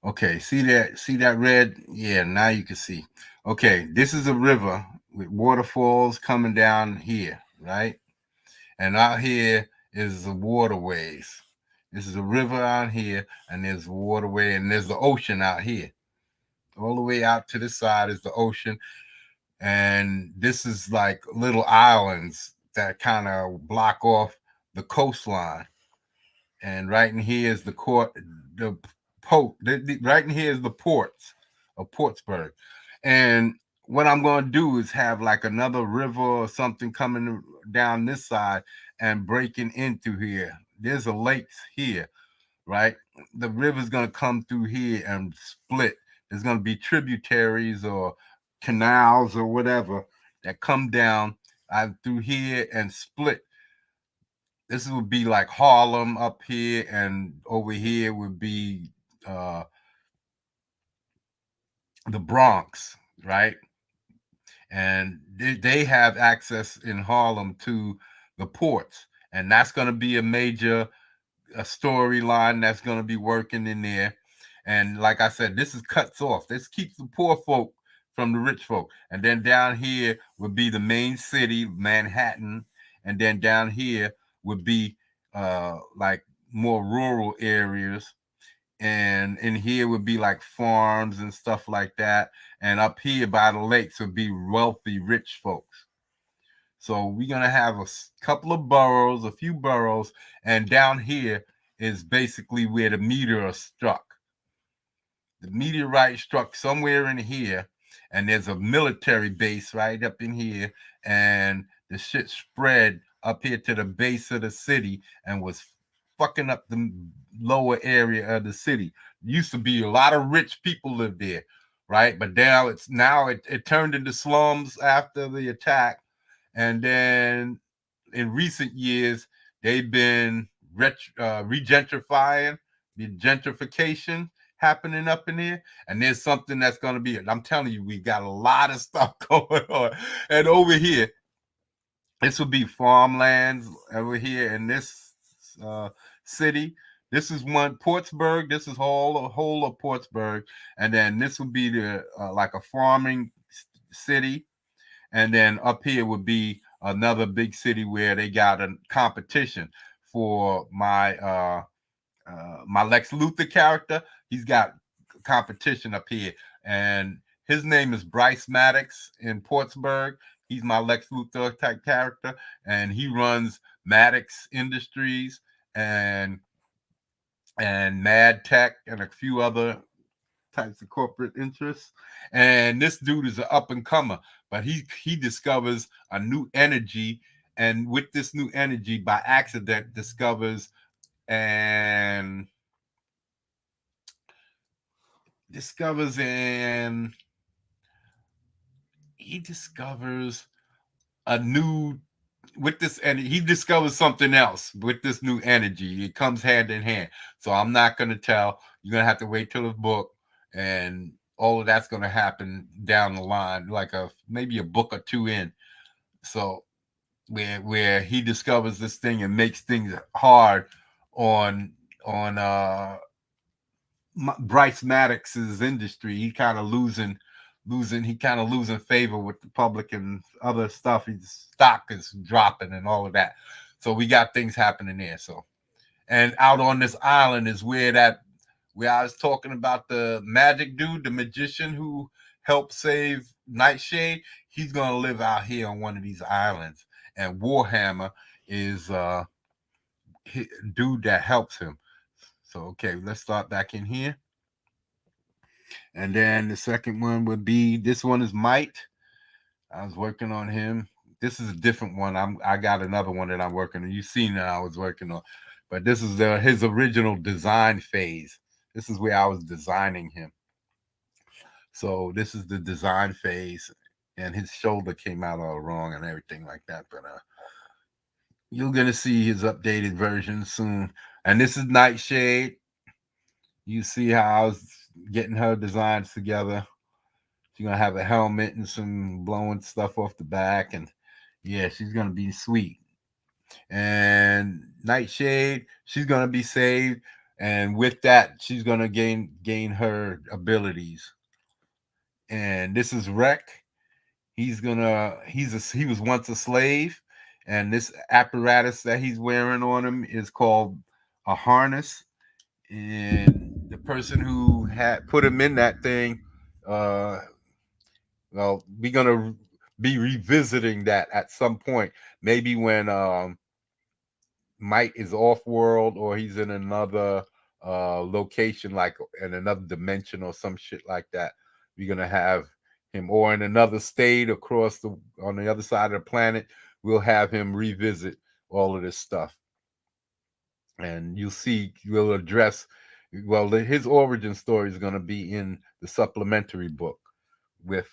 Okay, see that? See that red? Yeah, now you can see. Okay, this is a river with waterfalls coming down here, right? And out here is the waterways. This is a river out here, and there's a waterway, and there's the ocean out here. All the way out to this side is the ocean, and this is like little islands that kind of block off the coastline. And right in here is the right in here is the ports of Portsburg. And what I'm going to do is have like another river or something coming down this side and breaking into here. There's a lake here, right? The river's going to come through here and split. There's going to be tributaries or canals or whatever that come down through here and split. This would be like Harlem up here, and over here would be uh, the Bronx, right? And they have access in Harlem to the ports, and that's going to be a major storyline that's going to be working in there. And like I said, this is cuts off. This keeps the poor folk from the rich folk. And then down here would be the main city, Manhattan, and then down here would be like more rural areas, and in here would be like farms and stuff like that, and up here by the lakes would be wealthy rich folks. So we're gonna have a couple of boroughs, a few boroughs, and down here is basically where the meteor struck. The meteorite struck somewhere in here, and there's a military base right up in here, and the shit spread up here to the base of the city and was fucking up the lower area of the city. Used to be a lot of rich people lived there, right? But now it turned into slums after the attack, and then in recent years they've been regentrifying, the gentrification happening up in here, and there's something that's going to be, I'm telling you, we got a lot of stuff going on. And over here, this will be farmlands over here in this city. This is one Portsburg. This is whole of Portsburg, and then this would be the like a farming city, and then up here would be another big city where they got a competition for my Lex Luthor character. He's got competition up here, and his name is Bryce Maddox in Portsburg. He's my Lex Luthor type character, and he runs Maddox Industries and Mad Tech and a few other types of corporate interests. And this dude is an up and comer, but he discovers a new energy, and with this new energy, by accident, discovers and he discovers a new with this, and he discovers something else with this new energy. It comes hand in hand. So I'm not going to tell. You're going to have to wait till the book, and all of that's going to happen down the line, like maybe a book or two in. So where he discovers this thing and makes things hard on Bryce Maddox's industry. He kind of losing favor with the public and other stuff. His stock is dropping and all of that. So we got things happening there. So, and out on this island is where where I was talking about the magic dude, the magician who helped save Nightshade. He's gonna live out here on one of these islands, and Warhammer is dude that helps him. So okay, let's start back in here, and then the second one would be this one is Might. I was working on him. This is a different one. I got another one that I'm working on. You've seen that I was working on, but this is his original design phase. This is where I was designing him. So this is the design phase, and his shoulder came out all wrong and everything like that. But you're gonna see his updated version soon. And this is Nightshade. You see how I was getting her designs together. She's gonna have a helmet and some blowing stuff off the back, and yeah, she's gonna be sweet. And Nightshade, she's gonna be saved, and with that, she's gonna gain her abilities. And this is Wreck. He was once a slave, and this apparatus that he's wearing on him is called a harness. And the person who had put him in that thing, uh, well, we're gonna be revisiting that at some point. Maybe when Mike is off world or he's in another location, like in another dimension or some shit like that. We're gonna have him, or in another state across the on the other side of the planet. We'll have him revisit all of this stuff, and you'll see. We'll address. Well, his origin story is going to be in the supplementary book with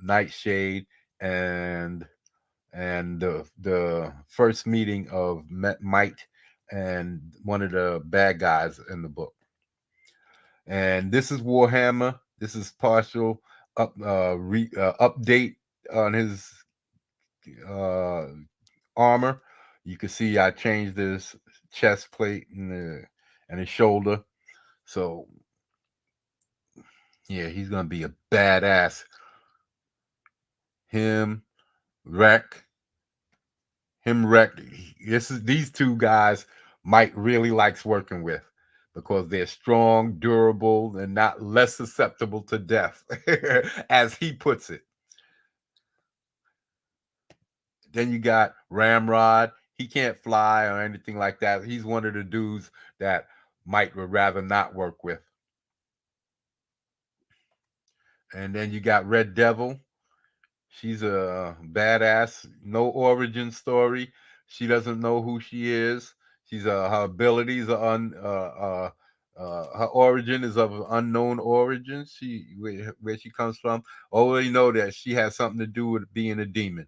Nightshade and the first meeting of Might and one of the bad guys in the book. And this is Warhammer. This is partial update on his uh, armor. You can see I changed his chest plate and his shoulder. So yeah, he's gonna be a badass. Him, Wreck, Wreck. These two guys Mike really likes working with because they're strong, durable, and not less susceptible to death, as he puts it. Then you got Ramrod. He can't fly or anything like that. He's one of the dudes that Mike would rather not work with. And then you got Red Devil. She's a badass, no origin story. She doesn't know who she is. She's her abilities are her origin is of unknown origin. Where she comes from. Only know that she has something to do with being a demon.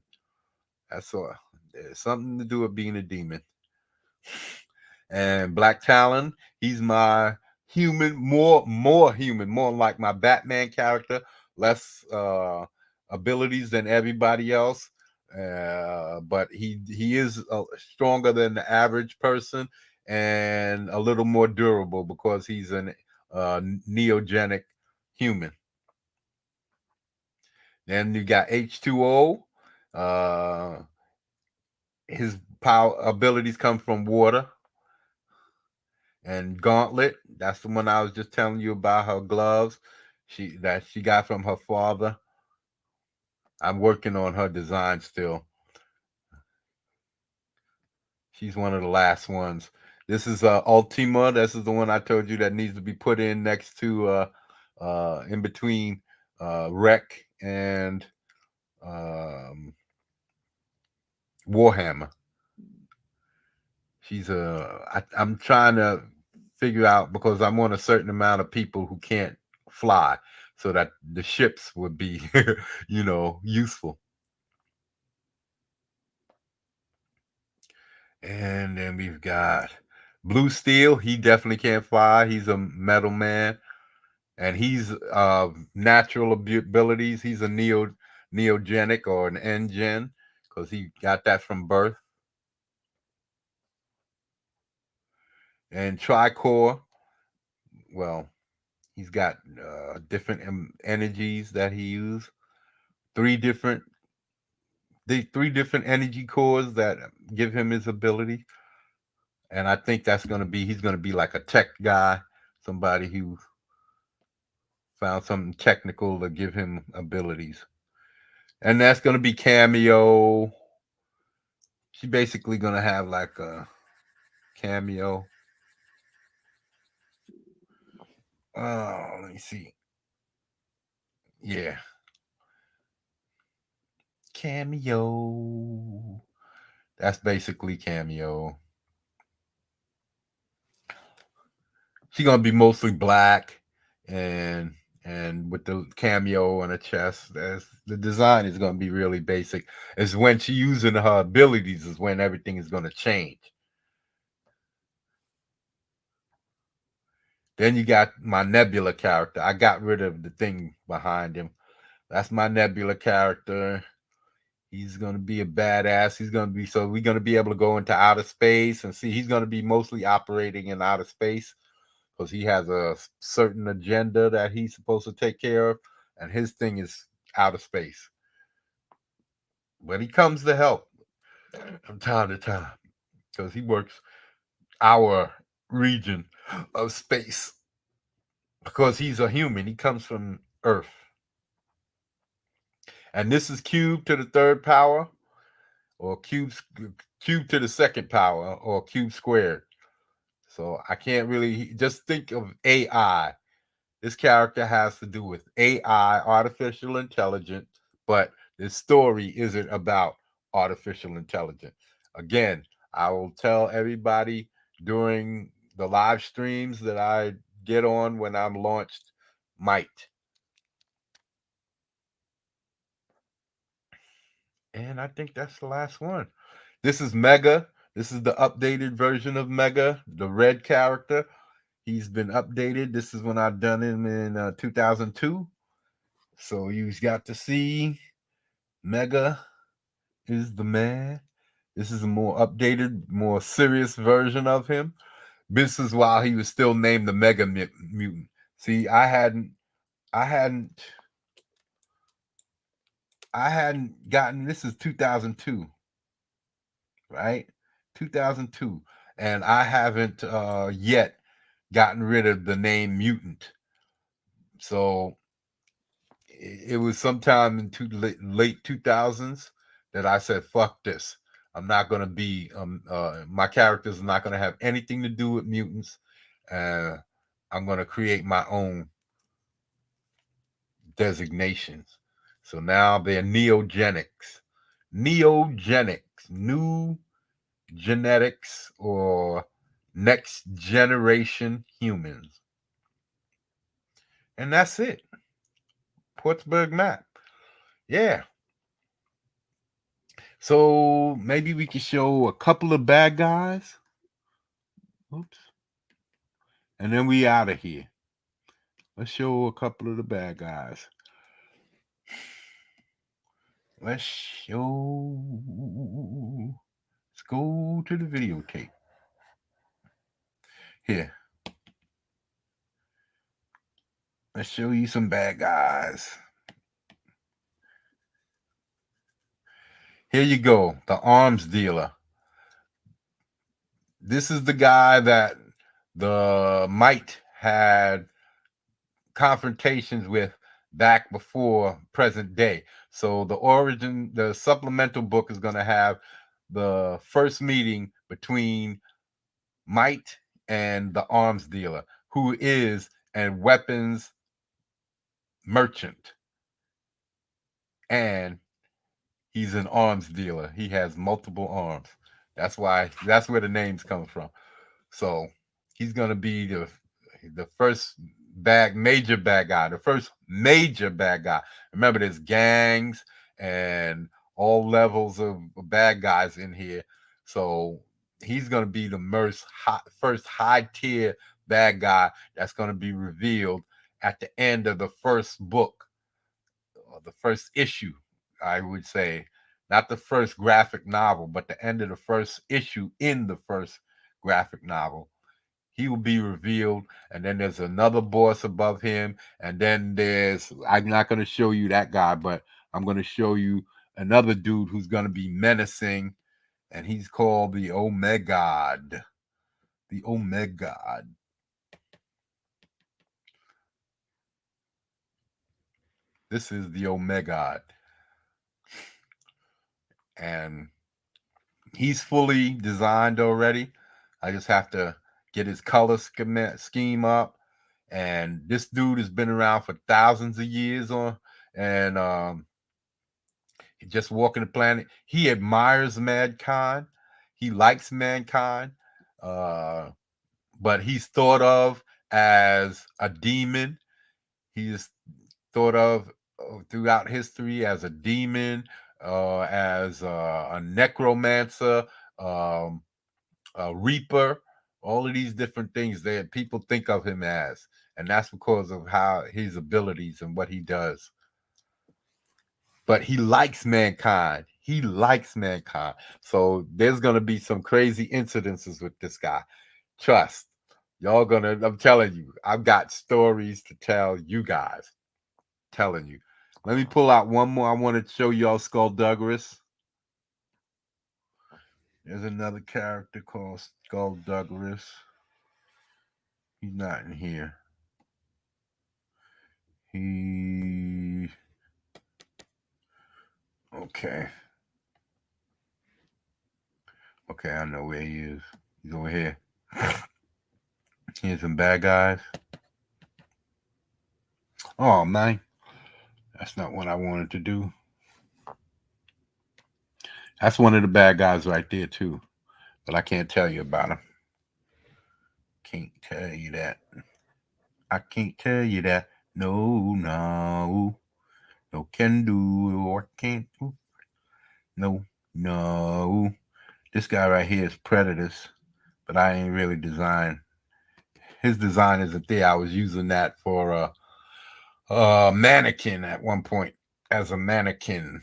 That's all. There's something to do with being a demon. And Black Talon, he's my human, more human, more like my Batman character, less abilities than everybody else. But he is stronger than the average person and a little more durable because he's an neogenic human. Then you got H2O. His power abilities come from water. And Gauntlet, that's the one I was just telling you about. Her gloves, she got from her father. I'm working on her design still. She's one of the last ones. This is Ultima. This is the one I told you that needs to be put in next to in between Wreck and Warhammer. I'm trying to figure out because I'm on a certain amount of people who can't fly, so that the ships would be, useful. And then we've got Blue Steel. He definitely can't fly. He's a metal man, and he's natural abilities. He's a neogenic or an N-gen because he got that from birth. And Tricor, well, he's got different energies that he uses. Three different energy cores that give him his ability. And I think he's going to be like a tech guy, somebody who found something technical to give him abilities. And that's going to be Cameo. She's basically going to have like a cameo. Let me see. Yeah. Cameo. That's basically Cameo. She's going to be mostly black and with the cameo on her chest. The design is going to be really basic. It's when she's using her abilities is when everything is going to change. Then you got my Nebula character. I got rid of the thing behind him. That's my Nebula character. He's going to be a badass. We're going to be able to go into outer space and see. He's going to be mostly operating in outer space because he has a certain agenda that he's supposed to take care of, and his thing is outer space. But he comes to help from time to time because he works our region of space because he's a human. He comes from Earth. And this is cube to the third power, or cube to the second power, or cube squared. So I can't really just think of AI. This character has to do with AI, artificial intelligence, but this story isn't about artificial intelligence. Again, I will tell everybody during the live streams that I get on when I'm launched Might. And I think that's the last one. This is Mega. This is the updated version of Mega, the red character. He's been updated. This is when I've done him in 2002. So you got to see Mega is the man. This is a more updated, more serious version of him. This is while he was still named the Mega Mutant. See, I hadn't gotten, this is 2002, right? 2002. And I haven't yet gotten rid of the name Mutant. So it was sometime in late 2000s that I said, fuck this. I'm not going to be, my characters are not going to have anything to do with mutants. I'm going to create my own designations. So now they're neogenics. Neogenics, new genetics or next generation humans. And that's it. Portsburg map. Yeah. So maybe we could show a couple of bad guys. Oops. And then we out of here. Let's show a couple of the bad guys. Let's go to the videotape. Here. Let's show you some bad guys. Here you go. The arms dealer. This is the guy that the Might had confrontations with back before present day. So the supplemental book is going to have the first meeting between Might and the arms dealer, who is a weapons merchant. And he's an arms dealer. He has multiple arms. That's where the names come from. So he's going to be the first major bad guy, the first major bad guy. Remember, there's gangs and all levels of bad guys in here. So he's going to be the first high tier bad guy that's going to be revealed at the end of the first book, or the first issue, I would say. Not the first graphic novel, but the end of the first issue in the first graphic novel. He will be revealed, and then there's another boss above him, and then I'm not going to show you that guy, but I'm going to show you another dude who's going to be menacing, and he's called the Omegod. The Omegod. This is the Omega, and he's fully designed already. I just have to get his color scheme up. And this dude has been around for thousands of years and just walking the planet. He admires mankind. He likes mankind, uh, but he's thought of as a demon. He's thought of throughout history as a demon, as a necromancer, um, a reaper, all of these different things that people think of him as. And that's because of how his abilities and what he does. But he likes mankind. He likes mankind. So there's going to be some crazy incidences with this guy. Trust. Y'all gonna, I'm telling you, I've got stories to tell you guys. Telling you. Let me pull out one more. I want to show y'all Skullduggerus. There's another character called Skullduggerus. He's not in here. He. Okay. Okay, I know where he is. He's over here. Here's some bad guys. Oh, man. That's not what I wanted to do. That's one of the bad guys right there, too. But I can't tell you about him. Can't tell you that. I can't tell you that. No, no. No can do or can't do. No, no. This guy right here is Predators, but I ain't really designed. His design isn't there. I was using that for a mannequin at one point as a mannequin.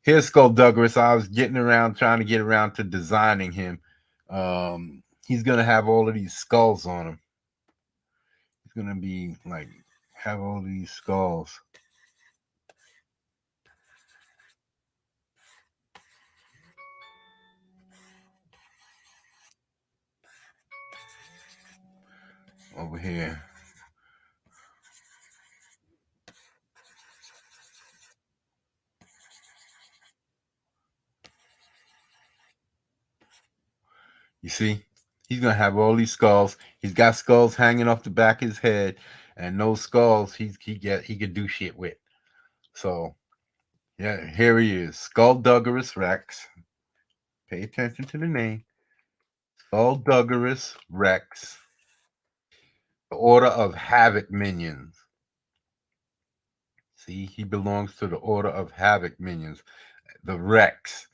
Here's Skullduggerus. I was trying to get around to designing him. He's gonna have all of these skulls on him. He's gonna be like have all these skulls. Over here. You see? He's gonna have all these skulls. He's got skulls hanging off the back of his head, and those skulls he could do shit with. So yeah, here he is, Skullduggerus Rex. Pay attention to the name, Skullduggerus Rex. The Order of Havoc Minions. See, he belongs to the Order of Havoc Minions. The Rex.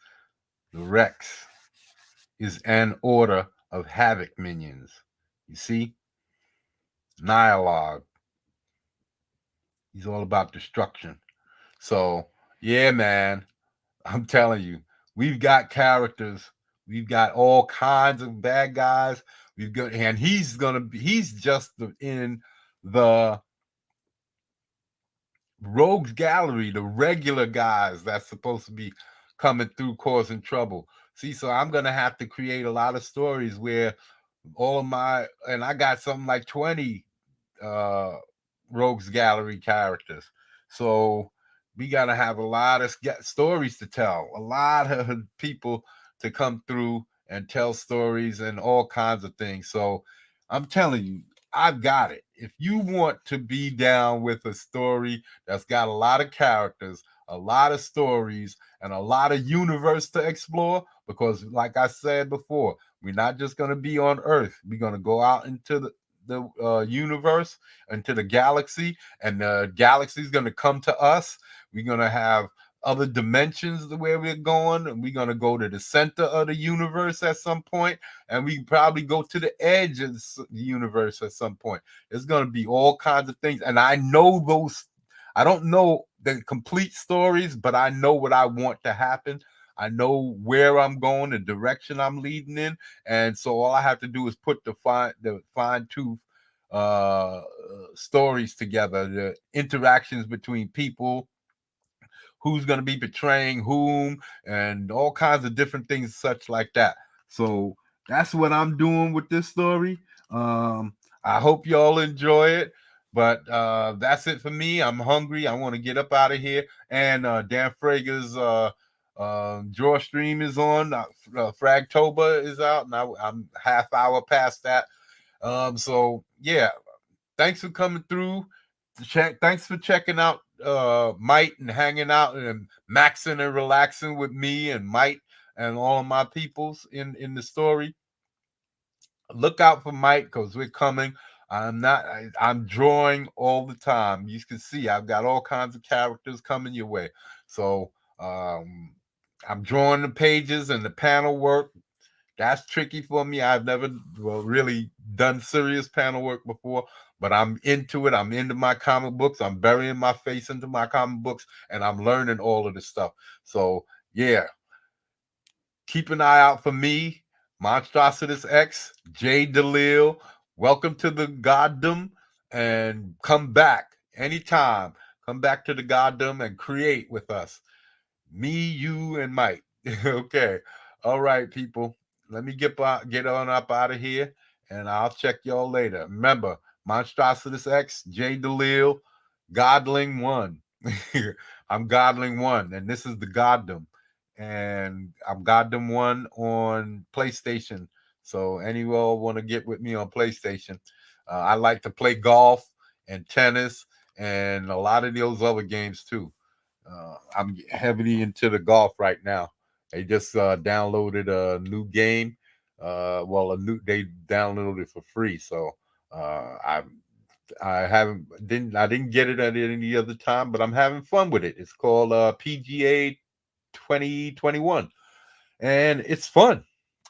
The Rex is an order of Havoc Minions. You see? Nihilog. He's all about destruction. So, yeah, man, I'm telling you, we've got characters. We've got all kinds of bad guys. We've got, and he's just in the rogues gallery, the regular guys that's supposed to be coming through causing trouble. See, so I'm gonna have to create a lot of stories where all of and I got something like 20 rogues gallery characters. So we got to have a lot of stories to tell, a lot of people to come through and tell stories and all kinds of things. So I'm telling you, I've got it. If you want to be down with a story that's got a lot of characters, a lot of stories, and a lot of universe to explore, because like I said before, we're not just going to be on Earth. We're going to go out into the universe, into the galaxy, and the galaxy is going to come to us. We're going to have other dimensions the way we're going, and we're going to go to the center of the universe at some point, and we probably go to the edge of the universe at some point. There's going to be all kinds of things, and I know those. I don't know the complete stories, but I know what I want to happen. I know where I'm going, the direction I'm leading in, and so all I have to do is put the fine tooth stories together, the interactions between people, who's going to be betraying whom, and all kinds of different things, such like that. So that's what I'm doing with this story. I hope y'all enjoy it. But that's it for me. I'm hungry. I want to get up out of here. And Dan Frager's draw stream is on. Fragtober is out, and I'm half hour past that. So yeah, thanks for coming through. Thanks for checking out Mike and hanging out and maxing and relaxing with me and Mike and all of my peoples in the story. Look out for Mike because we're coming. I'm drawing all the time. You can see I've got all kinds of characters coming your way. So I'm drawing the pages and the panel work. That's tricky for me. I've never really done serious panel work before, but I'm into it. I'm into my comic books. I'm burying my face into my comic books, and I'm learning all of this stuff. So yeah, keep an eye out for me, Monstrositus X, Jay DeLille. Welcome to the Goddom, and come back anytime. Come back to the Goddom and create with us. Me, you, and Mike. Okay. All right, people. Let me get on up out of here, and I'll check y'all later. Remember, Monstrositus X, Jay DeLille, Godling 1. I'm Godling 1, and this is the Goddom. And I'm Goddom 1 on PlayStation. So anyone want to get with me on PlayStation? I like to play golf and tennis and a lot of those other games too. I'm heavily into the golf right now. They just downloaded a new game. They downloaded it for free. So I didn't get it at any other time, but I'm having fun with it. It's called PGA 2021, and it's fun.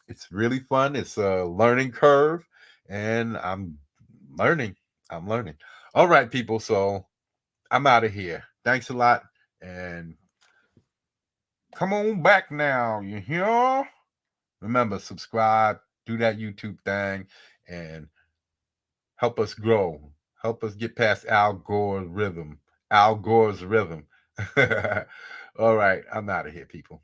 It's really fun. It's a learning curve, and learning. I'm learning. All right, people. So I'm out of here. Thanks a lot, and come on back now. You hear? Remember, subscribe, do that YouTube thing, and help us grow. Help us get past Al Gore's rhythm. Al Gore's rhythm. All right, I'm out of here, people.